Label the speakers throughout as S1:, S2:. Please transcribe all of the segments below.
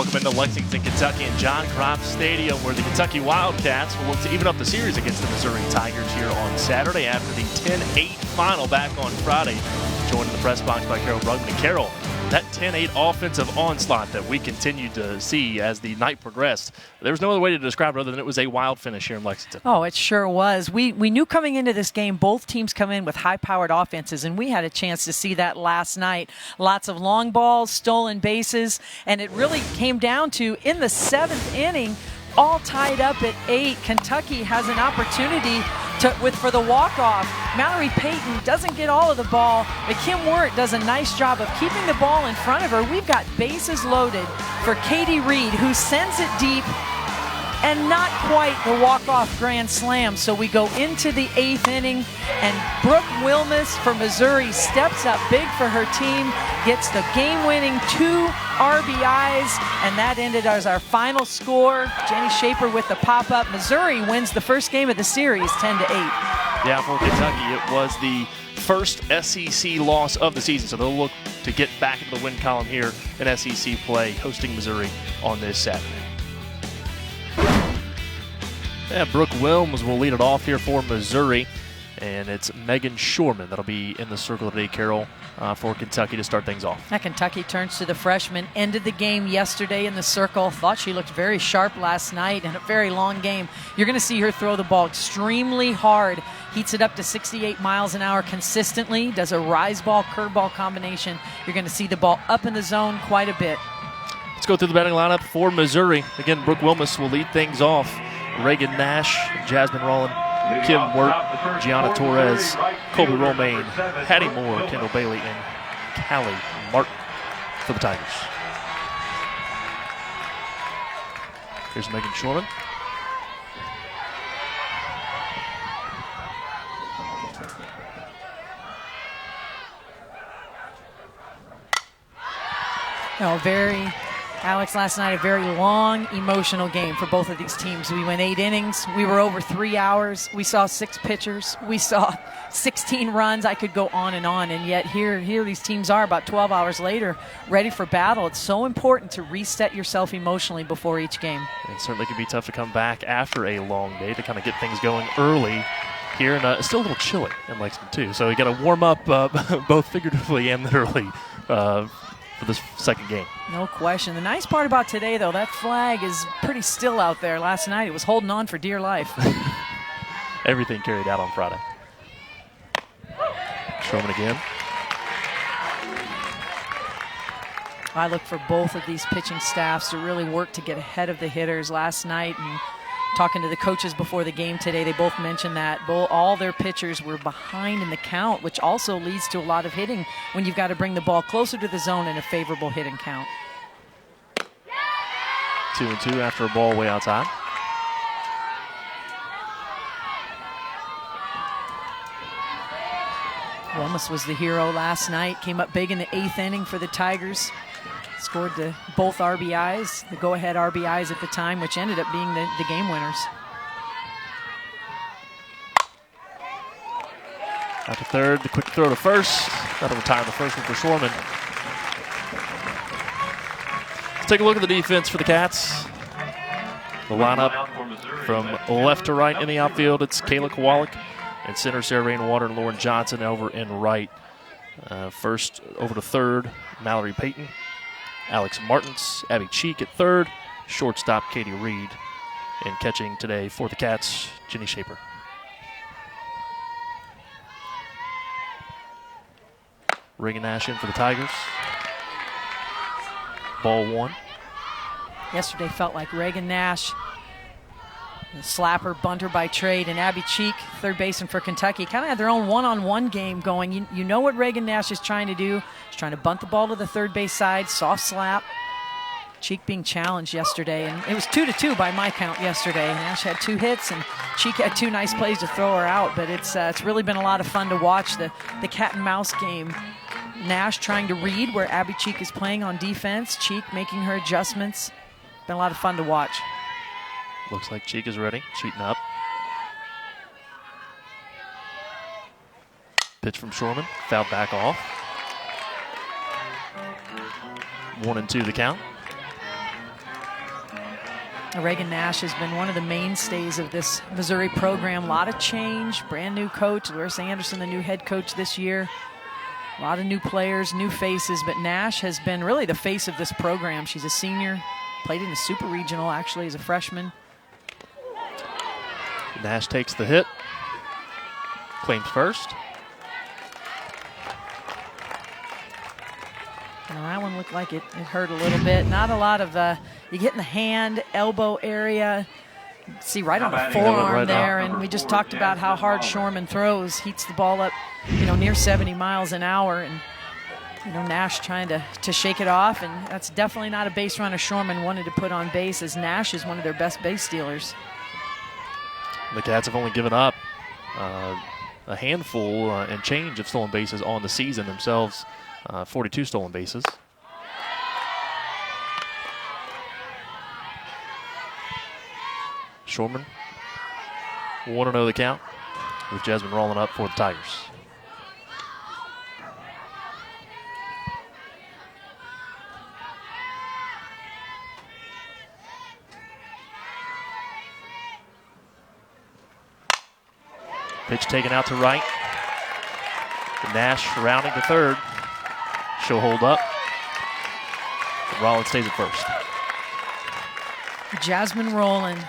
S1: Welcome into Lexington, Kentucky, and John Kropp Stadium, where the Kentucky Wildcats will look to even up the series against the Missouri Tigers here on Saturday after the 10-8 final back on Friday. Joined in the press box by Carol Brugman. And Carol, that 10-8 offensive onslaught that we continued to see as the night progressed, there was no other way to describe it other than it was a wild finish here in Lexington.
S2: Oh, it sure was. We knew coming into this game, both teams come in with high-powered offenses, and we had a chance to see that last night. Lots of long balls, stolen bases, and it really came down to, in the 7th inning, all tied up at 8. Kentucky has an opportunity for the walk-off. Mallory Payton doesn't get all of the ball, but Kim Wirt does a nice job of keeping the ball in front of her. We've got bases loaded for Katie Reed, who sends it deep, and not quite the walk-off grand slam. So we go into the 8th inning, and Brooke Wilmus for Missouri steps up big for her team, gets the game-winning 2 RBIs, and that ended as our final score. Jenny Shaper with the pop-up. Missouri wins the first game of the series, 10-8.
S1: Yeah, for Kentucky, it was the first SEC loss of the season, so they'll look to get back into the win column here in SEC play, hosting Missouri on this Saturday. Yeah, Brooke Wilms will lead it off here for Missouri, and it's Megan Shorman that'll be in the circle today, Carol, for Kentucky to start things off.
S2: Now Kentucky turns to the freshman. Ended the game yesterday in the circle. Thought she looked very sharp last night in a very long game. You're going to see her throw the ball extremely hard. Heats it up to 68 miles an hour consistently. Does a rise ball, curve ball combination. You're going to see the ball up in the zone quite a bit.
S1: Let's go through the batting lineup for Missouri. Again, Brooke Wilmus will lead things off. Reagan Nash, Jasmine Rollin, Kim Wirt, Gianna Torres, Colby Romaine, Hattie Moore, Kendall Bailey, and Callie Martin for the Tigers. Here's Megan Shorman.
S2: Alex, last night, a very long, emotional game for both of these teams. We went 8 innings. We were over 3 hours. We saw 6 pitchers. We saw 16 runs. I could go on, and yet here these teams are about 12 hours later, ready for battle. It's so important to reset yourself emotionally before each game.
S1: It certainly can be tough to come back after a long day to kind of get things going early here, and it's still a little chilly in Lexington, too. So you got to warm up both figuratively and literally for this second game.
S2: No question. The nice part about today, though, that flag is pretty still out there. Last night it was holding on for dear life.
S1: Everything carried out on Friday. Sherman again.
S2: I look for both of these pitching staffs to really work to get ahead of the hitters. Last night, and talking to the coaches before the game today, they both mentioned that all their pitchers were behind in the count, which also leads to a lot of hitting when you've got to bring the ball closer to the zone in a favorable hitting count.
S1: 2-2 after a ball way outside.
S2: Wilmus was the hero last night. Came up big in the 8th inning for the Tigers. Scored both RBIs, the go-ahead RBIs at the time, which ended up being the game winners.
S1: Out to third, the quick throw to first. That'll retire the first one for Shorman. Let's take a look at the defense for the Cats. The lineup from left to right in the outfield, it's Kayla Kowalik. In center, Sarah Rainwater and Lauren Johnson. Over in right, first over to third, Mallory Payton. Alex Martins, Abbey Cheek at third, shortstop Katie Reed, and catching today for the Cats, Jenny Shaper. Reagan Nash in for the Tigers. Ball 1.
S2: Yesterday felt like Reagan Nash, the slapper, bunter by trade, and Abbey Cheek, third baseman for Kentucky, kind of had their own one-on-one game going. You know what Reagan Nash is trying to do. He's trying to bunt the ball to the third base side, soft slap. Cheek being challenged yesterday, and it was 2-2 by my count yesterday. Nash had 2 hits, and Cheek had 2 nice plays to throw her out, but it's really been a lot of fun to watch the cat and mouse game. Nash trying to read where Abbey Cheek is playing on defense, Cheek making her adjustments. Been a lot of fun to watch.
S1: Looks like Cheek is ready, cheating up. Pitch from Shorman, fouled back off. 1-2 the count.
S2: Reagan Nash has been one of the mainstays of this Missouri program. A lot of change, brand new coach, Larissa Anderson, the new head coach this year. A lot of new players, new faces, but Nash has been really the face of this program. She's a senior, played in the Super Regional actually as a freshman.
S1: Nash takes the hit, claims first.
S2: Now that one looked like it hurt a little bit. Not a lot of, you get in the hand, elbow area. See right on the forearm there, and we just talked about how hard Shorman throws. Heats the ball up, near 70 miles an hour, and Nash trying to shake it off, and that's definitely not a base runner Shorman wanted to put on base, as Nash is one of their best base stealers.
S1: The Cats have only given up a handful and change of stolen bases on the season themselves, 42 stolen bases. Shorman 1-0 the count, with Jasmine rolling up for the Tigers. Pitch taken out to right. Nash rounding to third. She'll hold up. Rollins stays at first.
S2: Jasmine Rowland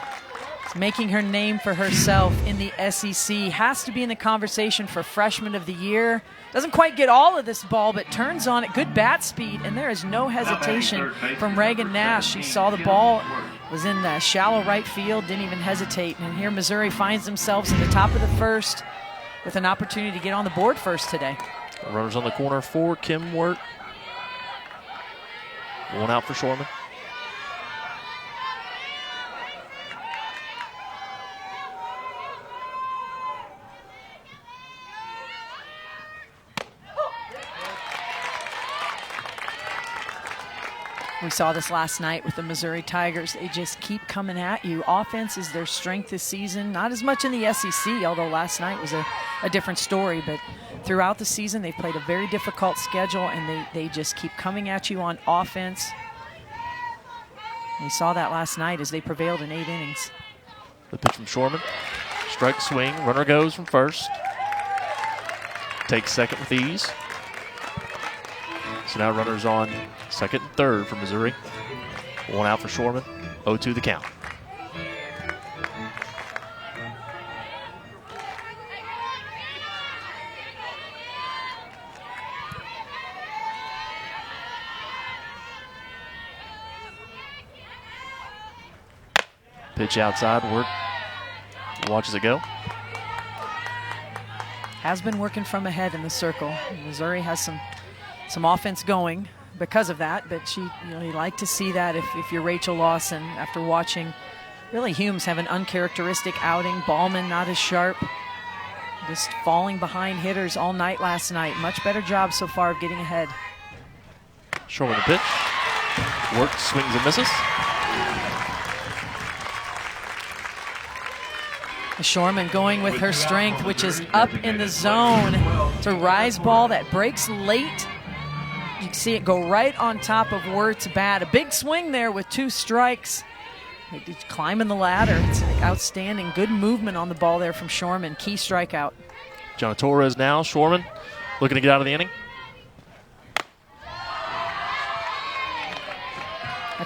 S2: is making her name for herself in the SEC. Has to be in the conversation for Freshman of the Year. Doesn't quite get all of this ball, but turns on it. Good bat speed, and there is no hesitation from Reagan Nash. She saw the ball, was in the shallow right field, didn't even hesitate. And here Missouri finds themselves in the top of the first with an opportunity to get on the board first today.
S1: Runners on the corner for Kim Wirt. One out for Shorman.
S2: We saw this last night with the Missouri Tigers. They just keep coming at you. Offense is their strength this season. Not as much in the SEC, although last night was a different story. But throughout the season, they've played a very difficult schedule, and they just keep coming at you on offense. We saw that last night as they prevailed in 8 innings.
S1: The pitch from Shorman. Strike swing. Runner goes from first. Takes second with ease. So now runners on second and third for Missouri. One out for Shorman. 0-2 the count. Pitch outside. Wirt watches it go.
S2: Has been working from ahead in the circle. Missouri has some offense going because of that, but you like to see that if you're Rachel Lawson after watching really Humes have an uncharacteristic outing. Ballman not as sharp, just falling behind hitters all night last night. Much better job so far of getting ahead.
S1: Shorman the pitch. Wirt swings and misses.
S2: Shorman going with her strength, which is up in the zone. It's a rise ball that breaks late. You can see it go right on top of Wirt's bat. A big swing there with 2 strikes. Climbing the ladder. It's outstanding. Good movement on the ball there from Shorman. Key strikeout.
S1: Jonah Torres now. Shorman looking to get out of the inning.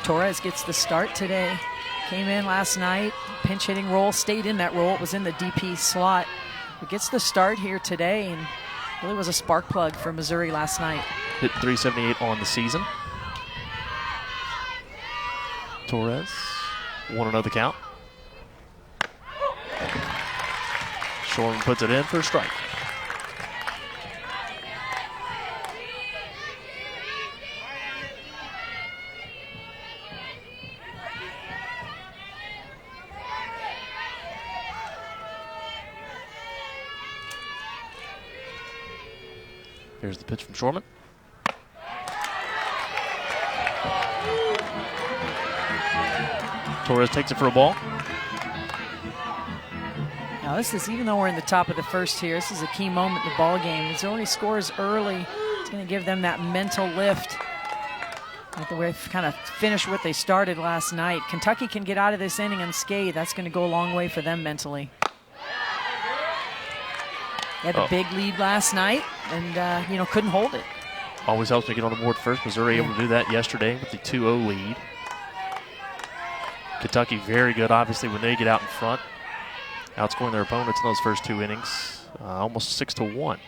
S2: Torres gets the start today. Came in last night, pinch hitting role, stayed in that role. It was in the DP slot. But gets the start here today and really was a spark plug for Missouri last night.
S1: Hit .378 on the season. Torres, 1-0 the count. Shorman puts it in for a strike. Here's the pitch from Shorman. Torres takes it for a ball.
S2: Now this is, even though we're in the top of the first here, this is a key moment in the ball game. Missouri scores early. It's going to give them that mental lift. The way they kind of finished what they started last night. Kentucky can get out of this inning unscathed. That's going to go a long way for them mentally. They had a big lead last night and, couldn't hold it.
S1: Always helps me get on the board first. Missouri able to do that yesterday with the 2-0 lead. Kentucky very good, obviously, when they get out in front. Outscoring their opponents in those first 2 innings, almost 6-1.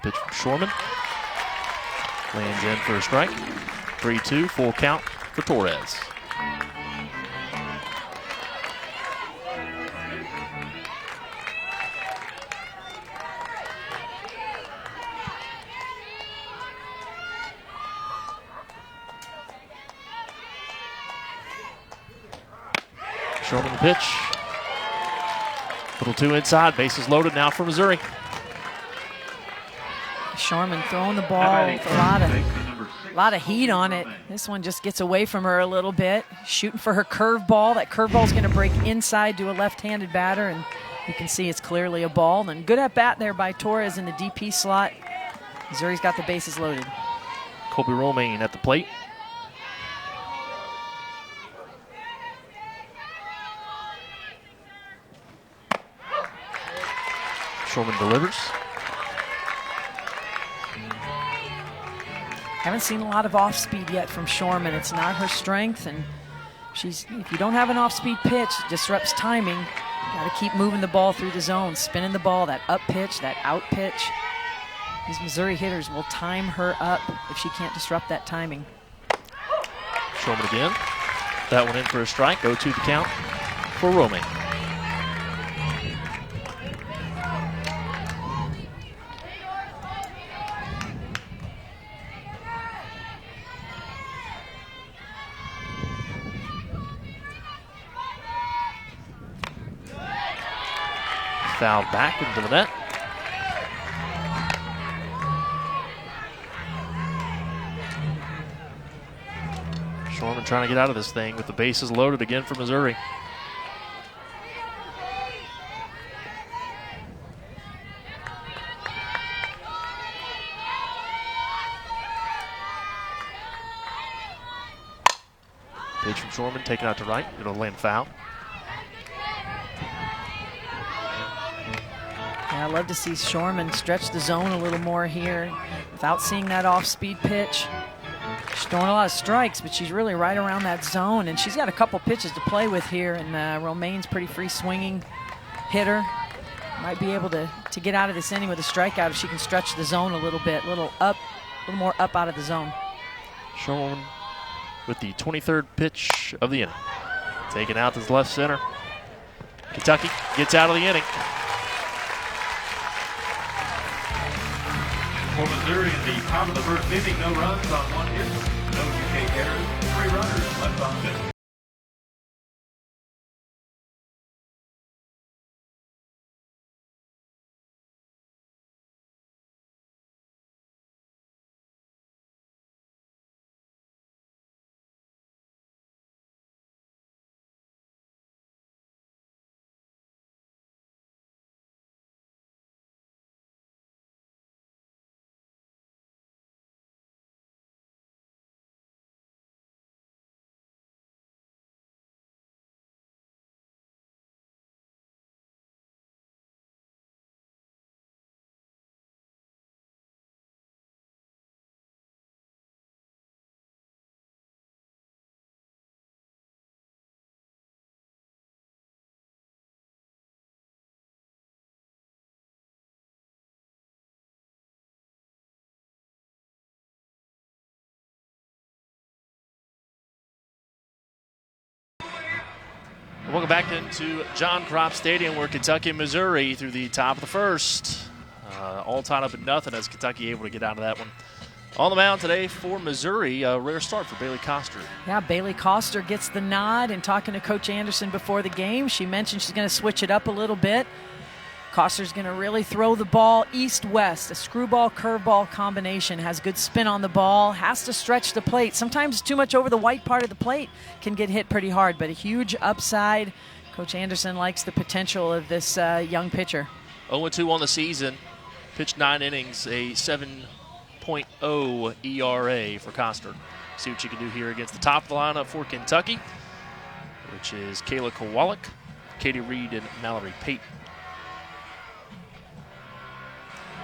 S1: Pitch from Shorman. Lands in for a strike. 3-2, full count for Torres. Shorman the pitch. Little 2 inside, bases loaded now for Missouri.
S2: Shorman throwing the ball with a lot of heat on it. This one just gets away from her a little bit. Shooting for her curveball. That curveball's going to break inside to a left-handed batter, and you can see it's clearly a ball. And good at bat there by Torres in the DP slot. Missouri's got the bases loaded.
S1: Colby Romaine at the plate. Shorman delivers.
S2: Haven't seen a lot of off-speed yet from Shorman. It's not her strength, and if you don't have an off-speed pitch, it disrupts timing. Got to keep moving the ball through the zone, spinning the ball, that up pitch, that out pitch. These Missouri hitters will time her up if she can't disrupt that timing.
S1: Shorman again. That one in for a strike. 0-2 the count for Romaine. Fouled back into the net. Shorman trying to get out of this thing with the bases loaded again for Missouri. Pitch from Shorman taken out to right. It'll land foul.
S2: Yeah, I'd love to see Shorman stretch the zone a little more here without seeing that off-speed pitch. She's throwing a lot of strikes, but she's really right around that zone, and she's got a couple pitches to play with here, and Romaine's pretty free-swinging hitter. Might be able to get out of this inning with a strikeout if she can stretch the zone a little bit, a little more up out of the zone.
S1: Shorman with the 23rd pitch of the inning. Taken out to the left center. Kentucky gets out of the inning.
S3: For Missouri in the top of the first inning, no runs on 1 hit, no UK errors, 3 runners left on fifth.
S1: Welcome back into John Kropp Stadium, where Kentucky and Missouri through the top of the first. All tied up at nothing as Kentucky able to get out of that one. On the mound today for Missouri, a rare start for Bailey Coster.
S2: Yeah, Bailey Coster gets the nod, and talking to Coach Anderson before the game, she mentioned she's going to switch it up a little bit. Coster's going to really throw the ball east-west, a screwball, curveball combination, has good spin on the ball, has to stretch the plate. Sometimes too much over the white part of the plate can get hit pretty hard, but a huge upside. Coach Anderson likes the potential of this young pitcher.
S1: 0-2 on the season, pitched 9 innings, a 3.0 ERA for Coster. See what you can do here against the top of the lineup for Kentucky, which is Kayla Kowalik, Katie Reed, and Mallory Payton.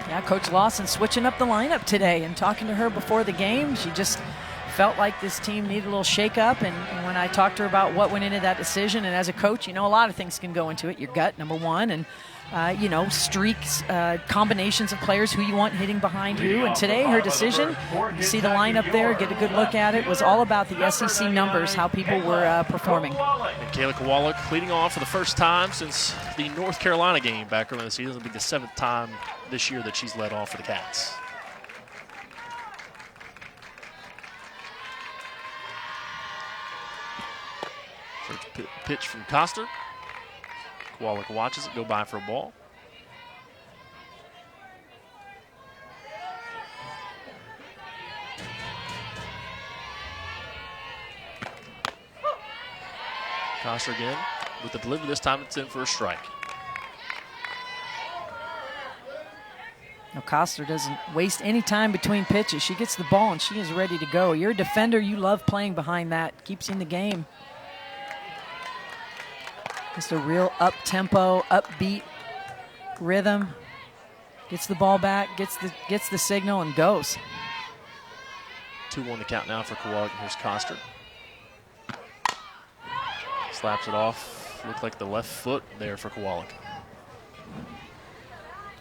S2: Yeah, Coach Lawson switching up the lineup today, and talking to her before the game, she just felt like this team needed a little shake-up, and when I talked to her about what went into that decision, and as a coach, you know, a lot of things can go into it. Your gut, number one, and you know, streaks, combinations of players who you want hitting behind who. And today, her decision, you see the lineup there, get a good look at it, was all about the SEC numbers, how people were performing.
S1: And Kayla Kowalik leading off for the first time since the North Carolina game back earlier this season. It'll be the 7th time this year that she's led off for the Cats. First pitch from Coster. Kowalik watches it go by for a ball. Coster again with the delivery. This time it's in for a strike.
S2: Now Coster doesn't waste any time between pitches. She gets the ball and she is ready to go. You're a defender. You love playing behind that. Keeps you in the game. Just a real up-tempo, upbeat rhythm. Gets the ball back, gets the signal, and goes.
S1: 2-1 the count now for Kowalik. Here's Coster. Slaps it off. Looked like the left foot there for Kowalik.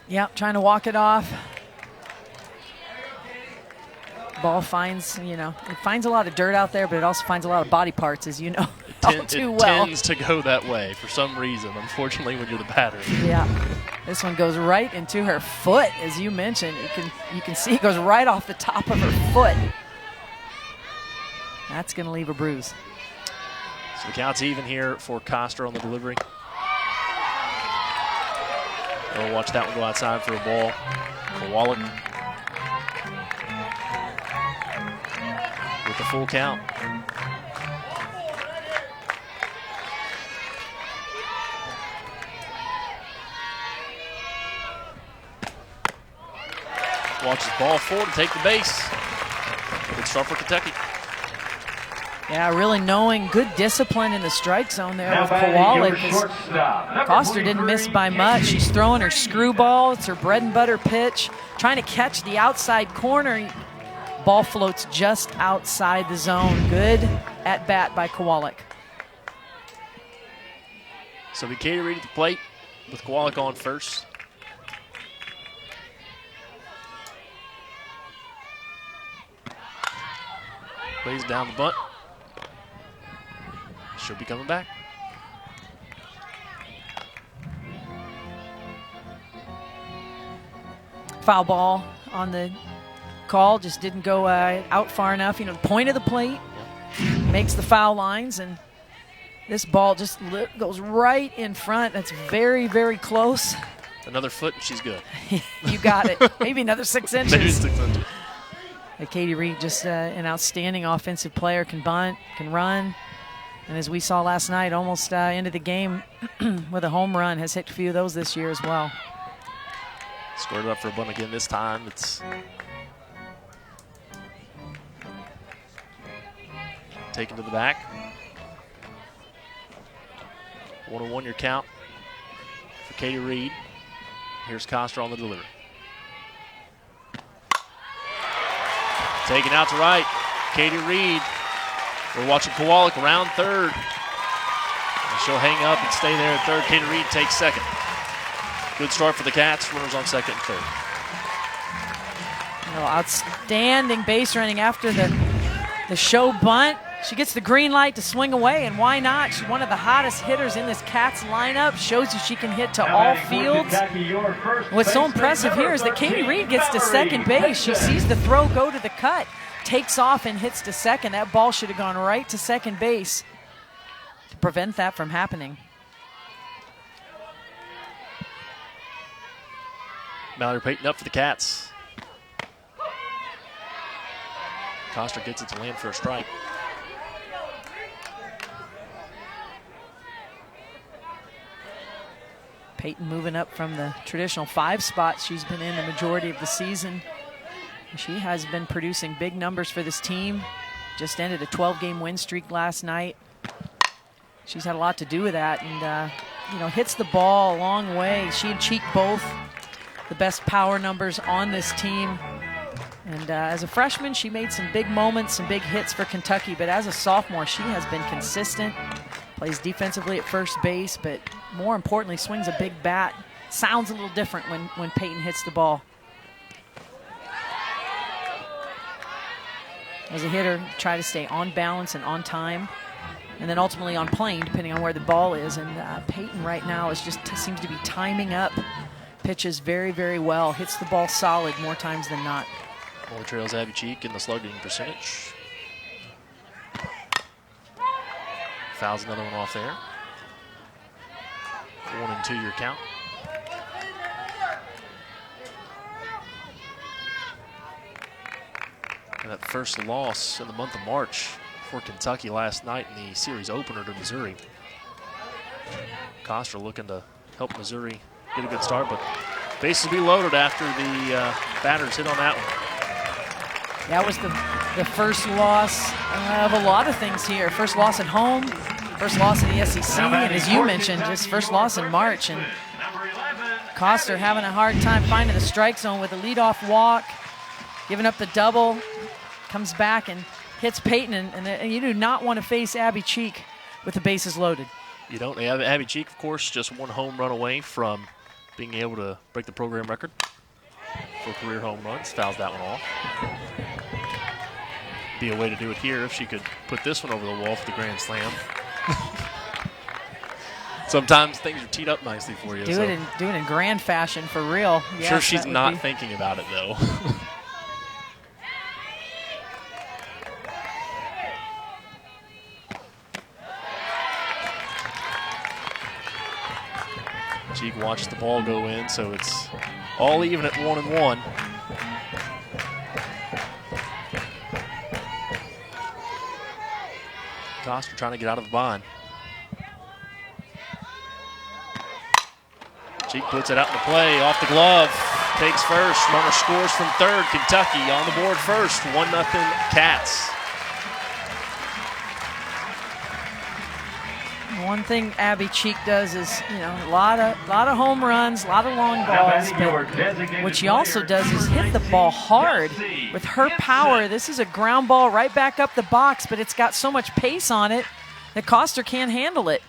S2: Yep, trying to walk it off. Ball finds, you know, it finds a lot of dirt out there, but it also finds a lot of body parts, as you know all too well.
S1: It tends to go that way for some reason, unfortunately, when you're the batter.
S2: Yeah, this one goes right into her foot, as you mentioned. You can see it goes right off the top of her foot. That's going to leave a bruise.
S1: So the count's even here for Coster on the delivery. We'll watch that one go outside for a ball. Kowalik with the full count. Watches ball forward to take the base. Good start for Kentucky.
S2: Yeah, really knowing good discipline in the strike zone there with Kowalik. Coster didn't miss by much. She's throwing her screwball. It's her bread and butter pitch. Trying to catch the outside corner. Ball floats just outside the zone. Good at bat by Kowalik.
S1: So we Katie Reed at the plate with Kowalik on first. Plays down the bunt. She'll be coming back.
S2: Foul ball on the call, just didn't go out far enough. You know, point of the plate makes the foul lines, and this ball just goes right in front. That's very, very close.
S1: Another foot and she's good.
S2: You got it. Maybe another 6 inches.
S1: Maybe 6 inches.
S2: Katie Reed, just an outstanding offensive player, can bunt, can run. And as we saw last night, almost ended the game with a home run. Has hit a few of those this year as well.
S1: Scored it up for a bunt again this time. It's taken to the back. 1-1 your count for Katie Reed. Here's Coster on the delivery. Taken out to right. Katie Reed. We're watching Kowalik around third. And she'll hang up and stay there at third. Katie Reed takes second. Good start for the Cats. Runners on second and third.
S2: Outstanding base running after the show bunt. She gets the green light to swing away, and why not? She's one of the hottest hitters in this Cats lineup. Shows you she can hit to all fields. What's so impressive here is that Katie Reed gets to second base. She sees the throw go to the cut, takes off and hits to second. That ball should have gone right to second base to prevent that from happening.
S1: Mallory Payton up for the Cats. Coster gets it to land for a strike.
S2: Payton moving up from the traditional 5 spot she's been in the majority of the season. She has been producing big numbers for this team. Just ended a 12-game win streak last night. She's had a lot to do with that, and you know, hits the ball a long way. She and Cheek both the best power numbers on this team. And as a freshman, she made some big moments, some big hits for Kentucky, but as a sophomore, she has been consistent, plays defensively at first base, but more importantly, swings a big bat. Sounds a little different when Peyton hits the ball. As a hitter, try to stay on balance and on time, and then ultimately on plane, depending on where the ball is. And Peyton right now seems to be timing up pitches very, very well. Hits the ball solid more times than not.
S1: More trails Abbey Cheek in the slugging percentage. Fouls another one off there. 1-2 your count. And that first loss in the month of March for Kentucky last night in the series opener to Missouri. Coster looking to help Missouri get a good start, but bases be loaded after the batters hit on that one.
S2: That was the first loss of a lot of things here. First loss at home, first loss in the SEC, and as you mentioned, just first loss in March. And Coster having a hard time finding the strike zone with a leadoff walk, giving up the double, comes back and hits Peyton, and you do not want to face Abbey Cheek with the bases loaded.
S1: You don't. Abbey Cheek, of course, just one home run away from being able to break the program record for career home runs. Fouls that one off. Be a way to do it here if she could put this one over the wall for the grand slam. Sometimes things are teed up nicely for you.
S2: Do it in grand fashion for real.
S1: I'm sure she's not thinking about it though. Cheek watched the ball go in, so it's all even at 1-1. Coster trying to get out of the bind. Cheek puts it out in the play, off the glove, takes first. Runner scores from third. Kentucky on the board first, 1-0 Cats.
S2: One thing Abbey Cheek does is, you know, a lot of home runs, a lot of long balls, but what she also does is hit the ball hard with her power. This is a ground ball right back up the box, but it's got so much pace on it that Coster can't handle it.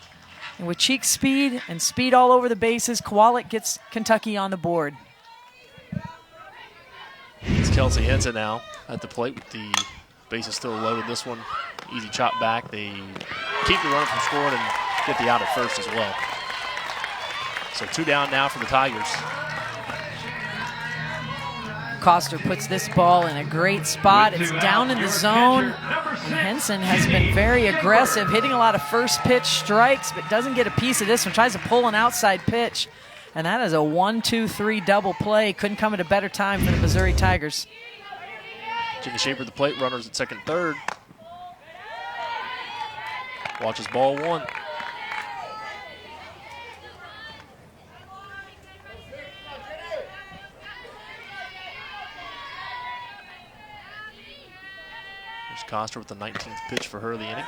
S2: And with Cheek's speed and speed all over the bases, Kowalik gets Kentucky on the board.
S1: It's Kelsey Henson now at the plate with the bases still loaded. This one, easy chop back. They keep the runner from scoring and get the out at first as well. So 2 down now for the Tigers.
S2: Coster puts this ball in a great spot. It's down in the zone. And Henson has been very aggressive, hitting a lot of first pitch strikes, but doesn't get a piece of this one. Tries to pull an outside pitch. And that is a 1-2-3 double play. Couldn't come at a better time for the Missouri Tigers.
S1: Jimmy Shaper, the plate runners at second, third. Watches ball one. There's Coster with the 19th pitch for her of the inning.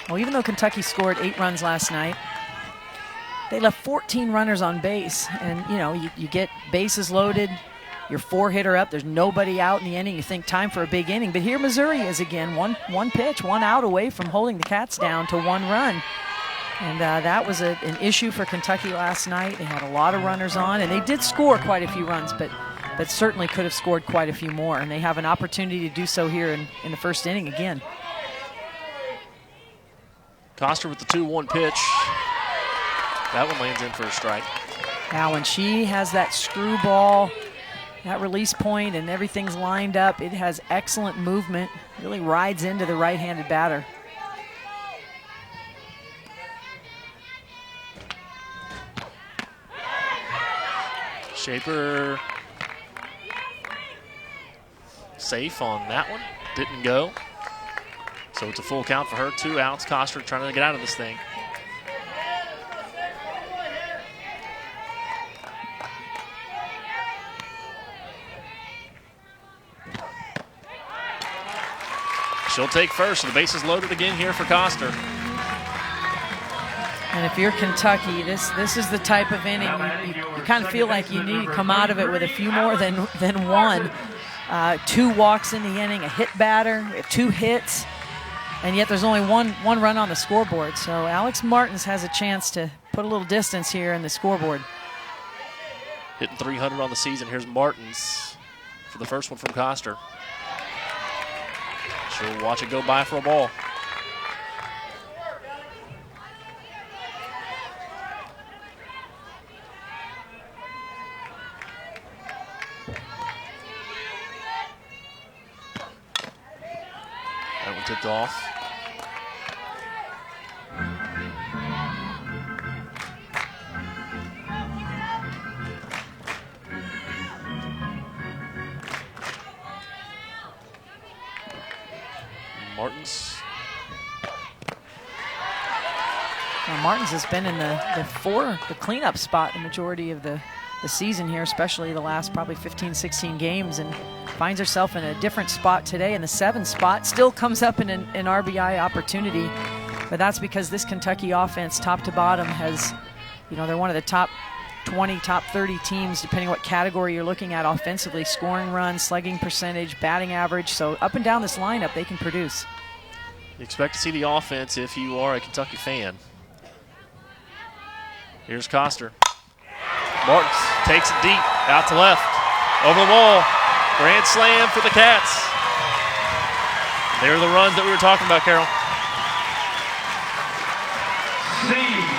S2: Well, even though Kentucky scored 8 runs last night, they left 14 runners on base. And, you know, you get bases loaded, your 4-hitter up, there's nobody out in the inning. You think time for a big inning. But here Missouri is again, one pitch, 1 out away from holding the Cats down to 1 run. And that was an issue for Kentucky last night. They had a lot of runners on, and they did score quite a few runs, but certainly could have scored quite a few more. And they have an opportunity to do so here in the first inning again.
S1: Coster with the 2-1 pitch. That one lands in for a strike.
S2: Now when she has that screwball, that release point, and everything's lined up, it has excellent movement. Really rides into the right-handed batter.
S1: Shaper safe on that one. Didn't go. So it's a full count for her. 2 outs. Coster trying to get out of this thing. she'll take first. So the base is loaded again here for Coster.
S2: And if you're Kentucky, this is the type of inning you kind of feel like you need to come out of it with a few more than one. 2 walks in the inning, a hit batter, 2 hits, and yet there's only one run on the scoreboard. So Alex Martins has a chance to put a little distance here in the scoreboard.
S1: Hitting 300 on the season. Here's Martins for the first one from Coster. She'll watch it go by for a ball. That one tipped off. Martins.
S2: Now Martins has been in the cleanup spot the majority of the season here, especially the last probably 15, 16 games, and finds herself in a different spot today in the 7 spot. Still comes up in an RBI opportunity, but that's because this Kentucky offense, top to bottom, has, they're one of the top 20, top 30 teams, depending what category you're looking at offensively, scoring runs, slugging percentage, batting average. So up and down this lineup, they can produce.
S1: You expect to see the offense if you are a Kentucky fan. Here's Coster. Martins takes it deep, out to left, over the wall. Grand slam for the Cats. There are the runs that we were talking about, Carol.
S3: C-A-T-S,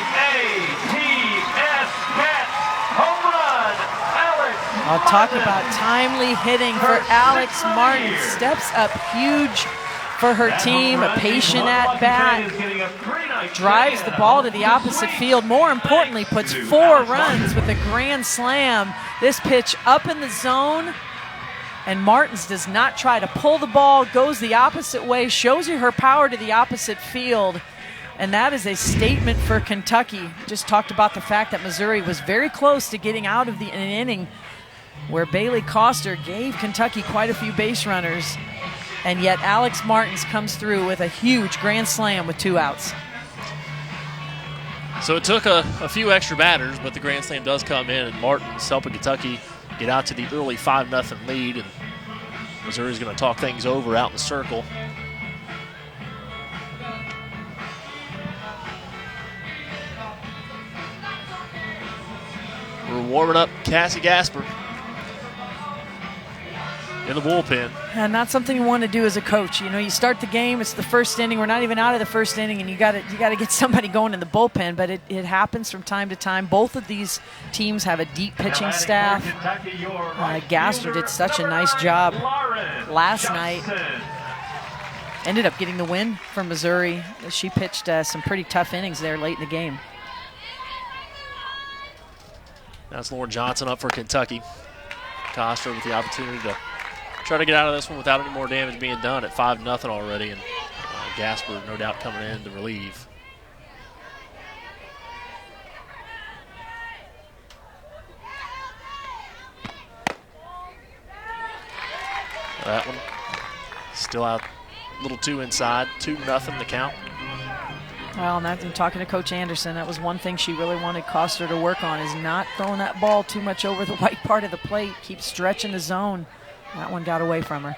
S3: Cats, home run, Alex.
S2: I'll talk about timely hitting for Alex Martins. Steps up huge for her team, a patient at bat, drives the ball to the opposite field. More importantly, puts 4 runs with a grand slam. This pitch up in the zone, and Martins does not try to pull the ball, goes the opposite way, shows you her power to the opposite field, and that is a statement for Kentucky. Just talked about the fact that Missouri was very close to getting out of an inning where Bailey Coster gave Kentucky quite a few base runners, and yet Alex Martins comes through with a huge grand slam with 2 outs.
S1: So it took a few extra batters, but the grand slam does come in, and Martins helping Kentucky get out to the early 5-0 lead, and Missouri's going to talk things over out in the circle. We're warming up Cassie Gasper in the bullpen.
S2: And not something you want to do as a coach. You start the game, it's the first inning, we're not even out of the first inning, and you got to get somebody going in the bullpen, but it happens from time to time. Both of these teams have a deep pitching staff. Gasper did such a nice job last night. Ended up getting the win for Missouri. She pitched some pretty tough innings there late in the game.
S1: That's Lauren Johnson up for Kentucky. Coster with the opportunity to try to get out of this one without any more damage being done at 5-0 already, and Gasper no doubt coming in to relieve. That one still out a little too inside, 2-0 the count.
S2: Well, and I'm talking to Coach Anderson. That was one thing she really wanted Coster to work on, is not throwing that ball too much over the white part of the plate. Keep stretching the zone. That one got away from her.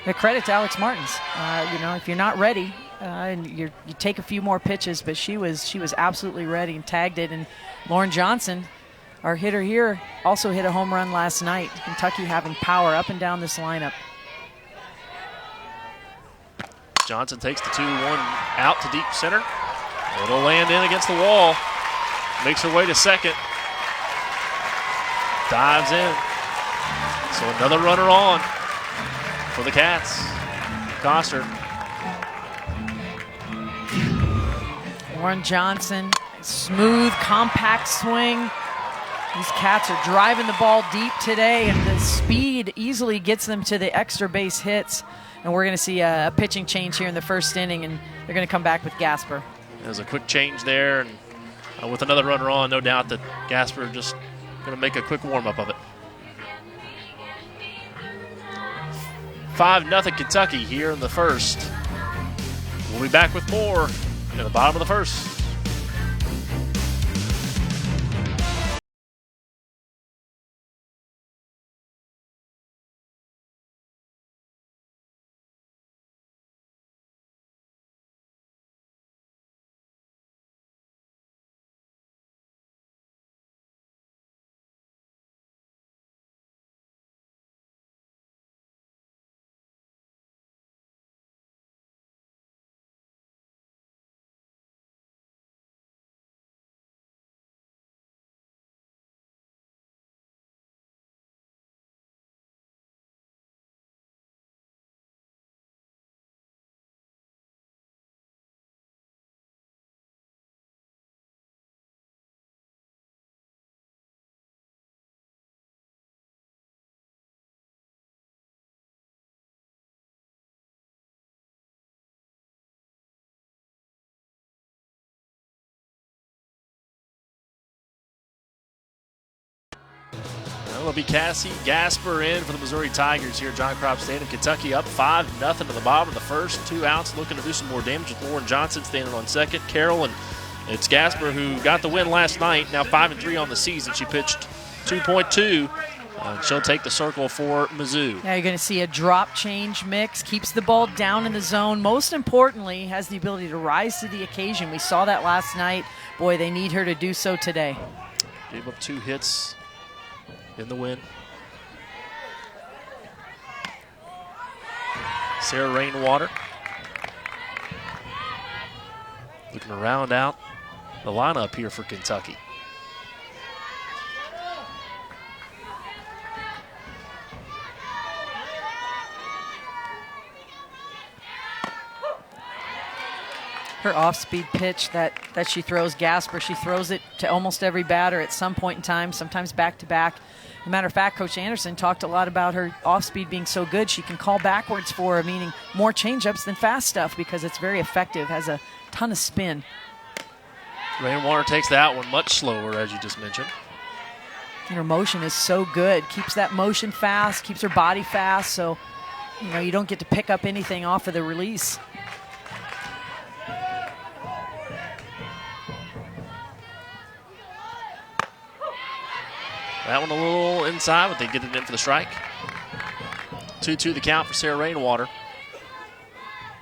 S2: The credit to Alex Martins. If you're not ready, and you take a few more pitches, but she was absolutely ready and tagged it. And Lauren Johnson, our hitter here, also hit a home run last night. Kentucky having power up and down this lineup.
S1: Johnson takes the 2-1 out to deep center. It'll land in against the wall. Makes her way to second. Dives in. So another runner on for the Cats. Coster.
S2: Lauren Johnson, smooth, compact swing. These Cats are driving the ball deep today, and the speed easily gets them to the extra base hits. And we're going to see a pitching change here in the first inning, and they're going to come back with Gasper.
S1: There's a quick change there, and with another runner on, no doubt that Gasper just going to make a quick warm-up of it. 5-0 Kentucky here in the first. We'll be back with more in the bottom of the first. It'll be Cassie Gasper in for the Missouri Tigers here at John Crop Stadium. Kentucky up 5-0 to the bottom of the first. 2 outs, looking to do some more damage with Lauren Johnson standing on second. Carroll, and it's Gasper who got the win last night. Now 5-3 on the season. She pitched 2.2. She'll take the circle for Mizzou.
S2: Now you're going to see a drop change mix. Keeps the ball down in the zone. Most importantly, has the ability to rise to the occasion. We saw that last night. Boy, they need her to do so today.
S1: Gave up 2 hits in the win. Sarah Rainwater looking to round out the lineup here for Kentucky.
S2: Her off-speed pitch that she throws, Gasper, she throws it to almost every batter at some point in time, sometimes back-to-back. As a matter of fact, Coach Anderson talked a lot about her off-speed being so good she can call backwards for her, meaning more change-ups than fast stuff because it's very effective, has a ton of spin.
S1: Rainwater takes that one much slower, as you just mentioned.
S2: And her motion is so good, keeps that motion fast, keeps her body fast, so you don't get to pick up anything off of the release.
S1: That one a little inside, but they get it in for the strike. 2-2 the count for Sarah Rainwater.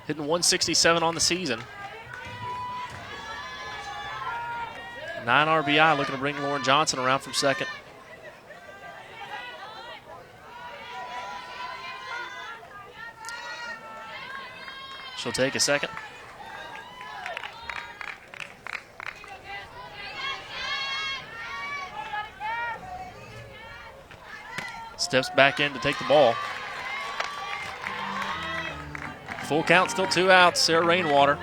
S1: Hitting 167 on the season. 9 RBI, looking to bring Lauren Johnson around from second. She'll take a second. Steps back in to take the ball. Full count, still 2 outs. Sarah Rainwater.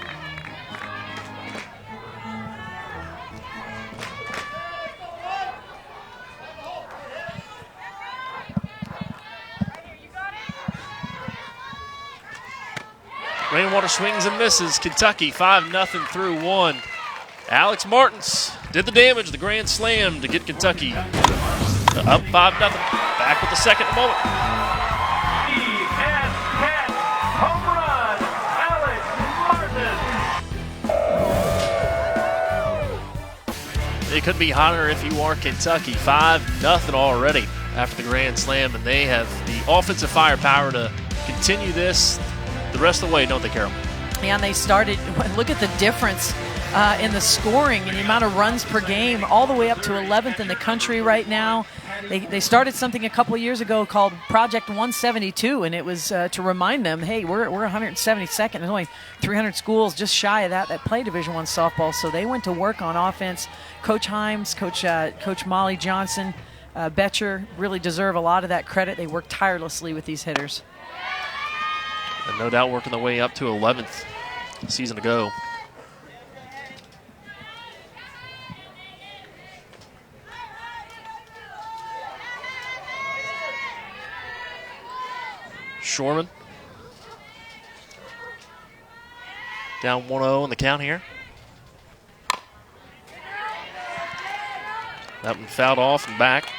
S1: Rainwater swings and misses. Kentucky 5-0 through 1. Alex Martins did the damage, the grand slam to get Kentucky up 5-0. Back with the second in a moment.
S3: Home run, Alex Martin.
S1: It could be hotter if you are Kentucky. 5-0 already after the grand slam, and they have the offensive firepower to continue this the rest of the way, don't they, Carol?
S2: Yeah, and they started, look at the difference in the scoring and the amount of runs per game, all the way up to 11th in the country right now. They started something a couple of years ago called Project 172, and it was to remind them, hey, we're 172nd. There's only 300 schools just shy of that play Division I softball. So they went to work on offense. Coach Himes, Coach Molly Johnson, Betcher really deserve a lot of that credit. They worked tirelessly with these hitters.
S1: And no doubt working their way up to 11th season ago. Shorman down 1-0 in the count here. That one fouled off and back.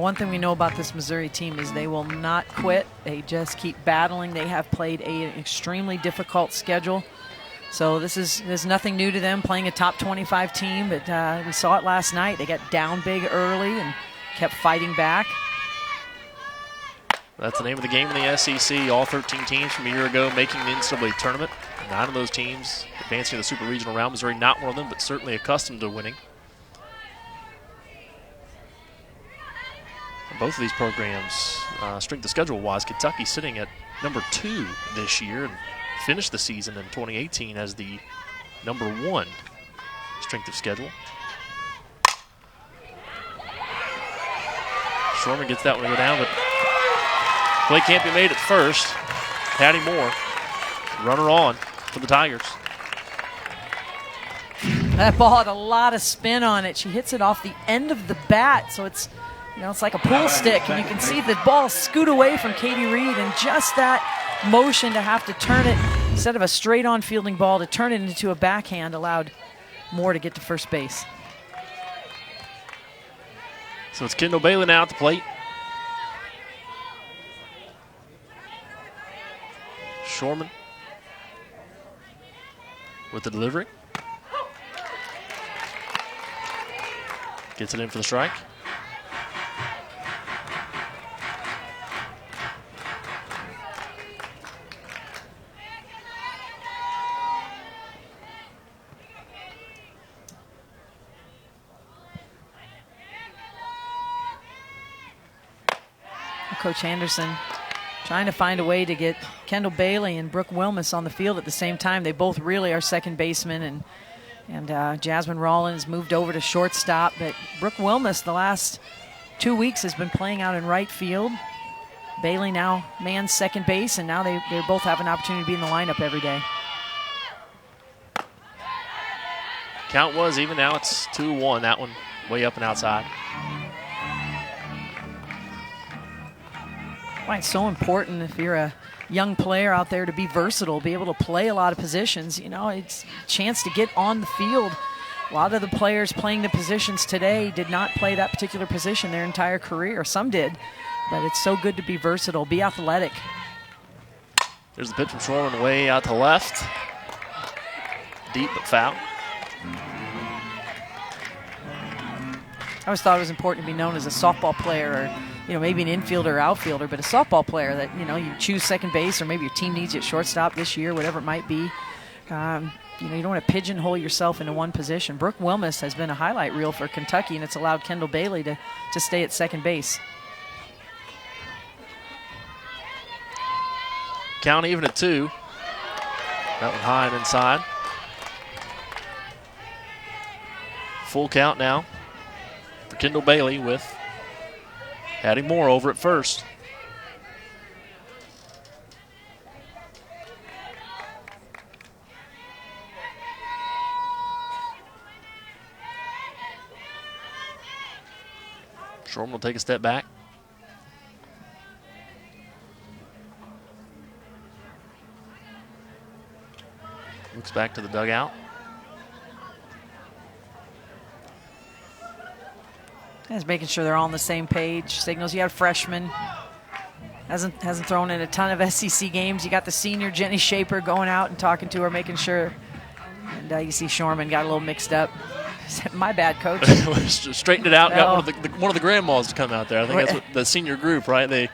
S2: one thing we know about this Missouri team is they will not quit. They just keep battling. They have played an extremely difficult schedule. So there's nothing new to them playing a top 25 team, but we saw it last night. They got down big early and kept fighting back.
S1: That's the name of the game in the SEC. All 13 teams from a year ago making the NCAA tournament. 9 of those teams advancing to the Super Regional round. Missouri not one of them, but certainly accustomed to winning. Both of these programs, strength of schedule-wise, Kentucky sitting at number 2 this year and finished the season in 2018 as the number 1 strength of schedule. Shorman gets that one to go down, but play can't be made at first. Hattie Moore, runner on for the Tigers.
S2: That ball had a lot of spin on it. She hits it off the end of the bat, so it's like a pool stick, and you can see the ball scoot away from Katie Reed, and just that motion to have to turn it, instead of a straight-on fielding ball, to turn it into a backhand allowed Moore to get to first base.
S1: So it's Kendall Bailey now at the plate. Shorman with the delivery. Gets it in for the strike.
S2: Coach Anderson trying to find a way to get Kendall Bailey and Brooke Wilmus on the field at the same time. They both really are second basemen, and Jasmine Rollins moved over to shortstop. But Brooke Wilmus the last 2 weeks has been playing out in right field. Bailey now mans second base, and now they both have an opportunity to be in the lineup every day.
S1: Count was even, now it's 2-1. That one way up and outside.
S2: Why it's so important if you're a young player out there to be versatile, be able to play a lot of positions. It's a chance to get on the field. A lot of the players playing the positions today did not play that particular position their entire career. Some did, but it's so good to be versatile, be athletic.
S1: There's the pitch from Shorman way out to left. Deep but foul.
S2: I always thought it was important to be known as a softball player, or maybe an infielder or outfielder, but a softball player that, you choose second base, or maybe your team needs you at shortstop this year, whatever it might be. You don't want to pigeonhole yourself into one position. Brooke Wilmus has been a highlight reel for Kentucky, and it's allowed Kendall Bailey to stay at second base.
S1: Count even at 2. That one high and inside. Full count now for Kendall Bailey with Hattie Moore over at first. Shorman will take a step back. Looks back to the dugout.
S2: Just making sure they're all on the same page. Signals you have freshmen. Hasn't thrown in a ton of SEC games. You got the senior Jenny Shaper going out and talking to her, making sure. And you see Shorman got a little mixed up. My bad, Coach.
S1: Straightened it out. Got one of the grandmas to come out there. I think that's what the senior group, right? They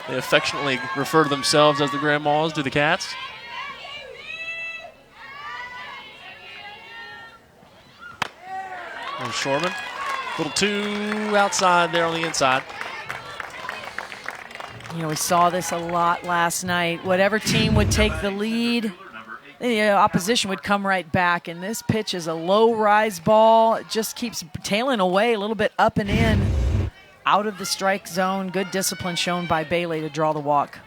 S1: affectionately refer to themselves as the grandmas. Do the Cats? And Shorman. Little 2 outside there on the inside.
S2: We saw this a lot last night. Whatever team would take the lead, the opposition would come right back. And this pitch is a low-rise ball. It just keeps tailing away a little bit up and in, out of the strike zone. Good discipline shown by Bailey to draw the walk.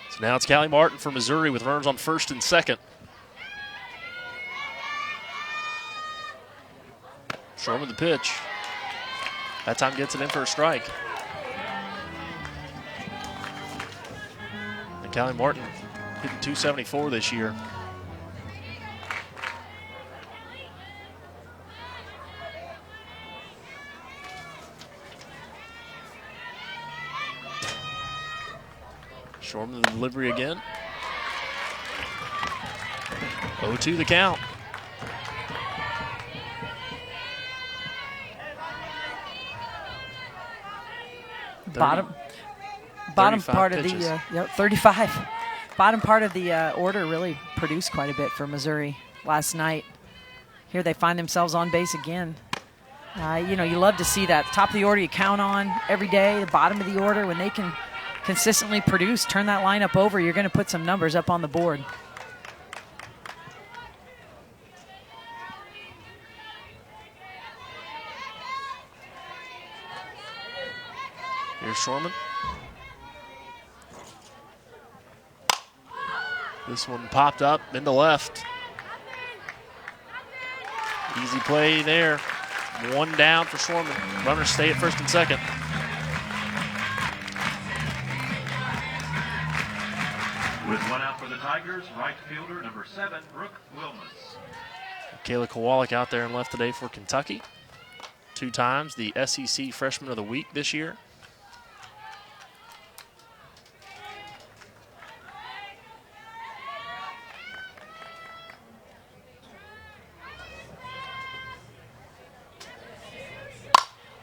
S1: So now it's Callie Martin for Missouri with runners on first and second. Shorman the pitch. That time gets it in for a strike. And Callie Martin hitting .274 this year. Shorman the delivery again. 0-2 the count.
S2: Bottom part of
S1: pitches.
S2: the 35. Bottom part of the order really produced quite a bit for Missouri last night. Here they find themselves on base again. You know, you love to see that. Top of the order you count on every day. The bottom of the order, when they can consistently produce, turn that lineup over, you're going to put some numbers up on the board.
S1: Here's Shorman. This one popped up into left. Easy play there. One down for Shorman. Runners stay at first and second.
S3: With one out for the Tigers, right fielder number 7, Brooke Wilmus.
S1: Kayla Kowalik out there in left today for Kentucky. 2 times the SEC Freshman of the Week this year.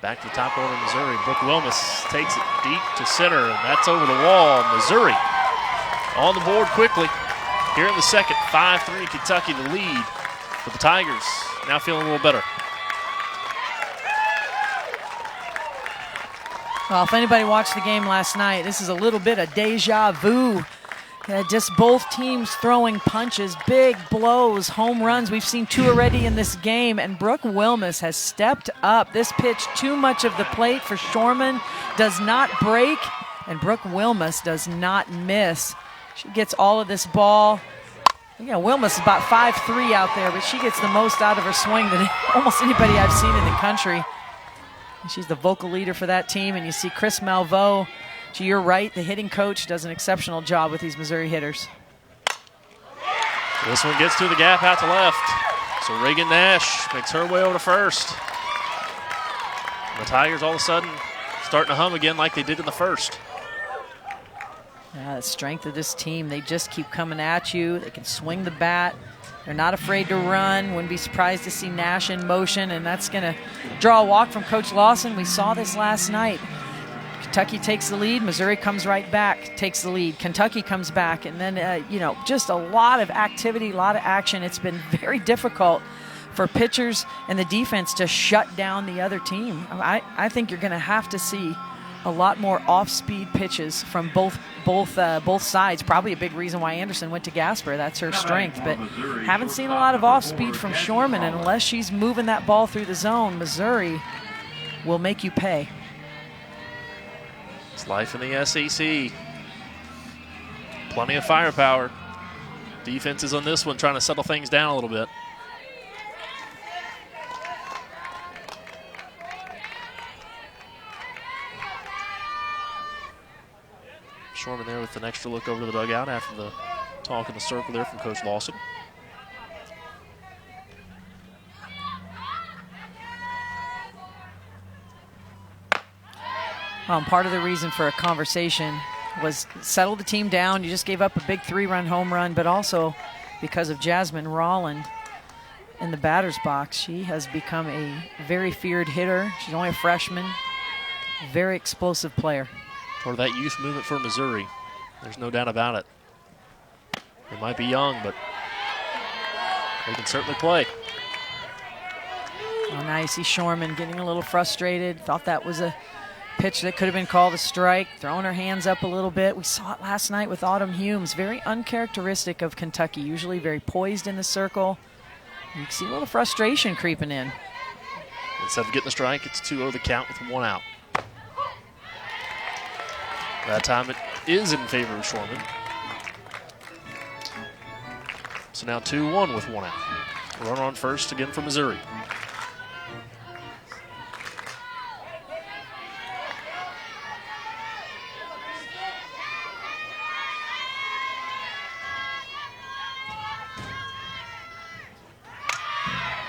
S1: Back to the top order, Missouri. Brooke Wilmus takes it deep to center, and that's over the wall. Missouri on the board quickly. Here in the second, 5-3 Kentucky the lead. But the Tigers now feeling a little better.
S2: Well, if anybody watched the game last night, this is a little bit of deja vu. Just both teams throwing punches, big blows, home runs. We've seen 2 already in this game, and Brooke Wilmus has stepped up. This pitch, too much of the plate for Shorman, does not break, and Brooke Wilmus does not miss. She gets all of this ball. You know, Wilmus is about 5'3" out there, but she gets the most out of her swing than almost anybody I've seen in the country. And she's the vocal leader for that team, and you see Chris Malveaux. To your right, the hitting coach does an exceptional job with these Missouri hitters.
S1: This one gets to the gap out to left. So Reagan Nash makes her way over to first. And the Tigers all of a sudden starting to hum again like they did in the first.
S2: Yeah, the strength of this team, they just keep coming at you. They can swing the bat. They're not afraid to run. Wouldn't be surprised to see Nash in motion, and that's going to draw a walk from Coach Lawson. We saw this last night. Kentucky takes the lead. Missouri comes right back, takes the lead. Kentucky comes back, and then, you know, just a lot of activity, a lot of action. It's been very difficult for pitchers and the defense to shut down the other team. I think you're going to have to see a lot more off-speed pitches from both sides. Probably a big reason why Anderson went to Gasper. That's her strength. But haven't seen a lot of off-speed from Shorman, and unless she's moving that ball through the zone, Missouri will make you pay.
S1: It's life in the SEC. Plenty of firepower. Defenses on this one trying to settle things down a little bit. Shorman there with an extra look over to the dugout after the talk in the circle there from Coach Lawson.
S2: Part of the reason for a conversation was settle the team down. You just gave up a big 3-run home run, but also because of Jasmine Rolland in the batter's box. She has become a very feared hitter. She's only a freshman, very explosive player.
S1: Part of that youth movement for Missouri. There's no doubt about it. They might be young, but they can certainly play.
S2: Oh, now you see Shorman getting a little frustrated. Thought that was a pitch that could have been called a strike, throwing her hands up a little bit. We saw it last night with Autumn Humes. Very uncharacteristic of Kentucky, usually very poised in the circle. You can see a little frustration creeping in.
S1: Instead of getting the strike, it's 2-0 the count with 1 out. That time it is in favor of Shorman. So now 2-1 with 1 out. Runner on first again for Missouri.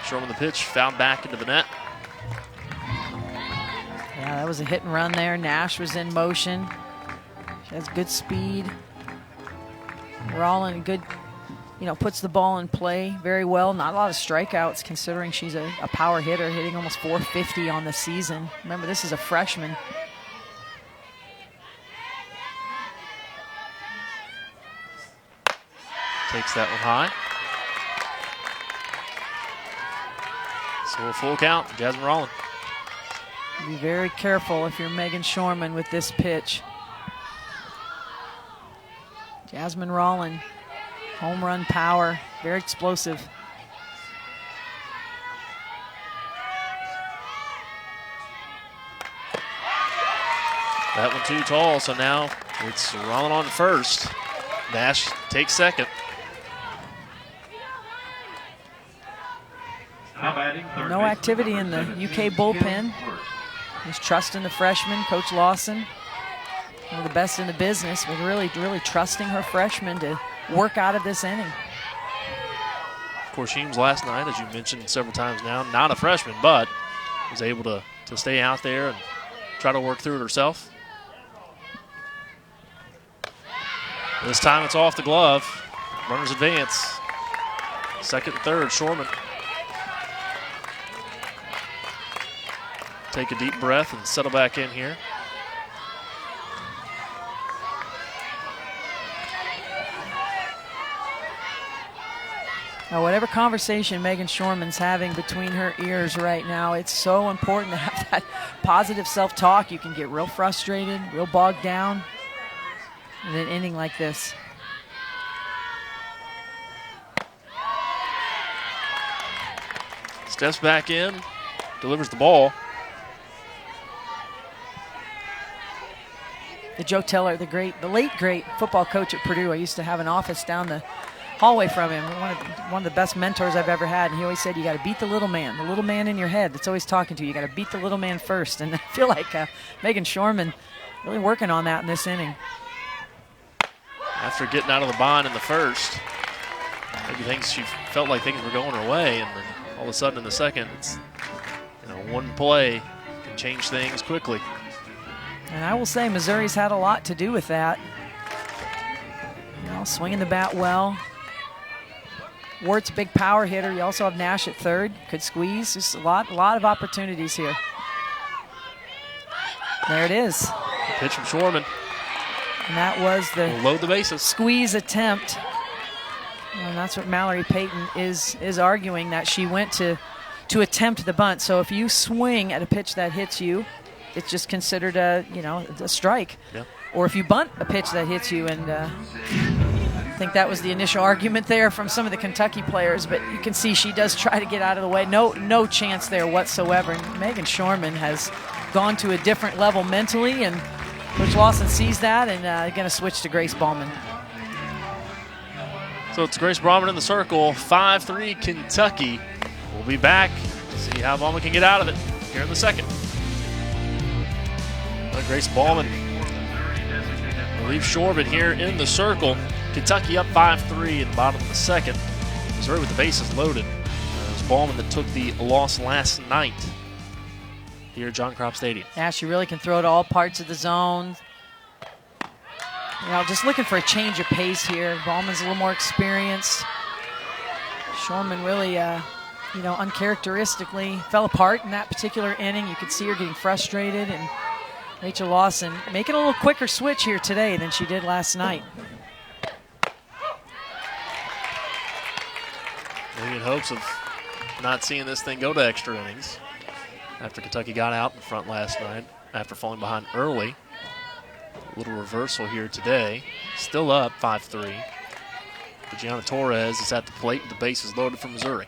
S1: Shorman the pitch, fouled back into the net.
S2: Yeah, that was a hit and run there. Nash was in motion. She has good speed. Rollin, good, puts the ball in play very well. Not a lot of strikeouts considering she's a power hitter, hitting almost 450 on the season. Remember, this is a freshman.
S1: Takes that one high. So a full count, Jasmine Rollin.
S2: Be very careful if you're Megan Shorman with this pitch. Jasmine Rollin, home run power, very explosive.
S1: That one too tall, so now it's Rollin on first. Nash takes second.
S2: No activity in the UK bullpen. Just trusting the freshman, Coach Lawson. One of the best in the business, but really trusting her freshmen to work out of this inning.
S1: Of course, Sheems last night, as you mentioned several times now, not a freshman, but was able to stay out there and try to work through it herself. This time it's off the glove. Runners advance. Second and third, Shorman. Take a deep breath and settle back in here.
S2: Now, whatever conversation Megan Shorman's having between her ears right now, it's so important to have that positive self-talk. You can get real frustrated, real bogged down in an inning like this.
S1: Steps back in, delivers the ball.
S2: The Joe Teller, the late great football coach at Purdue. I used to have an office down the hallway from him. One of the best mentors I've ever had. And he always said, you got to beat the little man in your head that's always talking to you. You got to beat the little man first. And I feel like Megan Shorman really working on that in this inning.
S1: After getting out of the bind in the first, maybe she felt like things were going her way, and then all of a sudden in the second, it's one play can change things quickly.
S2: And I will say Missouri's had a lot to do with that. Swinging the bat well. Wart's a big power hitter. You also have Nash at third. Could squeeze. Just a lot of opportunities here. There it is.
S1: Pitch from Shorman.
S2: And that was the
S1: load the bases
S2: squeeze attempt. And that's what Mallory Payton is arguing, that she went to attempt the bunt. So if you swing at a pitch that hits you, it's just considered a strike.
S1: Yeah.
S2: Or if you bunt a pitch that hits you, and I think that was the initial argument there from some of the Kentucky players, but you can see she does try to get out of the way. No chance there whatsoever. And Megan Shorman has gone to a different level mentally, and Coach Lawson sees that and going to switch to Grace Ballman.
S1: So it's Grace Ballman in the circle, 5-3 Kentucky. We'll be back to see how Ballman can get out of it here in the second. Grace Ballman relieves Shorman here in the circle. Kentucky up 5-3 in the bottom of the second. Missouri with the bases loaded. It was Ballman that took the loss last night here at John Kropp Stadium.
S2: Yeah, she really can throw to all parts of the zone. Just looking for a change of pace here. Ballman's a little more experienced. Shorman really, uncharacteristically fell apart in that particular inning. You could see her getting frustrated, and Rachel Lawson making a little quicker switch here today than she did last night.
S1: Maybe in hopes of not seeing this thing go to extra innings after Kentucky got out in front last night after falling behind early. A little reversal here today. Still up 5-3. Gianna Torres is at the plate with the bases loaded for Missouri.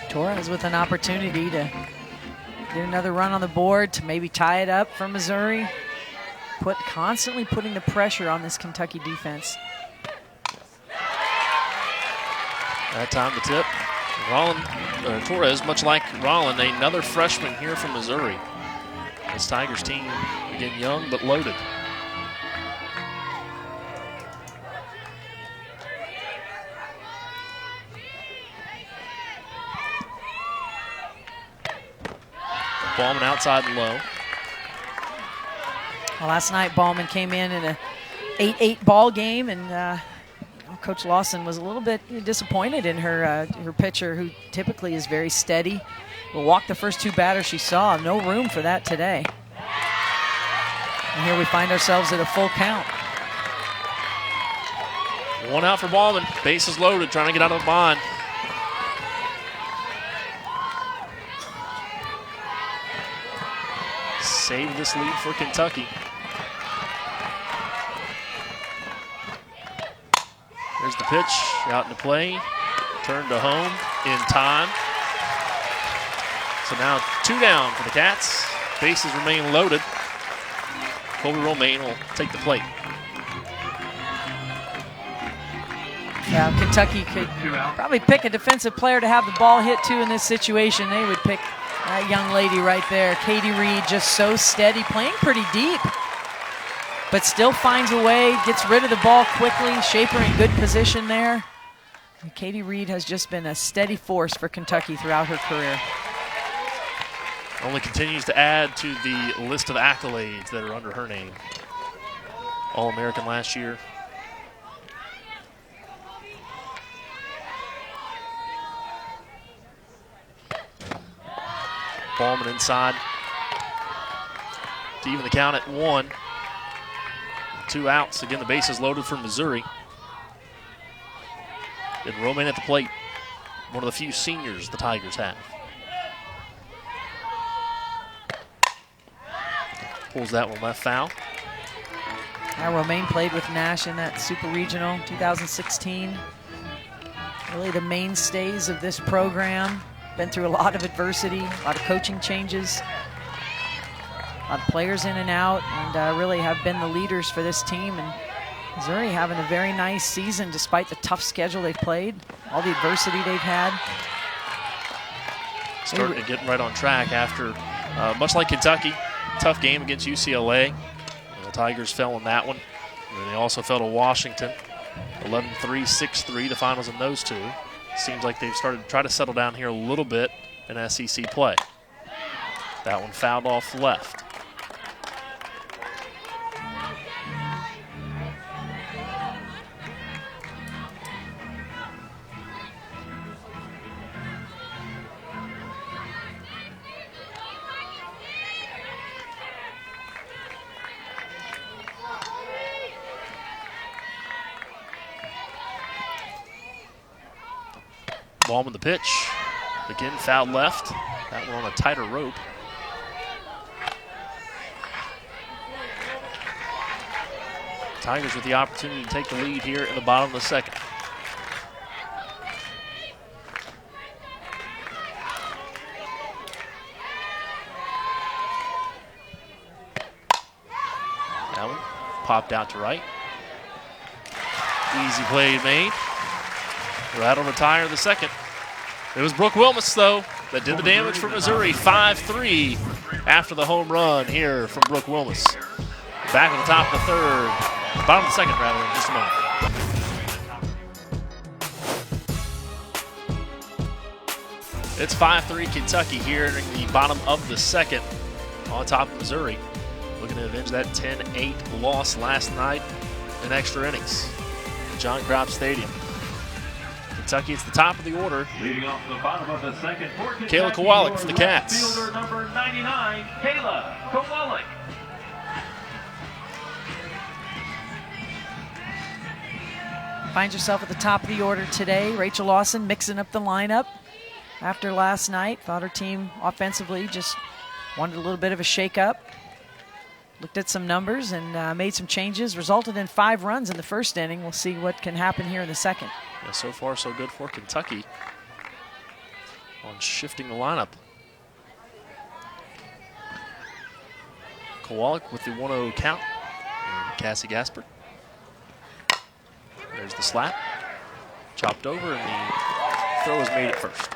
S2: Torres with an opportunity to get another run on the board to maybe tie it up for Missouri. Constantly putting the pressure on this Kentucky defense.
S1: That time the tip. Torres, much like Rollin, another freshman here from Missouri. This Tigers team, again, young but loaded. Ballman outside and low.
S2: Well, last night Ballman came in a 8-8 ball game, and Coach Lawson was a little bit disappointed in her pitcher, who typically is very steady. Will walk the first 2 batters she saw. No room for that today. And here we find ourselves at a full count.
S1: 1 out for Ballman. Bases loaded, trying to get out of the bind. Save this lead for Kentucky. There's the pitch, out into play, turned to home in time. So now 2 down for the Cats. Bases remain loaded. Colby Romaine will take the plate.
S2: Yeah, Kentucky could probably pick a defensive player to have the ball hit to in this situation. They would pick that young lady right there. Katie Reed, just so steady, playing pretty deep, but still finds a way, gets rid of the ball quickly. Schaefer in good position there. And Katie Reed has just been a steady force for Kentucky throughout her career.
S1: Only continues to add to the list of accolades that are under her name. All-American last year. Ballman inside to even the count at 1. 2 outs. Again, the bases loaded for Missouri. And Romaine at the plate. One of the few seniors the Tigers have. Pulls that one left foul.
S2: Now Romaine played with Nash in that Super Regional 2016. Really the mainstays of this program. Been through a lot of adversity, a lot of coaching changes, a lot of players in and out, and really have been the leaders for this team. And Missouri having a very nice season despite the tough schedule they've played, all the adversity they've had.
S1: Starting to get right on track after, much like Kentucky, tough game against UCLA. The Tigers fell in that one. And they also fell to Washington, 11-3, 6-3, the finals in those 2. Seems like they've started to try to settle down here a little bit in SEC play. That one fouled off left. Ballman the pitch. Again, fouled left. That one on a tighter rope. Tigers with the opportunity to take the lead here in the bottom of the 2nd. That one popped out to right. Easy play made. That'll retire the 2nd. It was Brooke Wilmus, though, that did the damage for Missouri. 5-3 after the home run here from Brooke Wilmus. Back at the top of the 3rd. Bottom of the 2nd, rather, in just a moment. It's 5-3 Kentucky here in the bottom of the 2nd on top of Missouri. Looking to avenge that 10-8 loss last night in extra innings at John Kropp Stadium. Kentucky, it's the top of the order.
S3: Leading off the bottom of the 2nd for Kentucky,
S1: Kayla Kowalik for the Cats.
S3: Fielder number 99, Kayla Kowalik.
S2: Finds herself at the top of the order today. Rachel Lawson mixing up the lineup after last night. Thought her team offensively just wanted a little bit of a shake-up. Looked at some numbers and made some changes. Resulted in 5 runs in the 1st inning. We'll see what can happen here in the 2nd.
S1: Yeah, so far, so good for Kentucky on shifting the lineup. Kowalik with the 1-0 count. And Cassie Gaspard. There's the slap. Chopped over, and the throw is made at first.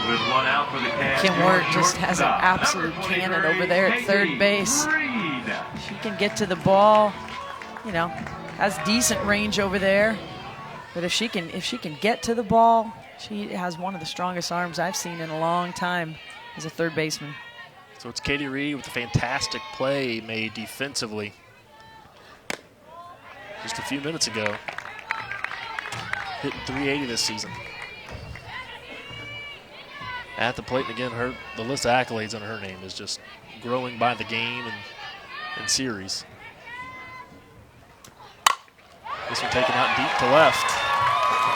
S3: With 1 out for the Cats.
S2: Kim Wirt just has an absolute cannon over there at 3rd base. She can get to the ball, you know, has decent range over there. But if she can get to the ball, she has one of the strongest arms I've seen in a long time as a third baseman.
S1: So it's Katie Reed with a fantastic play made defensively just a few minutes ago. Hitting .380 this season. At the plate, and again, the list of accolades under her name is just growing by the game and series. This one taken out deep to left.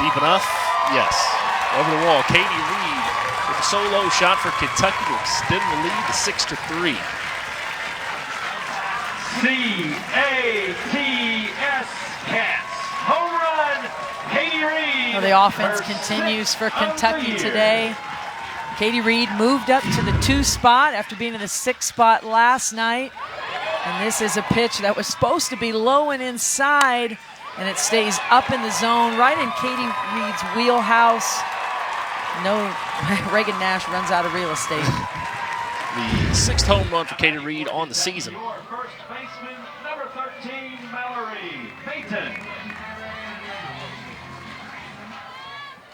S1: Deep enough? Yes. Over the wall, Katie Reed with a solo shot for Kentucky to extend the lead to 6-3.
S3: C-A-T-S Cats. Home run, Katie Reed.
S2: Well, the offense continues for Kentucky today. Katie Reed moved up to the 2 spot after being in the 6 spot last night. And this is a pitch that was supposed to be low and inside, and it stays up in the zone, right in Katie Reed's wheelhouse. No, Reagan Nash runs out of real estate.
S1: The 6th home run for Katie Reed on the season.
S3: Your first baseman, number 13, Mallory Payton.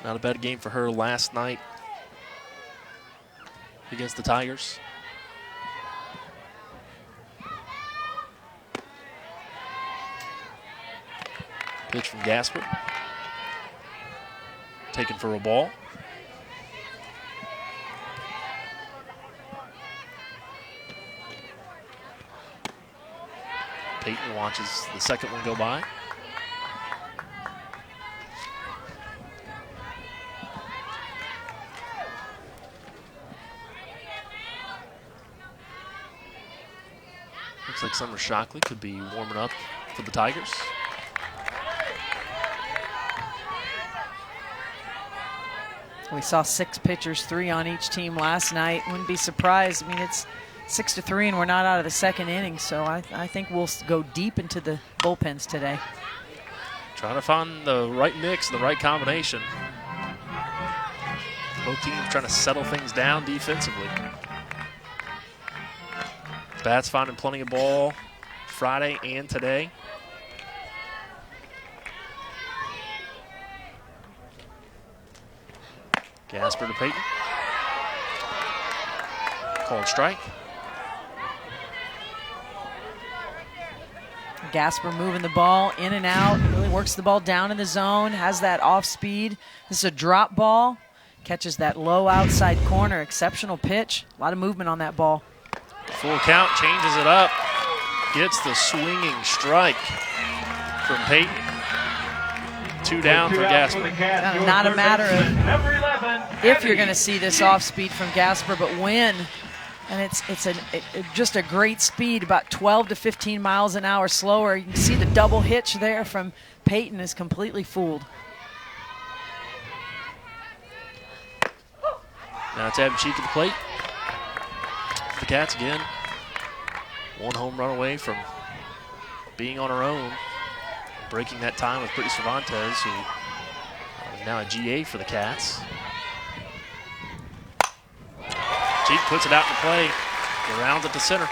S1: Not a bad game for her last night against the Tigers. Pitch from Gasper. Taken for a ball. Peyton watches the second one go by. Looks like Summer Shockley could be warming up for the Tigers.
S2: We saw 6 pitchers, 3 on each team last night. Wouldn't be surprised. I mean, it's 6-3 and we're not out of the second inning, so I think we'll go deep into the bullpens today.
S1: Trying to find the right mix, the right combination. Both teams trying to settle things down defensively. Bats finding plenty of ball Friday and today. Gasper to Peyton. Called strike.
S2: Gasper moving the ball in and out, really works the ball down in the zone, has that off speed. This is a drop ball, catches that low outside corner, exceptional pitch. A lot of movement on that ball.
S1: Full count, changes it up, gets the swinging strike from Peyton. 2 down for Gasper.
S2: Not a matter of if you're going to see this off speed from Gasper, but when. And it's just a great speed, about 12 to 15 miles an hour slower. You can see the double hitch there from Peyton is completely fooled.
S1: Now it's Abbey Cheek at the plate. The Cats again. 1 home run away from being on her own. Breaking that time with Brittany Cervantes, who is now a GA for the Cats. Cheek puts it out to play. Rounds it to center.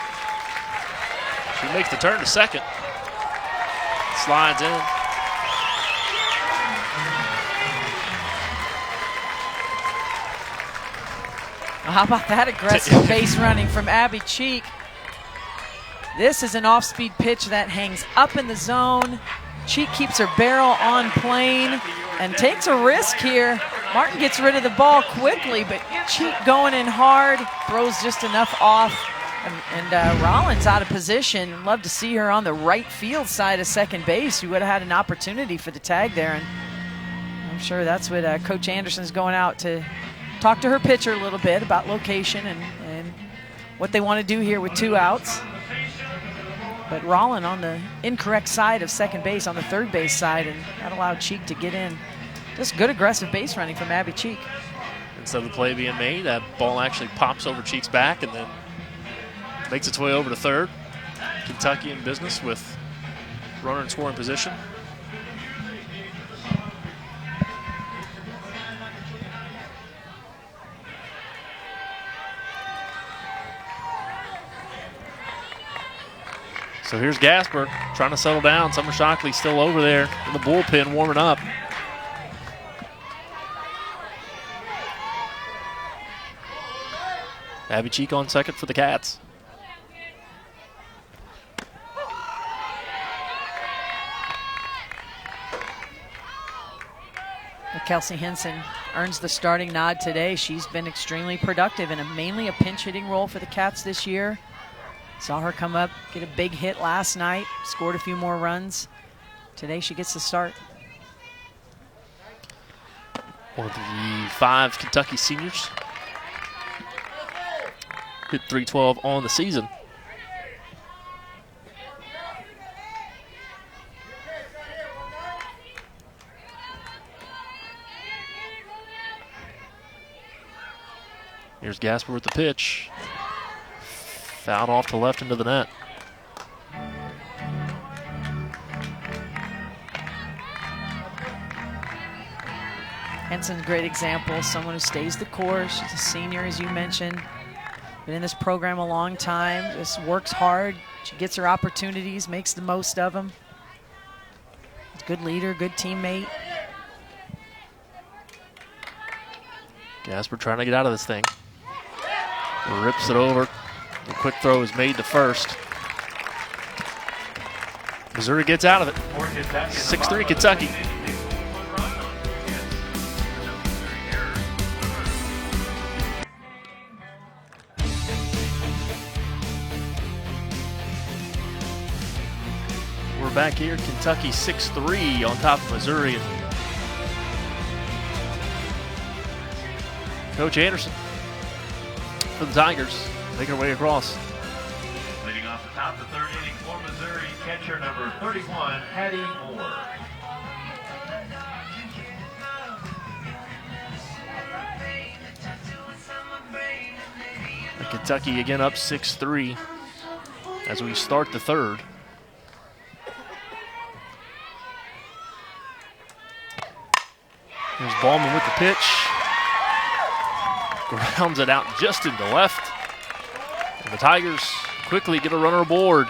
S1: She makes the turn to second. Slides in.
S2: Well, how about that aggressive base running from Abbey Cheek? This is an off-speed pitch that hangs up in the zone. Cheek keeps her barrel on plane and takes a risk here. Martin gets rid of the ball quickly, but Cheek going in hard, throws just enough off. And Rollins out of position. Love to see her on the right field side of second base. She would have had an opportunity for the tag there. And I'm sure that's what Coach Anderson's going out to talk to her pitcher a little bit about location and what they want to do here with 2 outs. But Rollin on the incorrect side of second base, on the third base side, and that allowed Cheek to get in. Just good aggressive base running from Abbey Cheek.
S1: Instead of the play being made, that ball actually pops over Cheek's back and then makes its way over to third. Kentucky in business with runner in scoring position. So here's Gasper trying to settle down. Summer Shockley still over there in the bullpen warming up. Abbey Cheek on second for the Cats.
S2: Kelsey Henson earns the starting nod today. She's been extremely productive in mainly a pinch hitting role for the Cats this year. Saw her come up, get a big hit last night, scored a few more runs. Today she gets the start.
S1: One of the 5 Kentucky seniors. Hit .312 on the season. Here's Gasper with the pitch. Fouled off to left into the net.
S2: Henson's a great example, someone who stays the course. She's a senior, as you mentioned. Been in this program a long time, just works hard. She gets her opportunities, makes the most of them. Good leader, good teammate.
S1: Gasper trying to get out of this thing. Rips it over. The quick throw is made to first. Missouri gets out of it. 6-3 Kentucky. We're back here. Kentucky 6-3 on top of Missouri. Coach Anderson for the Tigers, making her way across.
S3: Leading off the top, the third inning for Missouri, catcher number 31, Hattie Moore.
S1: And Kentucky again up 6-3 as we start the third. Here's Ballman with the pitch. Grounds it out just into left. And the Tigers quickly get a runner aboard.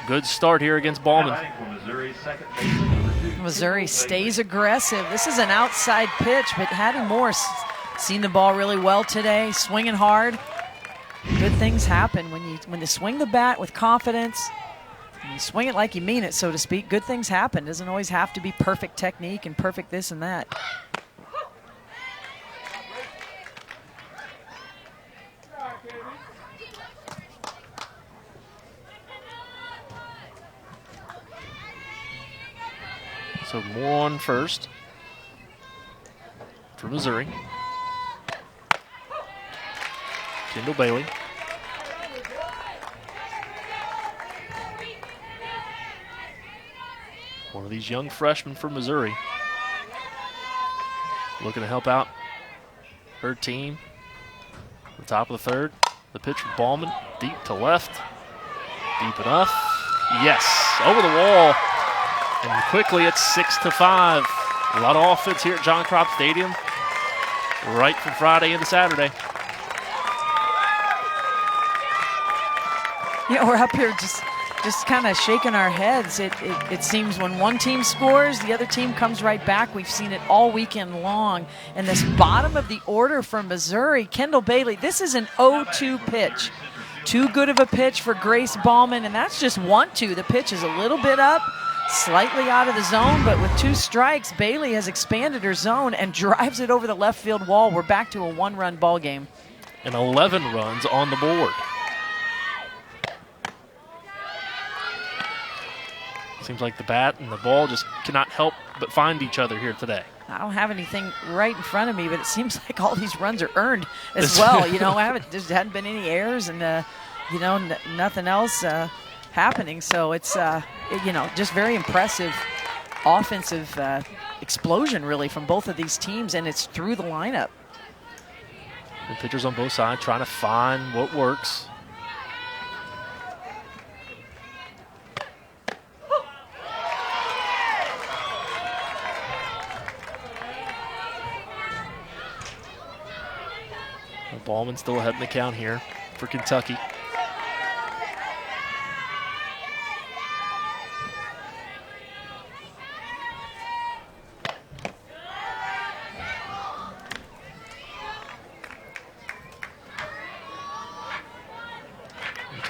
S1: Good start here against Ballman.
S2: Missouri stays aggressive. This is an outside pitch, but Hattie Moore's seen the ball really well today, swinging hard. Good things happen when you swing the bat with confidence. You swing it like you mean it, so to speak. Good things happen. Doesn't always have to be perfect technique and perfect this and that.
S1: So Moore on first for Missouri. Kendall Bailey. One of these young freshmen from Missouri. Looking to help out her team. The top of the third. The pitch from Ballman. Deep to left. Deep enough. Yes. Over the wall. And quickly it's 6-5. A lot of offense here at John Crop Stadium. Right from Friday into Saturday.
S2: Yeah, we're up here just kind of shaking our heads. It seems when one team scores, the other team comes right back. We've seen it all weekend long. And this bottom of the order from Missouri, Kendall Bailey, this is an 0-2 pitch. Too good of a pitch for Grace Ballman, and that's just 1-2. The pitch is a little bit up, slightly out of the zone, but with 2 strikes, Bailey has expanded her zone and drives it over the left field wall. We're back to a 1-run ball game.
S1: And 11 runs on the board. Seems like the bat and the ball just cannot help but find each other here today.
S2: I don't have anything right in front of me, but it seems like all these runs are earned as well. You know, there hadn't been any errors and, nothing else happening. So it's, just very impressive offensive explosion, really, from both of these teams, and it's through the lineup.
S1: The pitchers on both sides trying to find what works. Ballman still ahead in the count here for Kentucky.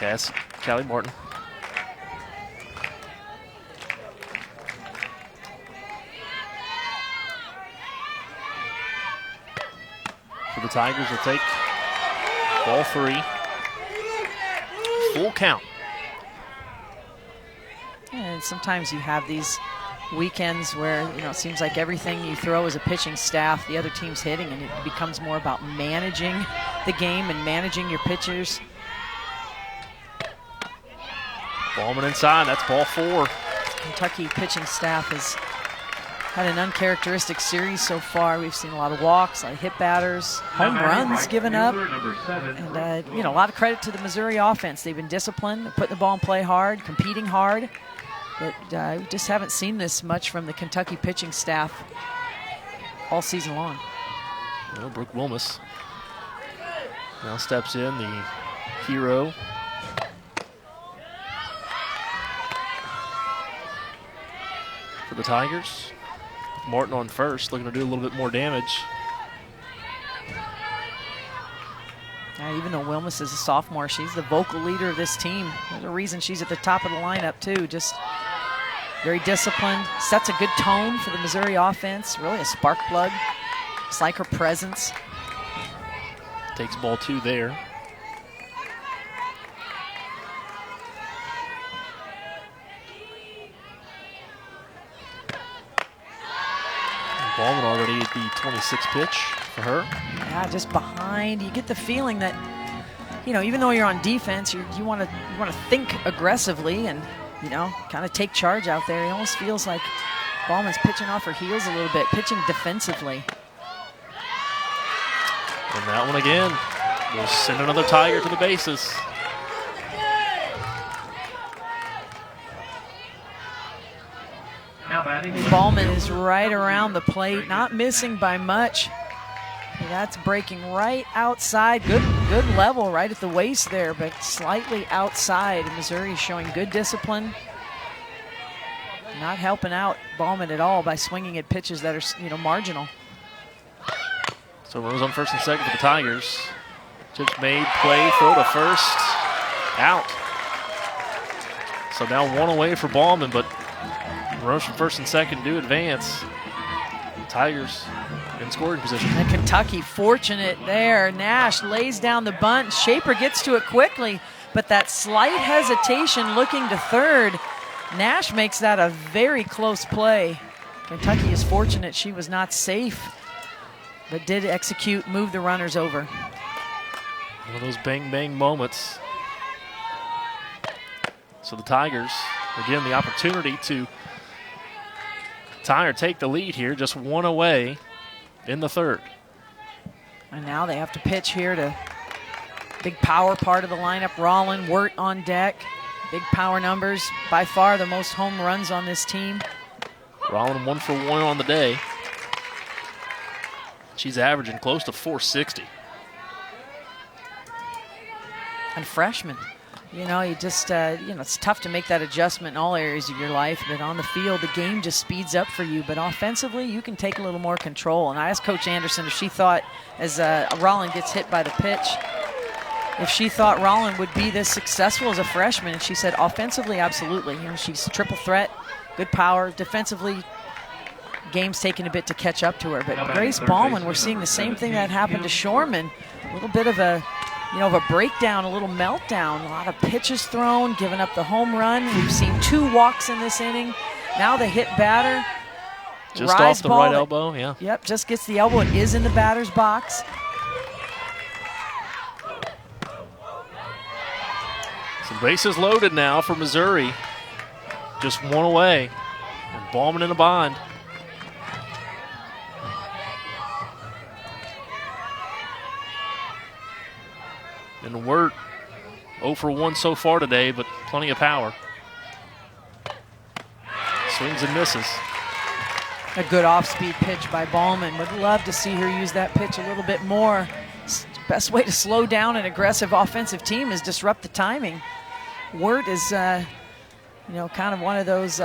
S1: Pass, Callie Martin. For the Tigers will take ball 3. Full count.
S2: And sometimes you have these weekends where, it seems like everything you throw as a pitching staff, the other team's hitting, and it becomes more about managing the game and managing your pitchers.
S1: Ballman inside, that's ball 4.
S2: Kentucky pitching staff has had an uncharacteristic series so far. We've seen a lot of walks, a lot of hit batters, home runs given up, and a lot of credit to the Missouri offense. They've been disciplined, putting the ball in play hard, competing hard, but we just haven't seen this much from the Kentucky pitching staff all season long.
S1: Well, Brooke Wilmus now steps in, the hero. For the Tigers. Martin on first, looking to do a little bit more damage.
S2: Even though Wilmus is a sophomore, she's the vocal leader of this team. There's a reason she's at the top of the lineup, too. Just very disciplined, sets a good tone for the Missouri offense, really a spark plug. It's like her presence.
S1: Takes ball 2 there. Ballman already at the 26th pitch for her.
S2: Yeah, just behind. You get the feeling that, even though you're on defense, you want to think aggressively and, kind of take charge out there. It almost feels like Ballman's pitching off her heels a little bit, pitching defensively.
S1: And that one again will send another Tiger to the bases.
S2: Ballman is right around the plate, not missing by much. That's breaking right outside. Good level right at the waist there, but slightly outside. Missouri showing good discipline. Not helping out Ballman at all by swinging at pitches that are, marginal.
S1: So runners on first and second for the Tigers. Chips made, play, throw to first, out. So now 1 away for Ballman, but runners from first and second do advance. Tigers in scoring position.
S2: And Kentucky fortunate there. Nash lays down the bunt. Shaper gets to it quickly, but that slight hesitation looking to third. Nash makes that a very close play. Kentucky is fortunate she was not safe, but did execute, move the runners over.
S1: One of those bang-bang moments. So the Tigers, again, the opportunity to tie or take the lead here, just 1 away in the third.
S2: And now they have to pitch here to big power part of the lineup. Rollin, Wirt on deck. Big power numbers. By far the most home runs on this team.
S1: Rollin 1 for 1 on the day. She's averaging close to 460.
S2: And freshman. You just, it's tough to make that adjustment in all areas of your life, but on the field, the game just speeds up for you. But offensively, you can take a little more control. And I asked Coach Anderson if she thought, as Rollin gets hit by the pitch, if she thought Rollin would be this successful as a freshman. And she said, offensively, absolutely. She's triple threat, good power. Defensively, game's taking a bit to catch up to her. But Grace Ballman, we're seeing the same thing that happened to Shorman. A little bit of a breakdown, a little meltdown. A lot of pitches thrown, giving up the home run. We've seen 2 walks in this inning. Now the hit batter.
S1: Just off the right elbow, yeah.
S2: Yep, just gets the elbow. It is in the batter's box.
S1: Some bases loaded now for Missouri. Just 1 away. And Ballman in a bind. And Wirt 0 for 1 so far today, but plenty of power. Swings and misses.
S2: A good off-speed pitch by Ballman. Would love to see her use that pitch a little bit more. Best way to slow down an aggressive offensive team is disrupt the timing. Wirt is, kind of one of those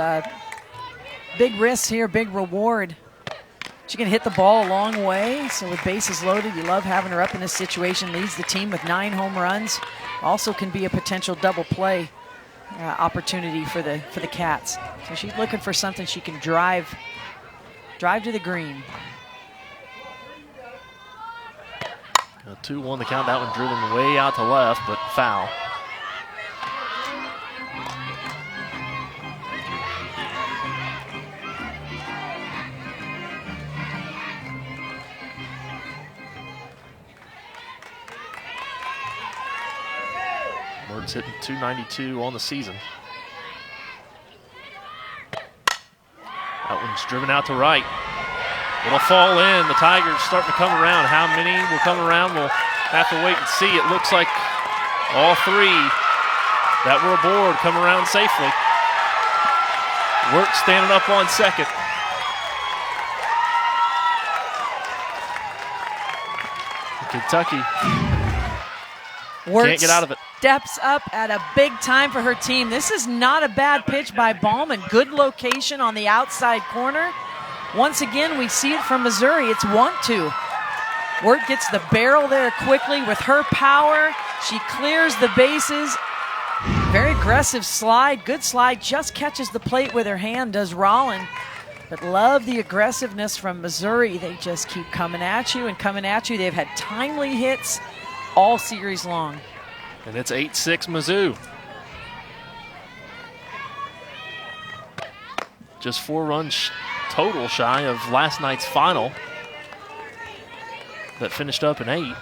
S2: big risks here, big reward. She can hit the ball a long way, so with bases loaded, you love having her up in this situation. Leads the team with 9 home runs. Also can be a potential double play opportunity for the Cats. So she's looking for something she can drive to the green.
S1: 2-1 the count. That one driven way out to left, but foul. Bird's hitting .292 on the season. That one's driven out to right. It'll fall in. The Tigers starting to come around. How many will come around? We'll have to wait and see. It looks like all 3 that were aboard come around safely. Wirt standing up on second. Kentucky can't get out of it.
S2: Steps up at a big time for her team. This is not a bad pitch by Ballman. Good location on the outside corner. Once again, we see it from Missouri. It's 1-2. Wirt gets the barrel there quickly with her power. She clears the bases. Very aggressive slide. Good slide. Just catches the plate with her hand, does Rollin. But love the aggressiveness from Missouri. They just keep coming at you and coming at you. They've had timely hits all series long.
S1: And it's 8-6 Mizzou. Just 4 runs total shy of last night's final that finished up in 8.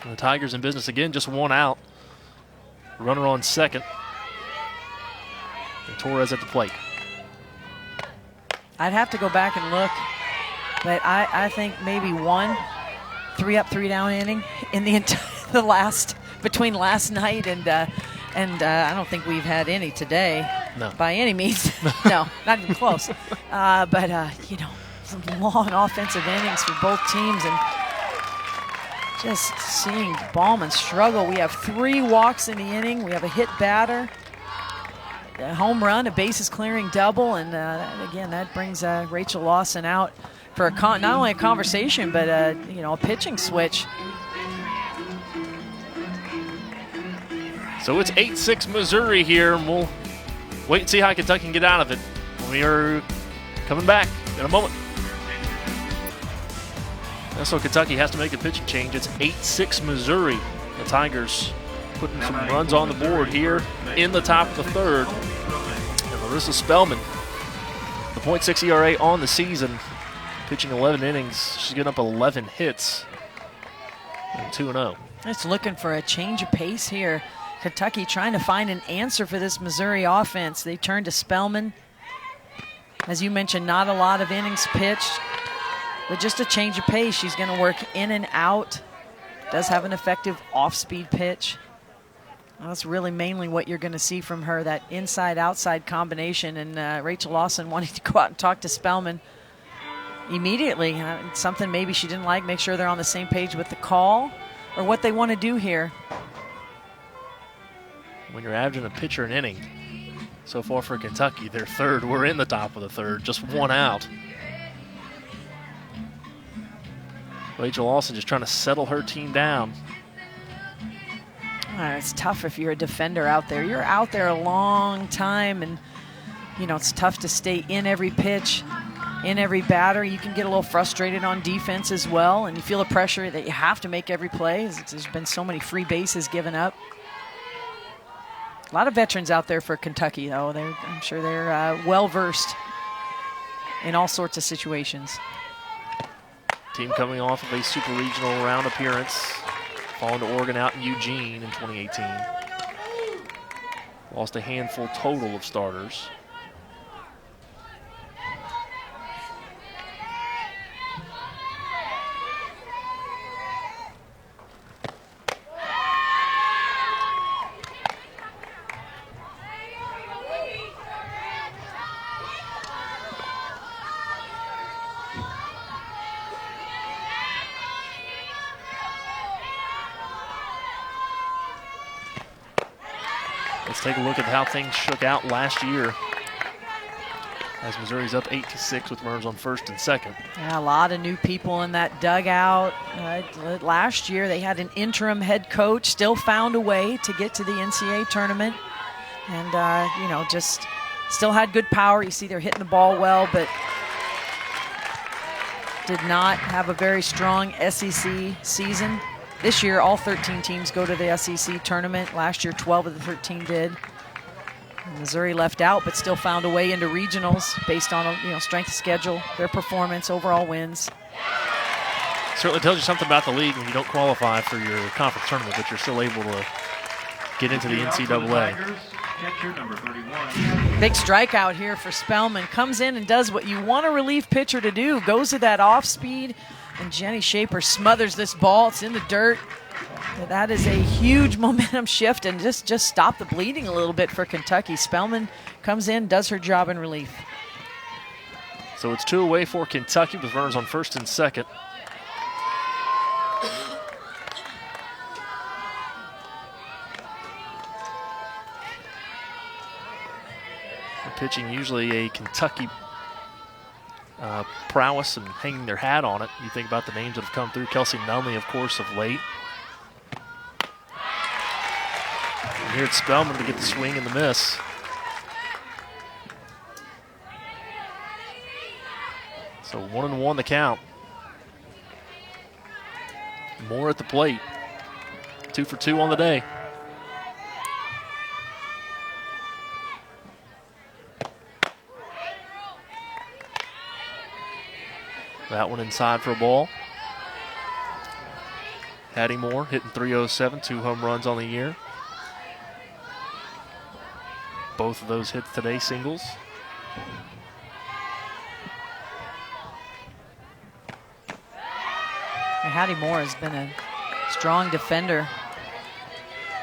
S1: And the Tigers in business again, just 1 out. Runner on second. And Torres at the plate.
S2: I'd have to go back and look, but I think maybe 1 3-up, 3-down inning in the last between last night and I don't think we've had any today.
S1: No.
S2: By any means. No, not even close. But you know, some long offensive innings for both teams, and just seeing Ballman struggle. We have 3 walks in the inning. We have a hit batter, a home run, a bases clearing double, and again that brings Rachel Lawson out for not only a conversation, but you know, a pitching switch.
S1: So it's 8-6 Missouri here, and we'll wait and see how Kentucky can get out of it. We are coming back in a moment. So Kentucky has to make a pitching change. It's 8-6 Missouri. The Tigers putting some runs on the board here in the top of the 3rd. And Larissa Spellman, the .6 ERA on the season, pitching 11 innings. She's getting up 11 hits and 2-0.
S2: It's looking for a change of pace here. Kentucky trying to find an answer for this Missouri offense. They turn to Spellman. As you mentioned, not a lot of innings pitched, but just a change of pace. She's going to work in and out. Does have an effective off-speed pitch. Well, that's really mainly what you're going to see from her, that inside-outside combination. And Rachel Lawson wanting to go out and talk to Spellman immediately. Something maybe she didn't like. Make sure they're on the same page with the call or what they want to do here.
S1: When you're averaging a pitcher an inning, so far for Kentucky, they're 3rd. We're in the top of the 3rd, just 1 out. Rachel Lawson just trying to settle her team down.
S2: It's tough if you're a defender out there. You're out there a long time, and you know it's tough to stay in every pitch, in every batter. You can get a little frustrated on defense as well, and you feel the pressure that you have to make every play. There's been so many free bases given up. A lot of veterans out there for Kentucky, though. I'm sure they're well-versed in all sorts of situations.
S1: Team coming off of a super regional round appearance, falling to Oregon out in Eugene in 2018. Lost a handful total of starters. Let's take a look at how things shook out last year. as Missouri's up 8-6 with runners on first and second.
S2: Yeah, a lot of new people in that dugout. Last year they had an interim head coach, still found a way to get to the NCAA tournament. And, just still had good power. You see they're hitting the ball well, but did not have a very strong SEC season. This year, all 13 teams go to the SEC tournament. Last year, 12 of the 13 did. Missouri left out, but still found a way into regionals based on strength of schedule, their performance, overall wins.
S1: Certainly tells you something about the league when you don't qualify for your conference tournament, but you're still able to get into the NCAA.
S3: Catcher number 31.
S2: Big strikeout here for Spellman. Comes in and does what you want a relief pitcher to do. Goes to that off speed, and Jenny Shaper smothers this ball. It's in the dirt. That is a huge momentum shift and just stop the bleeding a little bit for Kentucky. Spellman comes in, does her job in relief.
S1: So it's 2 away for Kentucky with runners on first and second. Pitching usually a Kentucky prowess and hanging their hat on it. You think about the names that have come through. Kelsey Nunley, of course, of late. And here it's Spellman to get the swing and the miss. So 1-1 the count. Moore at the plate. 2 for 2 on the day. That one inside for a ball. Hattie Moore hitting .307, 2 home runs on the year. Both of those hits today, singles.
S2: Hattie Moore has been a strong defender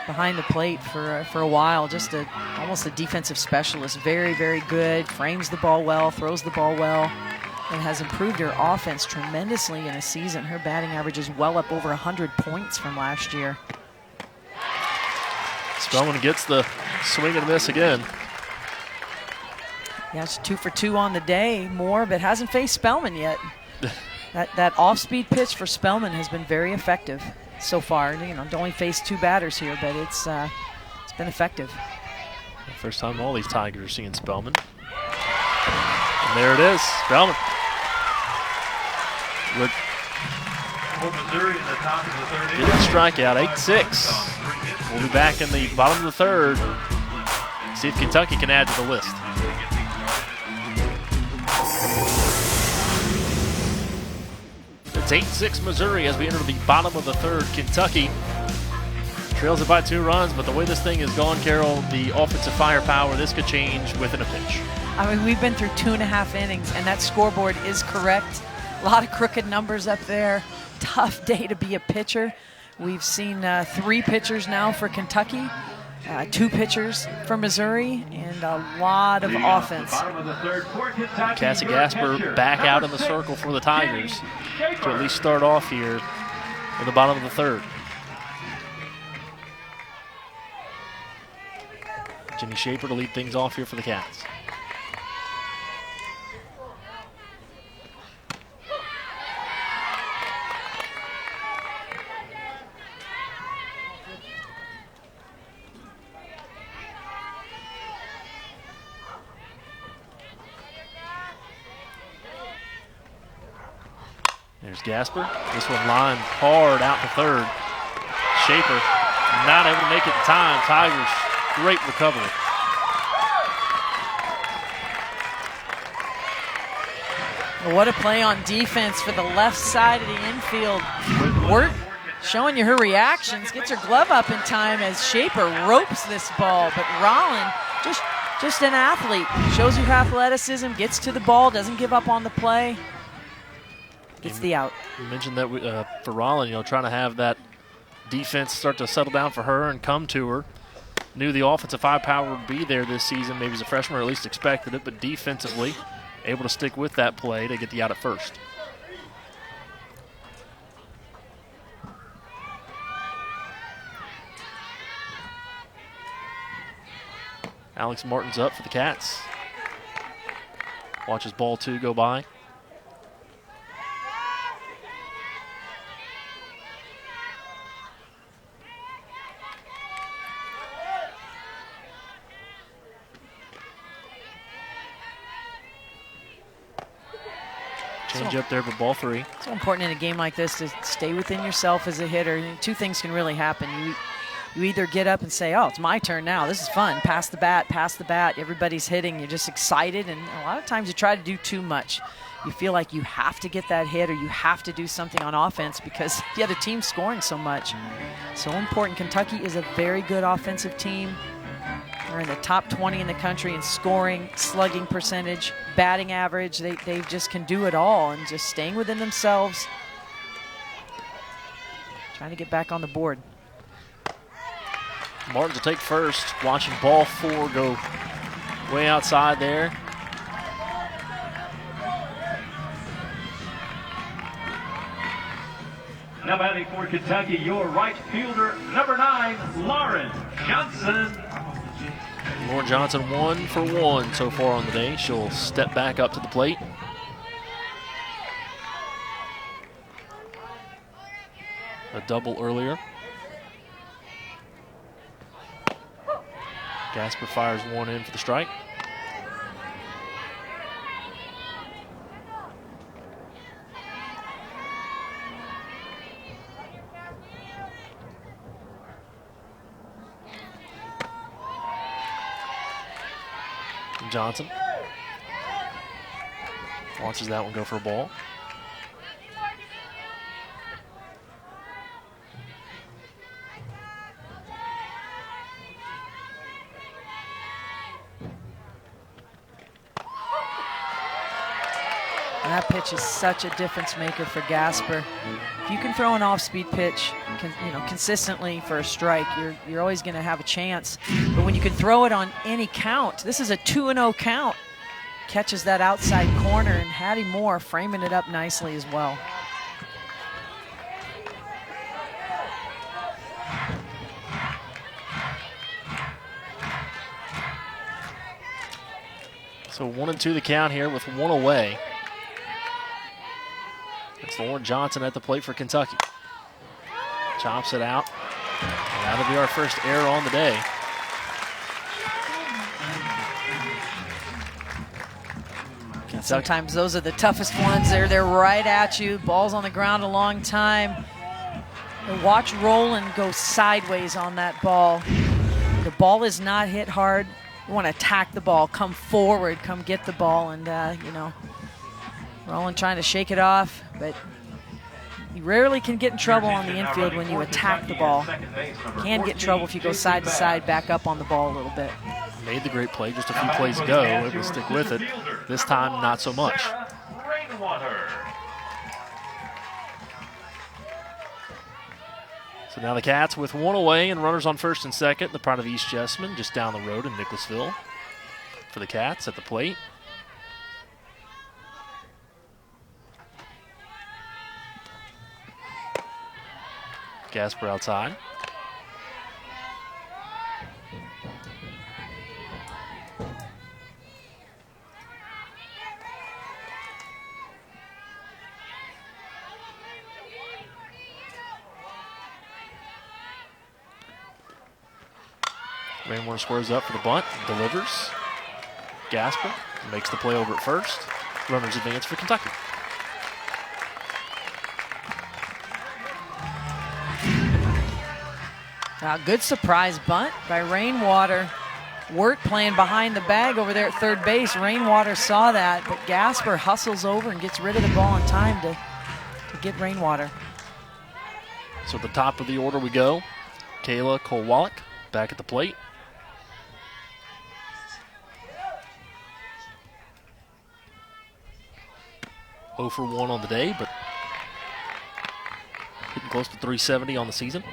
S2: behind the plate for a while. Just almost a defensive specialist. Very, very good. Frames the ball well, throws the ball well. And has improved her offense tremendously in a season. Her batting average is well up over 100 points from last year.
S1: Spellman gets the swing and miss again.
S2: Yeah, it's 2 for 2 on the day, Moore, but hasn't faced Spellman yet. that off-speed pitch for Spellman has been very effective so far. Only faced 2 batters here, but it's been effective.
S1: First time all these Tigers are seeing Spellman. And there it is, Spellman.
S3: For Missouri in the top of the third
S1: Getting a strikeout, 8-6. We'll be back in the bottom of the third. See if Kentucky can add to the list. It's 8-6 Missouri as we enter the bottom of the third. Kentucky trails it by 2 runs, but the way this thing is going, Carol, the offensive firepower, this could change within a pitch.
S2: I mean, we've been through 2.5 innings, and that scoreboard is correct. A lot of crooked numbers up there. Tough day to be a pitcher. We've seen 3 pitchers now for Kentucky, 2 pitchers for Missouri, and a lot of offense.
S1: Cassie Gasper back out in the circle for the Tigers to at least start off here in the bottom of the third. Jenny Shaper to lead things off here for the Cats. There's Gasper. This one lined hard out to third. Shaper not able to make it in time. Tigers, great recovery.
S2: What a play on defense for the left side of the infield. Wirt showing you her reactions. Gets her glove up in time as Shaper ropes this ball. But Rollin, just an athlete. Shows you her athleticism, gets to the ball, doesn't give up on the play. Gets the out.
S1: You mentioned that for Rollin, trying to have that defense start to settle down for her and come to her. Knew the offensive firepower would be there this season, maybe as a freshman, or at least expected it, but defensively able to stick with that play to get the out at first. Alex Martin's up for the Cats. Watches ball 2 go by. Change up there for ball 3.
S2: It's so important in a game like this to stay within yourself as a hitter. Two things can really happen. You either get up and say, oh, it's my turn now. This is fun. Pass the bat, pass the bat. Everybody's hitting. You're just excited. And a lot of times you try to do too much. You feel like you have to get that hit or you have to do something on offense because the other team's scoring so much. So important. Kentucky is a very good offensive team. They're in the top 20 in the country in scoring, slugging percentage, batting average. They just can do it all and just staying within themselves. Trying to get back on the board.
S1: Martin to take first, watching ball 4 go way outside there.
S3: Now batting for Kentucky, your right fielder, number 9, Lauren Johnson.
S1: Lauren Johnson 1 for 1 so far on the day. She'll step back up to the plate. A double earlier. Gasper fires 1 in for the strike. Johnson watches that one go for a ball.
S2: That pitch is such a difference maker for Gasper. If you can throw an off-speed pitch, consistently for a strike, you're always going to have a chance. But when you can throw it on any count, this is a 2-0 count. Catches that outside corner, and Hattie Moore framing it up nicely as well.
S1: So 1-2 the count here with 1 away. It's Lauren Johnson at the plate for Kentucky. Chops it out. And that'll be our first error on the day.
S2: Sometimes those are the toughest ones. They're right at you. Ball's on the ground a long time. Watch Roland go sideways on that ball. The ball is not hit hard. You want to attack the ball, come forward, come get the ball, and Roland trying to shake it off, but you rarely can get in trouble on the infield when you attack the ball. You can get in trouble if you go side to side, back up on the ball a little bit.
S1: Made the great play just a few plays ago. Able to stick with it. This time, not so much. So now the Cats with 1 away and runners on first and second. The pride of East Jessamine just down the road in Nicholasville. For the Cats at the plate. Gasper outside. Rainwater squares up for the bunt, delivers. Gasper makes the play over at first. Runners advance for Kentucky.
S2: Good surprise bunt by Rainwater. Wirt playing behind the bag over there at third base. Rainwater saw that, but Gasper hustles over and gets rid of the ball in time to get Rainwater.
S1: So at the top of the order we go. Kayla Kowalik back at the plate. Oh for 1 on the day, but getting close to 370 on the season.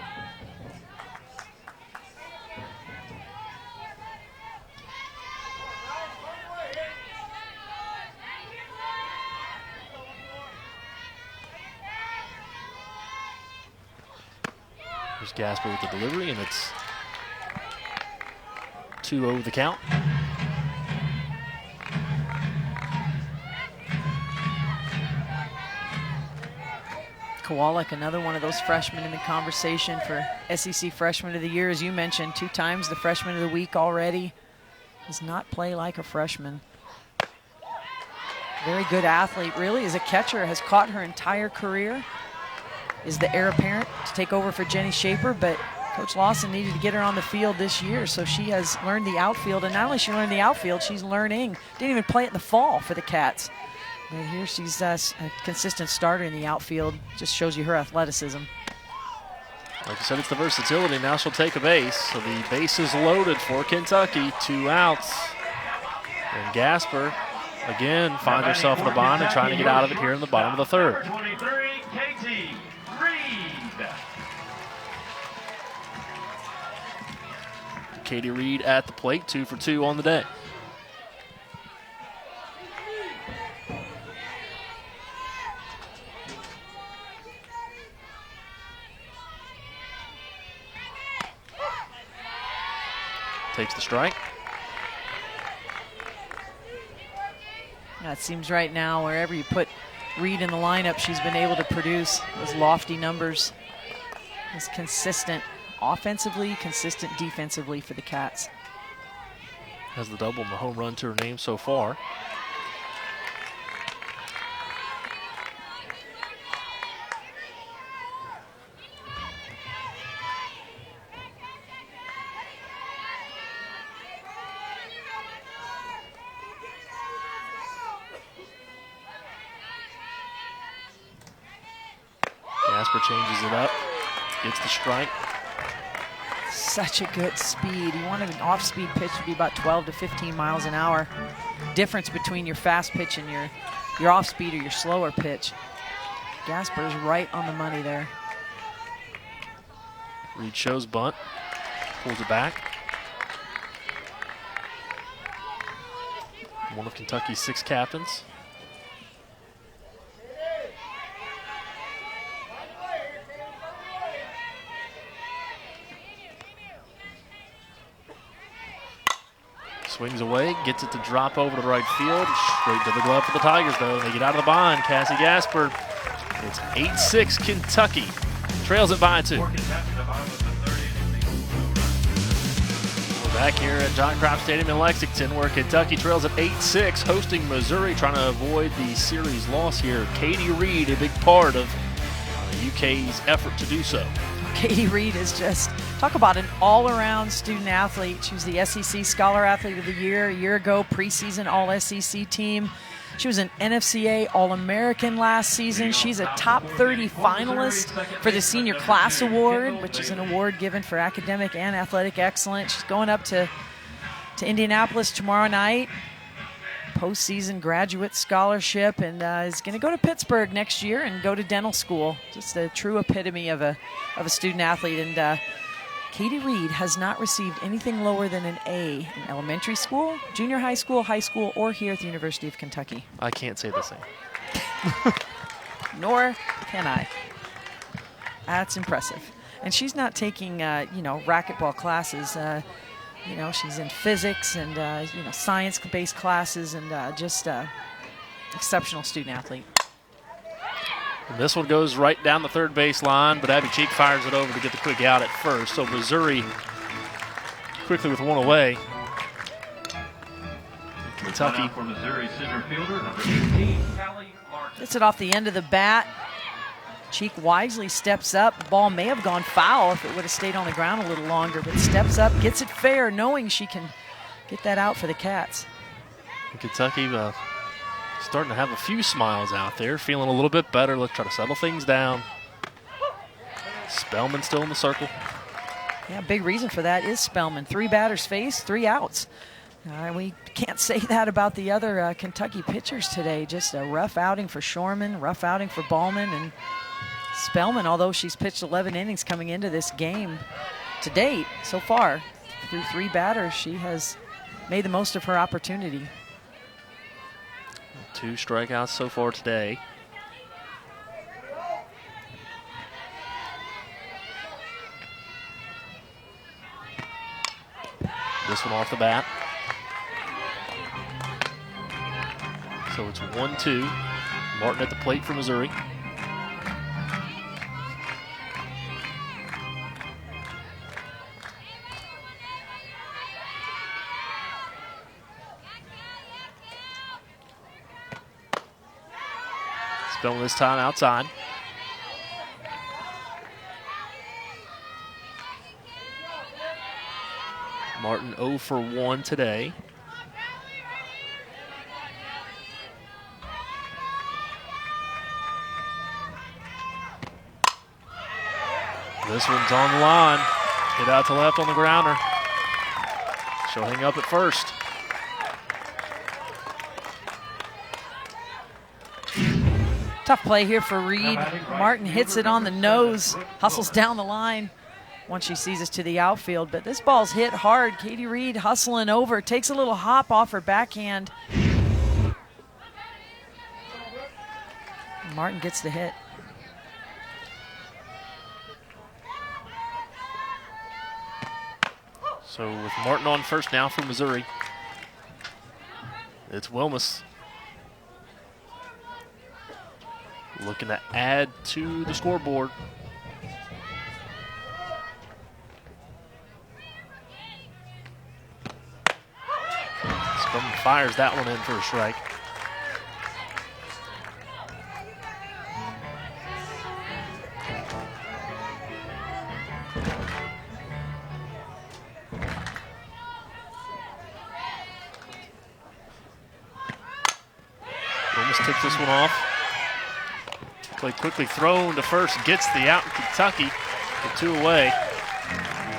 S1: There's Gasper with the delivery, and it's 2-0 the count.
S2: Kowalik, another one of those freshmen in the conversation for SEC Freshman of the Year. As you mentioned, 2 times the Freshman of the Week already. Does not play like a freshman. Very good athlete, really, as a catcher, has caught her entire career. Is the heir apparent to take over for Jenny Shaper, but Coach Lawson needed to get her on the field this year, so she has learned the outfield. And not only she learned the outfield, she's learning. Didn't even play it in the fall for the Cats. But here she's a consistent starter in the outfield. Just shows you her athleticism.
S1: Like I said, it's the versatility. Now she'll take a base. So the base is loaded for Kentucky. 2 outs. And Gasper, again, finds herself in the bind and trying to get out of it here in the bottom of the 3rd.
S3: 23, Katie Reed.
S1: Katie Reed at the plate, 2 for 2 on the day. Takes the strike.
S2: Yeah, it seems right now wherever you put Reed in the lineup, she's been able to produce those lofty numbers. Is consistent offensively, consistent defensively for the Cats.
S1: Has the double and the home run to her name so far. Gasper changes it up, gets the strike.
S2: Such a good speed. You want an off-speed pitch to be about 12 to 15 miles an hour. Difference between your fast pitch and your off-speed or your slower pitch. Gasper's right on the money there.
S1: Reed shows bunt, pulls it back. One of Kentucky's 6 captains. Swings away, gets it to drop over to right field. Straight to the glove for the Tigers, though. They get out of the bind. Cassie Gasper. It's 8-6 Kentucky. Trails it by 2. We're back here at John Crop Stadium in Lexington, where Kentucky trails at 8-6, hosting Missouri, trying to avoid the series loss here. Katie Reed, a big part of UK's effort to do so.
S2: Katie Reed is just, talk about an all-around student athlete. She was the SEC Scholar Athlete of the Year a year ago, preseason All-SEC team. She was an NFCA All-American last season. She's a top 30 finalist for the Senior Class Award, which is an award given for academic and athletic excellence. She's going up to Indianapolis tomorrow night. Postseason graduate scholarship, and is going to go to Pittsburgh next year and go to dental school. Just a true epitome of a student athlete. And Katie Reed has not received anything lower than an A in elementary school, junior high school, or here at the University of Kentucky.
S1: I can't say the same.
S2: Nor can I. That's impressive. And she's not taking, racquetball classes. She's in physics and, science-based classes, and just exceptional student athlete.
S1: And this one goes right down the third base line, but Abbey Cheek fires it over to get the quick out at first. So Missouri quickly with one away. Kentucky.
S3: For Missouri center fielder, number 18, Callie Larson.
S2: Gets it off the end of the bat. Cheek wisely steps up. The ball may have gone foul if it would have stayed on the ground a little longer, but steps up, gets it fair, knowing she can get that out for the Cats.
S1: And Kentucky starting to have a few smiles out there, feeling a little bit better. Let's try to settle things down. Spellman still in the circle.
S2: Yeah, big reason for that is Spellman. 3 batters faced, 3 outs. We can't say that about the other Kentucky pitchers today. Just a rough outing for Shorman, rough outing for Ballman, and Spellman, although she's pitched 11 innings coming into this game to date, so far, through 3 batters, she has made the most of her opportunity.
S1: 2 strikeouts so far today. This one off the bat. So it's 1-2. Martin at the plate for Missouri. Spellman this time outside. Martin 0 for 1 today. This one's on the line. Hit out to left on the grounder. She'll hang up at first.
S2: Tough play here for Reed. Martin hits it on the nose, hustles down the line once she sees us to the outfield. But this ball's hit hard. Katie Reed hustling over, takes a little hop off her backhand. Martin gets the hit.
S1: So with Martin on first now for Missouri, it's Wilmus looking to add to the scoreboard. Spellman fires that one in for a strike. Wilmus takes this one off. Play quickly thrown to first, gets the out in Kentucky. The 2 away.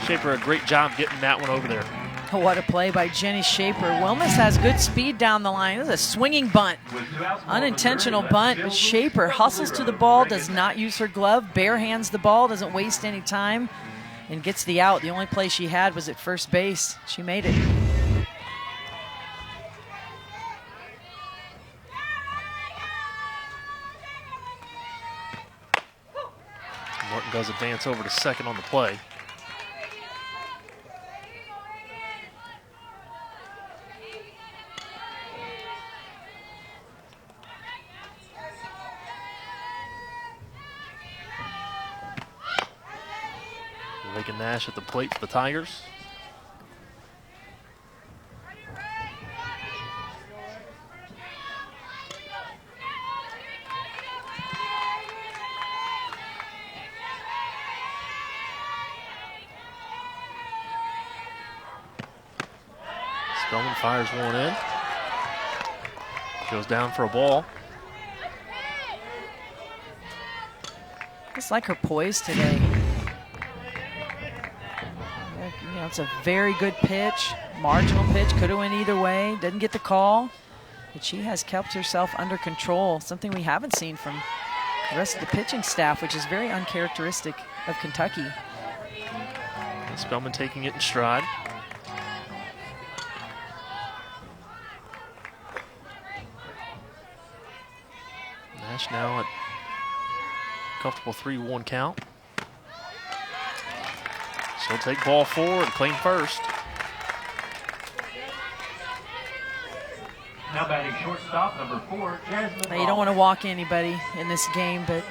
S1: Shaper, a great job getting that one over there.
S2: What a play by Jenny Shaper. Wilmus has good speed down the line. This is a swinging bunt. Unintentional bunt, but Shaper hustles to the ball, does not use her glove, bare hands the ball, doesn't waste any time, and gets the out. The only play she had was at first base. She made it.
S1: Martin does advance over to second on the play. Reagan Nash at the plate for the Tigers. Spellman fires one in. Goes down for a ball.
S2: Just like her poise today. You know, it's a very good pitch, marginal pitch, could have went either way, didn't get the call, but she has kept herself under control, something we haven't seen from the rest of the pitching staff, which is very uncharacteristic of Kentucky.
S1: Spellman taking it in stride. Nash now at comfortable 3-1 count. She'll take ball 4 and claim first.
S3: Now batting shortstop, number 4, Jasmine.
S2: Now, you don't want to walk anybody in this game, but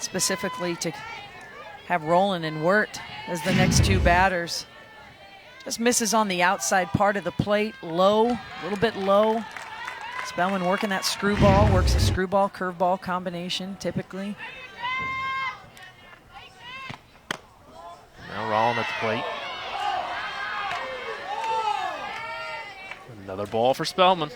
S2: specifically to have Rowland and Wirt as the next 2 batters. Just misses on the outside part of the plate, low, a little bit low. Spellman working that screwball, works a screwball, curveball combination typically.
S1: Now Rowland at the plate. Another ball for Spellman.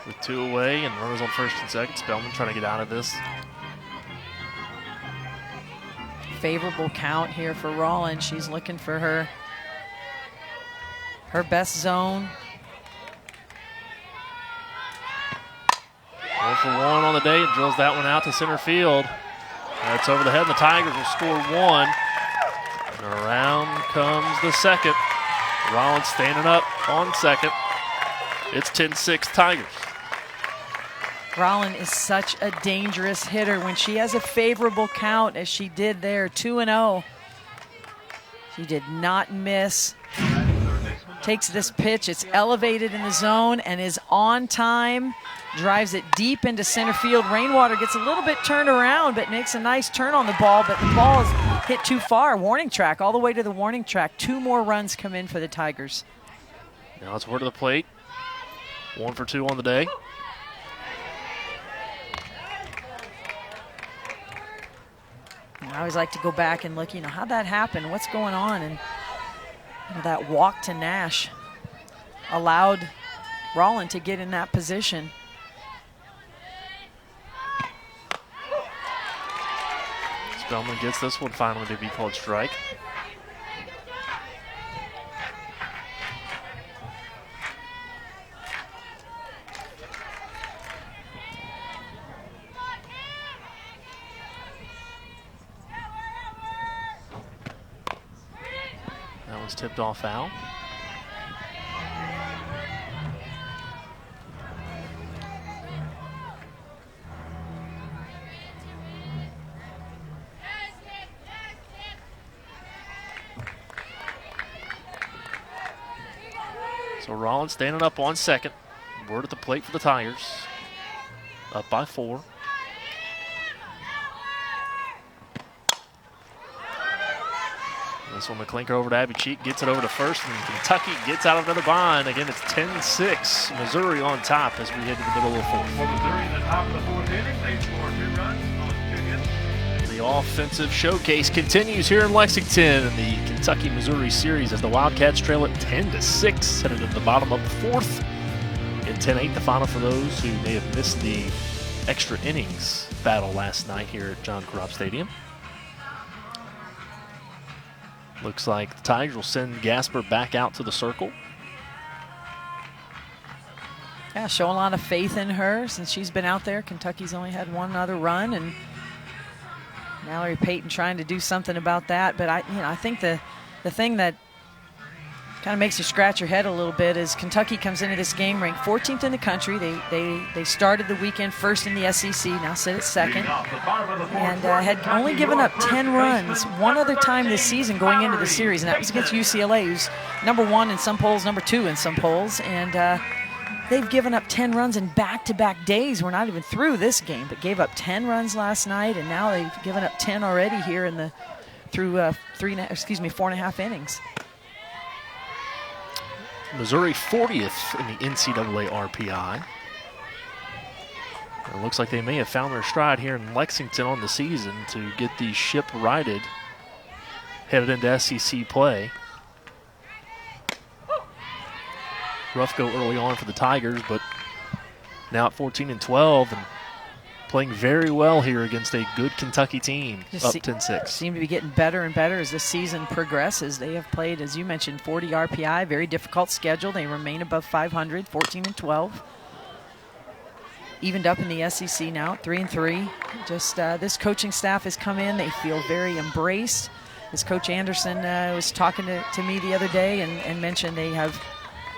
S1: With 2 away and runners on first and second, Spellman trying to get out of this.
S2: Favorable count here for Rowland. She's looking for her best zone.
S1: 0 for 1 on the day and drills that one out to center field. That's over the head, and the Tigers will score 1. And around comes the second. Rowland standing up on second. It's 10-6 Tigers.
S2: Rowland is such a dangerous hitter when she has a favorable count, as she did there, 2-0. She did not miss takes this pitch. It's elevated in the zone and is on time. Drives it deep into center field. Rainwater gets a little bit turned around, but makes a nice turn on the ball, but the ball is hit too far. Warning track, all the way to the warning track. 2 more runs come in for the Tigers.
S1: Now it's over to the plate. 1 for 2 on the day.
S2: I always like to go back and look, how'd that happen? What's going on? And that walk to Nash allowed Rollin to get in that position.
S1: Spellman gets this one finally to be called strike. That was tipped off foul. So Rollins standing up on second. Word at the plate for the Tigers. Up by 4. This one, the clinker over to Abbey Cheek, gets it over to first, and Kentucky gets out of another bind. Again, it's 10-6. Missouri on top as we head to the middle of the 4th.
S3: For Missouri in the top of the 4th inning, they scored 2 runs on 2 hits.
S1: The offensive showcase continues here in Lexington in the Kentucky-Missouri series as the Wildcats trail it 10-6, headed to the bottom of the 4th. In 10-8, the final for those who may have missed the extra innings battle last night here at John Crop Stadium. Looks like the Tigers will send Gasper back out to the circle.
S2: Yeah, showing a lot of faith in her since she's been out there. Kentucky's only had 1 other run, and Mallory Payton trying to do something about that. But I think the thing that kind of makes you scratch your head a little bit is Kentucky comes into this game ranked 14th in the country. They started the weekend first in the SEC, now sit at second, and had only given up 10 runs 1 other time this season going into the series, and that was against UCLA, who's #1 in some polls, #2 in some polls, and they've given up 10 runs in back-to-back days. We're not even through this game, but gave up 10 runs last night, and now they've given up 10 already here in the through 4.5 innings.
S1: Missouri 40th in the NCAA RPI. It looks like they may have found their stride here in Lexington on the season to get the ship righted, headed into SEC play. Rough go early on for the Tigers, but now at 14-12 and playing very well here against a good Kentucky team, up 10-6.
S2: Seem to be getting better and better as the season progresses. They have played, as you mentioned, 40 RPI, very difficult schedule. They remain above 500, 14-12. Evened up in the SEC now at 3-3. Just this coaching staff has come in. They feel very embraced. As Coach Anderson was talking to me the other day and mentioned they have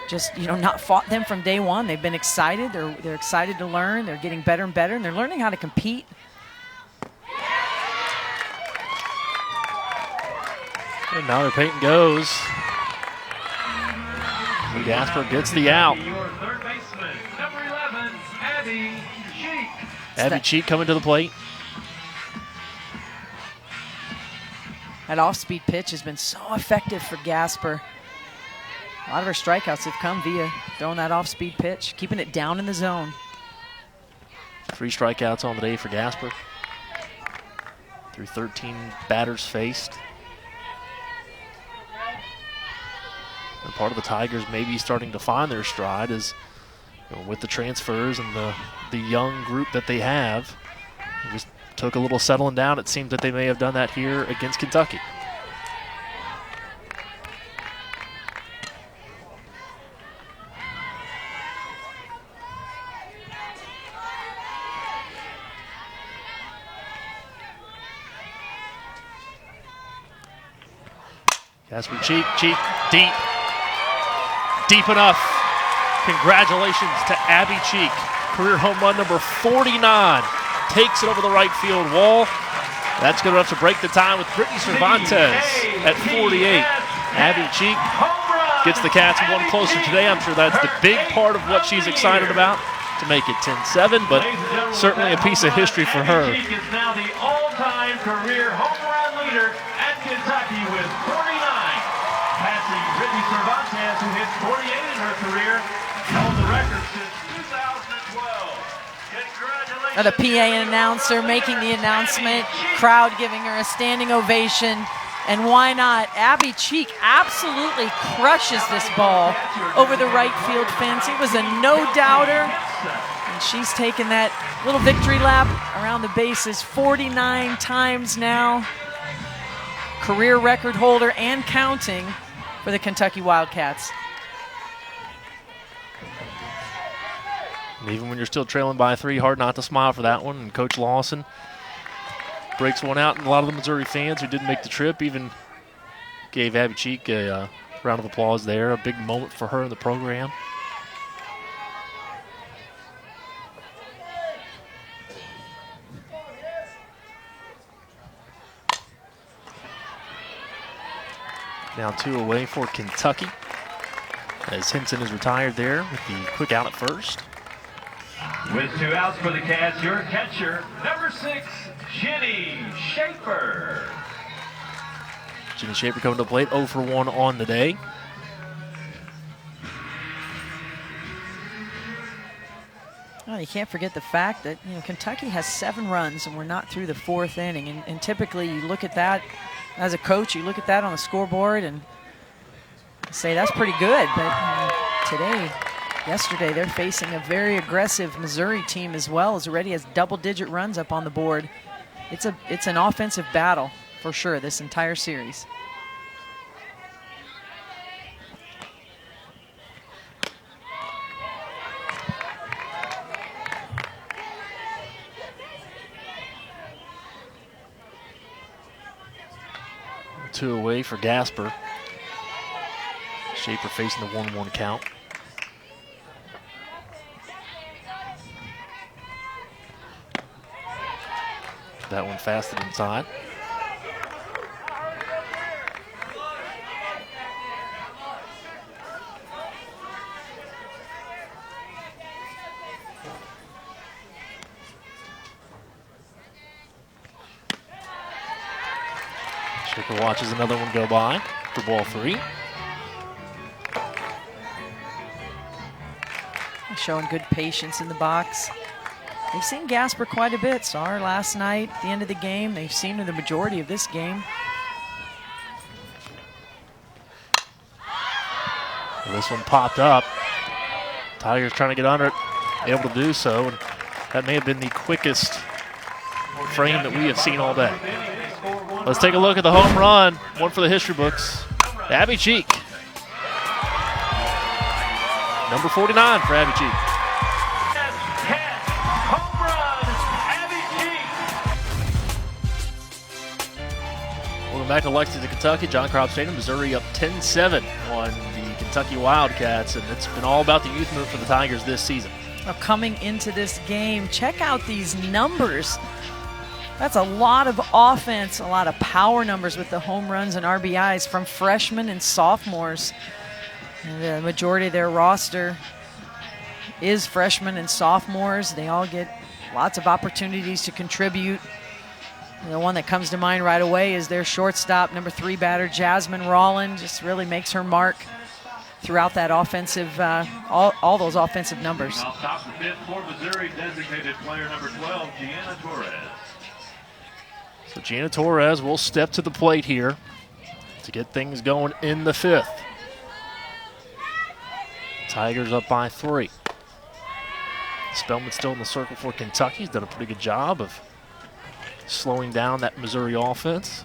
S2: just not fought them from day one. They've been excited. They're excited to learn. They're getting better and better, and they're learning how to compete.
S1: And Mallory Payton goes. Gasper gets the out.
S3: Your third baseman, number 11, Abbey Cheek.
S1: Abbey Cheek coming to the plate.
S2: That off-speed pitch has been so effective for Gasper. A lot of her strikeouts have come via throwing that off-speed pitch, keeping it down in the zone.
S1: 3 strikeouts on the day for Gasper. Through 13 batters faced. And part of the Tigers maybe starting to find their stride is with the transfers and the young group that they have. It just took a little settling down. It seems that they may have done that here against Kentucky. Gasper Cheek, deep enough. Congratulations to Abbey Cheek. Career home run number 49. Takes it over the right field wall. That's good enough to break the tie with Brittany Cervantes at 48. Abbey Cheek gets the Cats one closer today. I'm sure that's the big part of what she's excited about, to make it 10-7, but certainly a piece of history for her.
S3: Abbey Cheek is now the all-time career home run leader at Kentucky with 49. Passing Brittany Cervantes, who hit 48 in her career, held the record since 2012. Congratulations.
S2: The PA announcer making the announcement, crowd giving her a standing ovation. And why not? Abbey Cheek absolutely crushes this ball over the right field fence. It was a no-doubter. And she's taken that little victory lap around the bases 49 times now. Career record holder and counting for the Kentucky Wildcats.
S1: And even when you're still trailing by 3, hard not to smile for that one. And Coach Lawson breaks one out, and a lot of the Missouri fans who didn't make the trip even gave Abbey Cheek a round of applause there. A big moment for her in the program. Now 2 away for Kentucky, as Henson is retired there with the quick out at first.
S3: With 2 outs for the Cats, your catcher, number 6, Jenny Schaefer.
S1: Jenny Schaefer coming to the plate, 0 for 1 on the day.
S2: Well, you can't forget the fact that Kentucky has 7 runs and we're not through the 4th inning. And typically you look at that as a coach, you look at that on the scoreboard and say that's pretty good. But yesterday, they're facing a very aggressive Missouri team as well, as already has double-digit runs up on the board. It's an offensive battle for sure this entire series.
S1: Two away for Gasper. Schaefer facing the 1-1 count. That one fasted inside. Schaefer watches another one go by for ball 3.
S2: Showing good patience in the box. They've seen Gasper quite a bit. Saw her last night at the end of the game. They've seen her the majority of this game.
S1: Well, this one popped up. Tigers trying to get under it, able to do so. And that may have been the quickest frame that we have seen all day. Let's take a look at the home run. One for the history books. Abbey Cheek. Number 49 for Abbey Cheek. Welcome back to Lexington, Kentucky. John Kropp Stadium, Missouri up 10-7 on the Kentucky Wildcats, and it's been all about the youth movement for the Tigers this season.
S2: Now coming into this game, check out these numbers. That's a lot of offense, a lot of power numbers with the home runs and RBIs from freshmen and sophomores. And the majority of their roster is freshmen and sophomores. They all get lots of opportunities to contribute. And the one that comes to mind right away is their shortstop, number 3 batter, Jasmine Rolland. Just really makes her mark throughout that offensive, all those offensive numbers.
S3: Off top the 5th for Missouri, designated player number 12, Gianna Torres.
S1: So Gianna Torres will step to the plate here to get things going in the 5th. Tigers up by 3. Spellman still in the circle for Kentucky. He's done a pretty good job of slowing down that Missouri offense.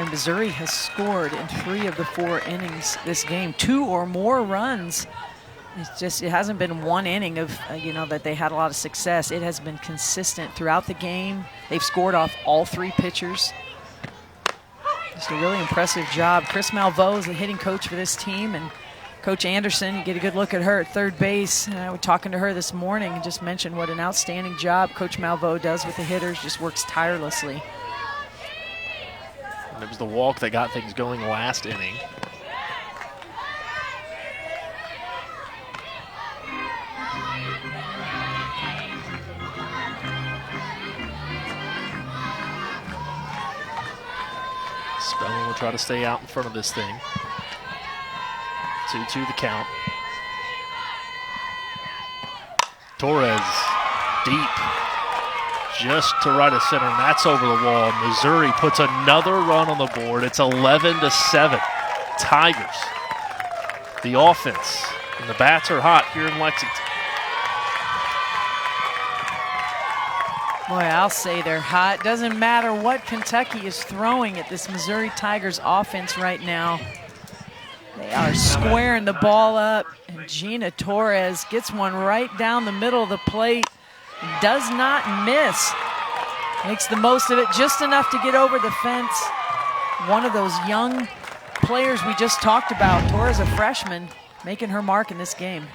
S2: Missouri has scored in 3 of the 4 innings this game, 2 or more runs. It hasn't been one inning of, that they had a lot of success. It has been consistent throughout the game. They've scored off all 3 pitchers. Just a really impressive job. Chris Malveaux is the hitting coach for this team, and Coach Anderson, you get a good look at her at third base. I was talking to her this morning and just mentioned what an outstanding job Coach Malveaux does with the hitters, just works tirelessly.
S1: And it was the walk that got things going last inning. Spellman will try to stay out in front of this thing. 2-2 the count. Torres deep, just to right of center, and that's over the wall. Missouri puts another run on the board. It's 11-7. Tigers. The offense and the bats are hot here in Lexington.
S2: Boy, I'll say they're hot. Doesn't matter what Kentucky is throwing at this Missouri Tigers offense right now. They are squaring the ball up, and Gina Torres gets one right down the middle of the plate. Does not miss. Makes the most of it, just enough to get over the fence. One of those young players we just talked about, Torres, a freshman, making her mark in this game.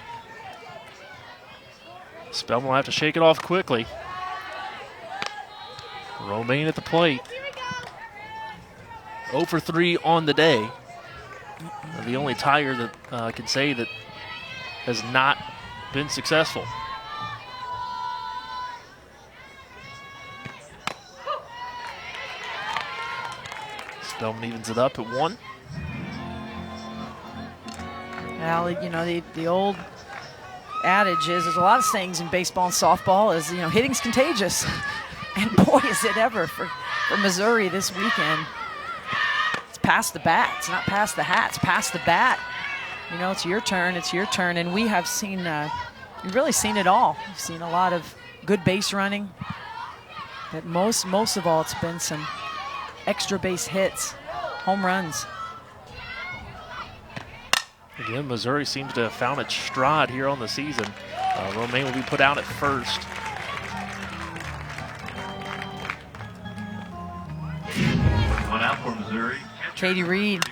S1: Spellman will have to shake it off quickly. Romaine at the plate. 0 for 3 on the day. The only Tiger that can say that has not been successful. Spellman evens it up at 1.
S2: Well, you know, the old adage is, there's a lot of sayings in baseball and softball, is, you know, hitting's contagious. And boy, is it ever for Missouri this weekend. It's past the bat. It's not past the hat. It's past the bat. You know, it's your turn. It's your turn. And we have seen, you've really seen it all. You've seen a lot of good base running. But most of all, it's been some extra base hits, home runs.
S1: Again, Missouri seems to have found its stride here on the season. Romaine will be put out at first.
S3: One out for Missouri.
S2: Katie Reed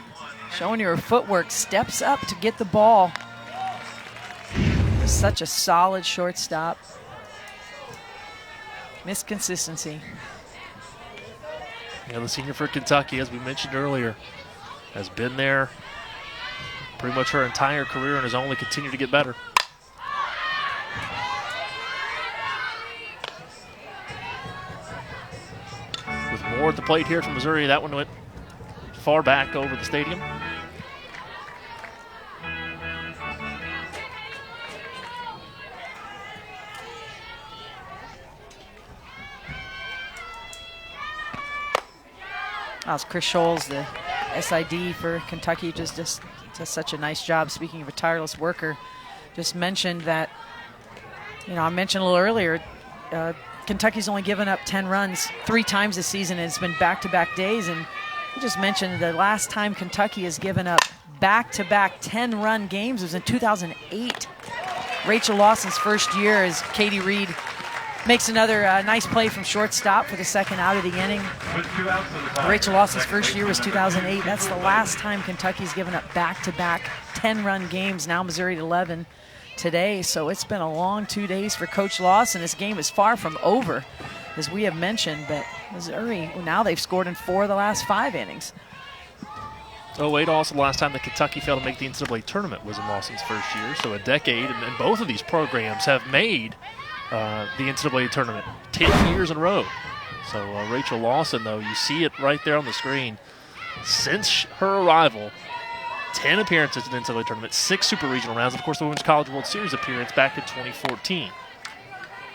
S2: showing you her footwork, steps up to get the ball. Such a solid shortstop. Missed consistency.
S1: Yeah, the senior for Kentucky, as we mentioned earlier, has been there pretty much her entire career and has only continued to get better. With more at the plate here from Missouri, that one went far back over the stadium.
S2: That was Chris Scholes, the SID for Kentucky, just does such a nice job. Speaking of a tireless worker, just mentioned that, you know, I mentioned a little earlier, Kentucky's only given up 10 runs 3 times this season, and it's been back-to-back days. And we just mentioned the last time Kentucky has given up back-to-back 10-run games was in 2008. Rachel Lawson's first year, as Katie Reed makes another nice play from shortstop for the second out of the inning. Rachel Lawson's first year was 2008. That's the last time Kentucky's given up back-to-back 10-run games. Now Missouri at 11 today. So it's been a long 2 days for Coach Lawson. This game is far from over, as we have mentioned. But Missouri, now they've scored in 4 of the last 5 innings.
S1: 08 also the last time that Kentucky failed to make the NCAA tournament was in Lawson's first year. So a decade, and both of these programs have made the NCAA tournament 10 years in a row. So Rachel Lawson, though, you see it right there on the screen. Since her arrival, 10 appearances in the NCAA tournament, 6 super regional rounds, of course the Women's College World Series appearance back in 2014.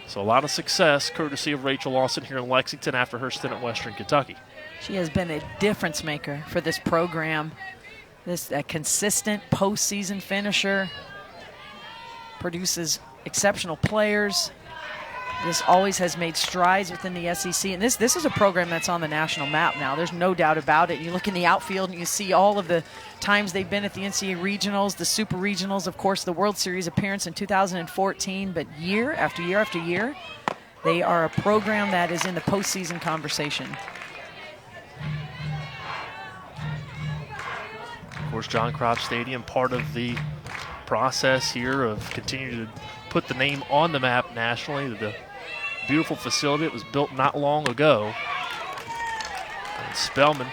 S1: So a lot of success courtesy of Rachel Lawson here in Lexington after her stint at Western Kentucky.
S2: She has been a difference maker for this program. A consistent postseason finisher, produces exceptional players. This always has made strides within the SEC. And this is a program that's on the national map now. There's no doubt about it. You look in the outfield and you see all of the times they've been at the NCAA regionals, the super regionals, of course, the World Series appearance in 2014. But year after year after year, they are a program that is in the postseason conversation.
S1: Of course, John Crouch Stadium, part of the process here of continuing to put the name on the map nationally. The beautiful facility that was built not long ago. And Spellman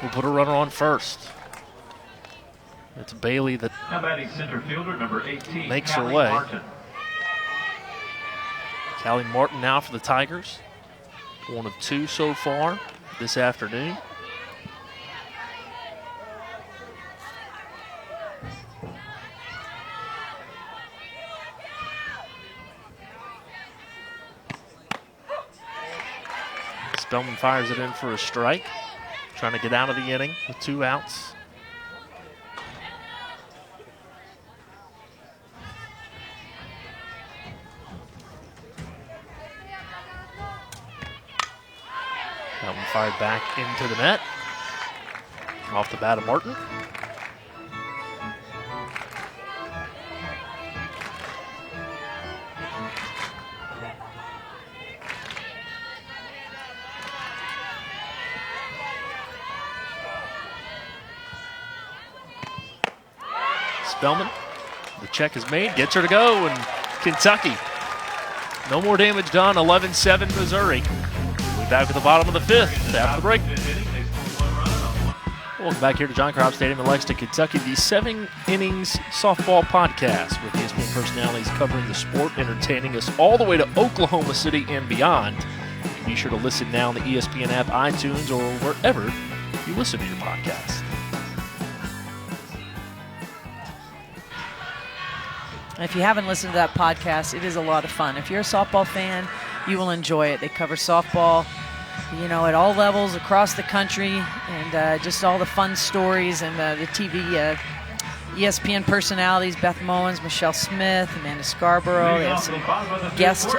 S1: will put a runner on first. It's Bailey that
S3: center fielder, number 18,
S1: makes her
S3: Callie
S1: way.
S3: Martin.
S1: Callie Martin now for the Tigers. 1 of 2 so far this afternoon. Spellman fires it in for a strike. Trying to get out of the inning with 2 outs. Spellman fired back into the net. Off the bat of Martin. Spellman, the check is made, gets her to go, and Kentucky. No more damage done, 11-7 Missouri. We'll be back at the bottom of the 5th after the break. Welcome back here to John Crop Stadium in Lexington, Kentucky, the 7 Innings Softball Podcast with ESPN personalities covering the sport, entertaining us all the way to Oklahoma City and beyond. Be sure to listen now on the ESPN app, iTunes, or wherever you listen to your podcast.
S2: If you haven't listened to that podcast, it is a lot of fun. If you're a softball fan, you will enjoy it. They cover softball, you know, at all levels across the country, and just all the fun stories and the TV ESPN personalities, Beth Mowens, Michelle Smith, Amanda Scarborough. They have some guest,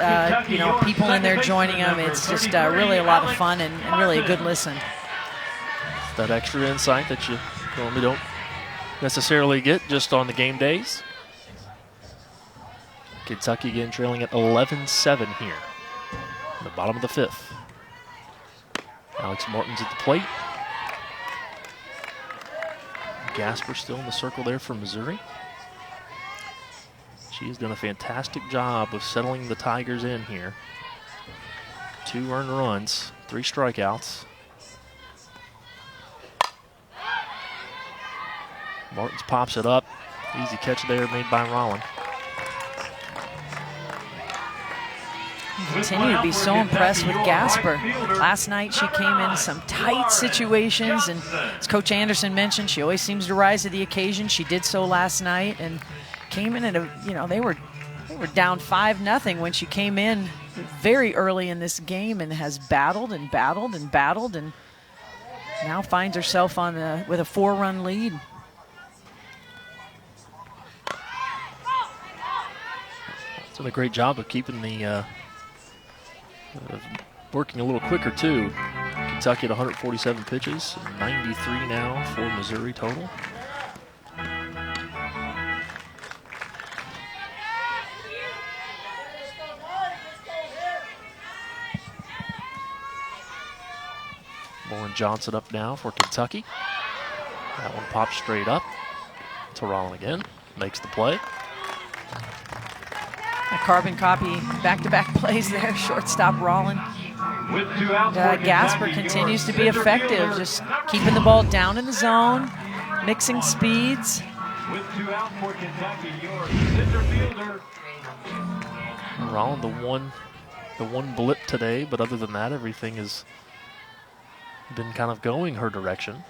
S2: people in there joining them. It's just really a lot of fun and really a good listen.
S1: That extra insight that you normally don't necessarily get just on the game days. Kentucky again trailing at 11-7 here in the bottom of the 5th. Alex Martin's at the plate. Gasper still in the circle there for Missouri. She has done a fantastic job of settling the Tigers in here. 2 earned runs, 3 strikeouts. Martins pops it up. Easy catch there made by Rollin.
S2: Continue to be so impressed with Gasper. Last night she came in some tight situations, and as Coach Anderson mentioned, she always seems to rise to the occasion. She did so last night and came in at they were down 5-0 when she came in very early in this game, and has battled and battled and battled, and now finds herself with a 4-run lead.
S1: Done a great job of keeping the working a little quicker too. Kentucky at 147 pitches, 93 now for Missouri total. Lauren Johnson up now for Kentucky. That one pops straight up to Rollin again. Makes the play.
S2: A carbon copy, back-to-back plays there. Shortstop Rollin. Gasper continues to be effective, just keeping the ball down in the zone, mixing speeds.
S3: With 2 out for Kentucky, your center fielder.
S1: Rollin, the one blip today, but other than that, everything has been kind of going her direction.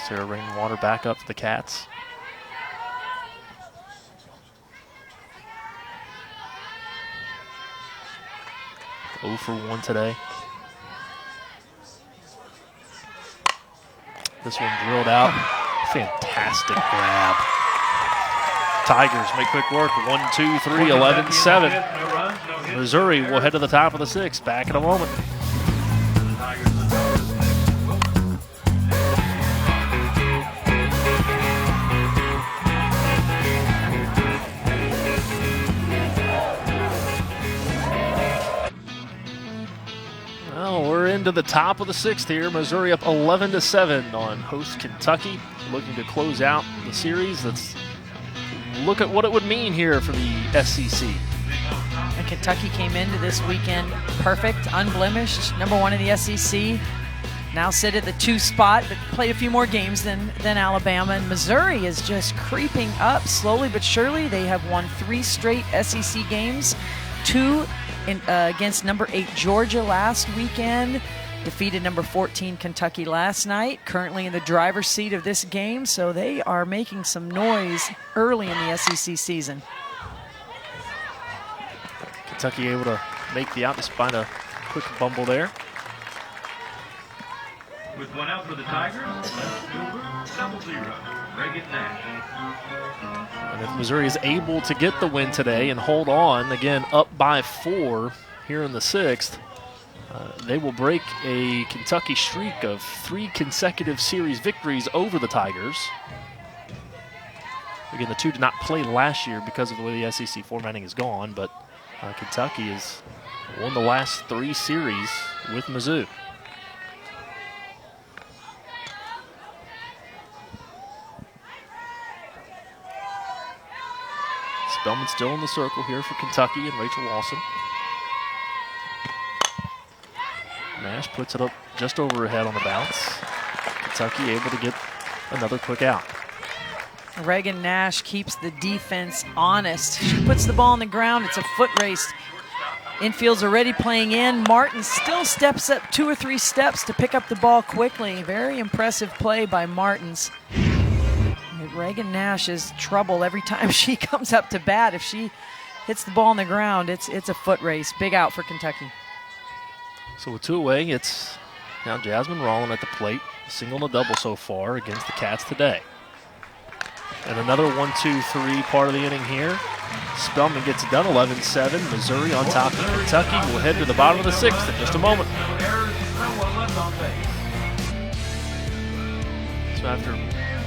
S1: Sarah Rainwater back up for the Cats. Oh for 1 today. This one drilled out. Fantastic grab. Tigers make quick work. 1, 2, 3, 11-7. Missouri will head to the top of the 6th. Back in a moment. Well, we're into the top of the 6th here. Missouri up 11-7 on host Kentucky, looking to close out the series. Let's look at what it would mean here for the SEC.
S2: And Kentucky came into this weekend perfect, unblemished, #1 in the SEC. Now sit at the 2 spot, but played a few more games than Alabama. And Missouri is just creeping up slowly but surely. They have won 3 straight SEC games, 2 against #8 Georgia last weekend, defeated #14 Kentucky last night, currently in the driver's seat of this game, so they are making some noise early in the SEC season.
S1: Kentucky able to make the out despite a quick bumble there.
S3: With 1 out for the Tigers, double 0, Reagan Nash.
S1: And if Missouri is able to get the win today and hold on, again, up by 4 here in the 6th, they will break a Kentucky streak of 3 consecutive series victories over the Tigers. Again, the 2 did not play last year because of the way the SEC formatting is gone, but Kentucky has won the last 3 series with Mizzou. Spellman still in the circle here for Kentucky and Rachel Lawson. Nash puts it up just over her head on the bounce. Kentucky able to get another quick out.
S2: Reagan Nash keeps the defense honest. She puts the ball on the ground. It's a foot race. Infield's already playing in. Martin still steps up 2 or 3 steps to pick up the ball quickly. Very impressive play by Martins. Reagan Nash is trouble every time she comes up to bat. If she hits the ball on the ground, it's a foot race. Big out for Kentucky.
S1: So with 2 away, it's now Jasmine Rollin at the plate. Single and a double so far against the Cats today. And another 1-2-3 part of the inning here. Spellman gets it done, 11-7. Missouri on top of Kentucky. We'll head to the bottom of the 6th in just a moment. So after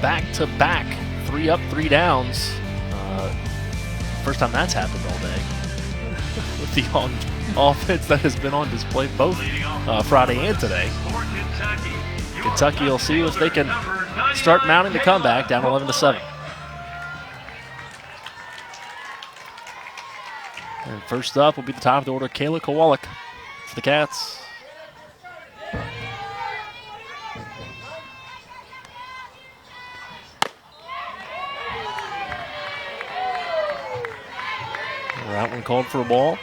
S1: back-to-back 3 up, 3 downs, first time that's happened all day. With the offense that has been on display both Friday and today. Kentucky will see if they can start mounting the comeback, down 11-7. And first up will be the top of the order, Kayla Kowalik for the Cats. That one called for a ball.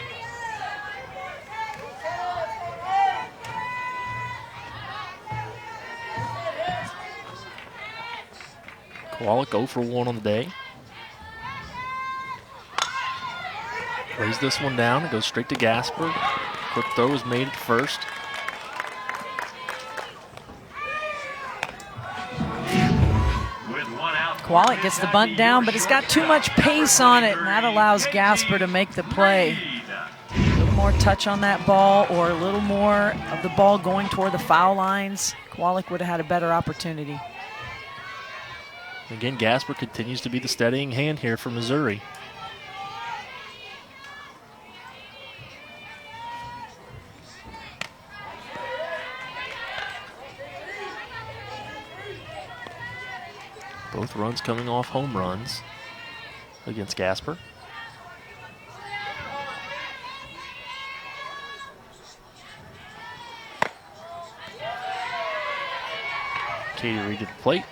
S1: Kowalik 0 for 1 on the day. Lays this one down. It goes straight to Gasper. Quick throw is made at first.
S2: Kowalik gets the bunt down, but it's got too much pace on it, and that allows Gasper to make the play. A little more touch on that ball, or a little more of the ball going toward the foul lines. Kowalik would have had a better opportunity.
S1: Again, Gasper continues to be the steadying hand here for Missouri. Both runs coming off home runs against Gasper. Katie Reed at the plate.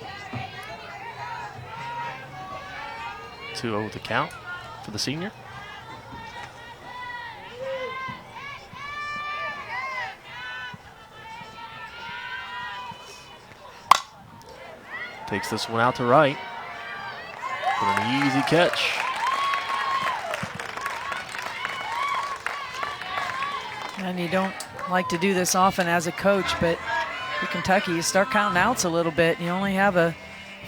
S1: 2-0 the count for the senior. Takes this one out to right for an easy catch.
S2: And you don't like to do this often as a coach, but for Kentucky, you start counting outs a little bit. You only have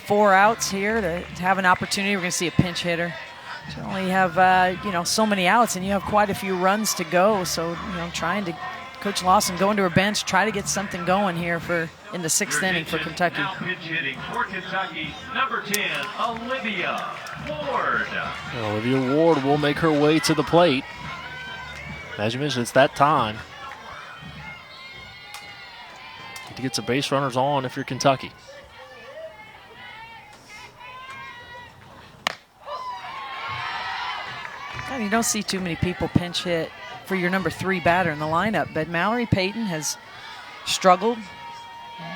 S2: 4 outs here to have an opportunity. We're going to see a pinch hitter. You only have so many outs, and you have quite a few runs to go. So trying to Coach Lawson going to her bench, try to get something going here in the 6th inning for Kentucky.
S3: Now pitch hitting for Kentucky, number 10, Olivia Ward.
S1: Olivia Ward will make her way to the plate. As you mentioned, it's that time. to get some base runners on if you're Kentucky.
S2: And you don't see too many people pinch hit for your number 3 batter in the lineup, but Mallory Payton has struggled.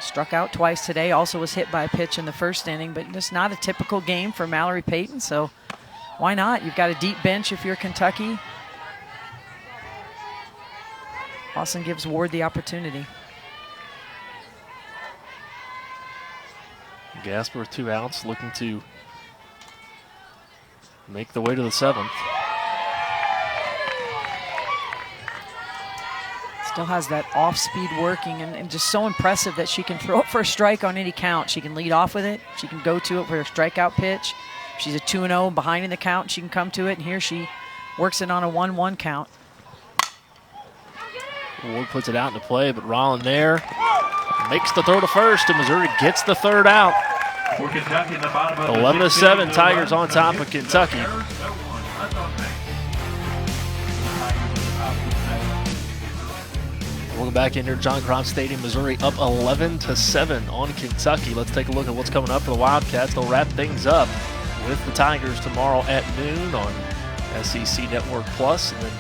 S2: Struck out twice today, also was hit by a pitch in the first inning, but just not a typical game for Mallory Payton, so why not? You've got a deep bench if you're Kentucky. Lawson gives Ward the opportunity.
S1: Gasper with 2 outs, looking to make the way to the 7th.
S2: Still has that off-speed working, and just so impressive that she can throw it for a strike on any count. She can lead off with it. She can go to it for a strikeout pitch. She's a 2-0 behind in the count. She can come to it, and here she works it on a 1-1 count.
S1: Ward puts it out into play, but Rollin there makes the throw to first, and Missouri gets the 3rd out. 11-7, Tigers on top of Kentucky. Welcome back in here at John Crop Stadium, Missouri up 11-7 on Kentucky. Let's take a look at what's coming up for the Wildcats. They'll wrap things up with the Tigers tomorrow at noon on SEC Network Plus, and then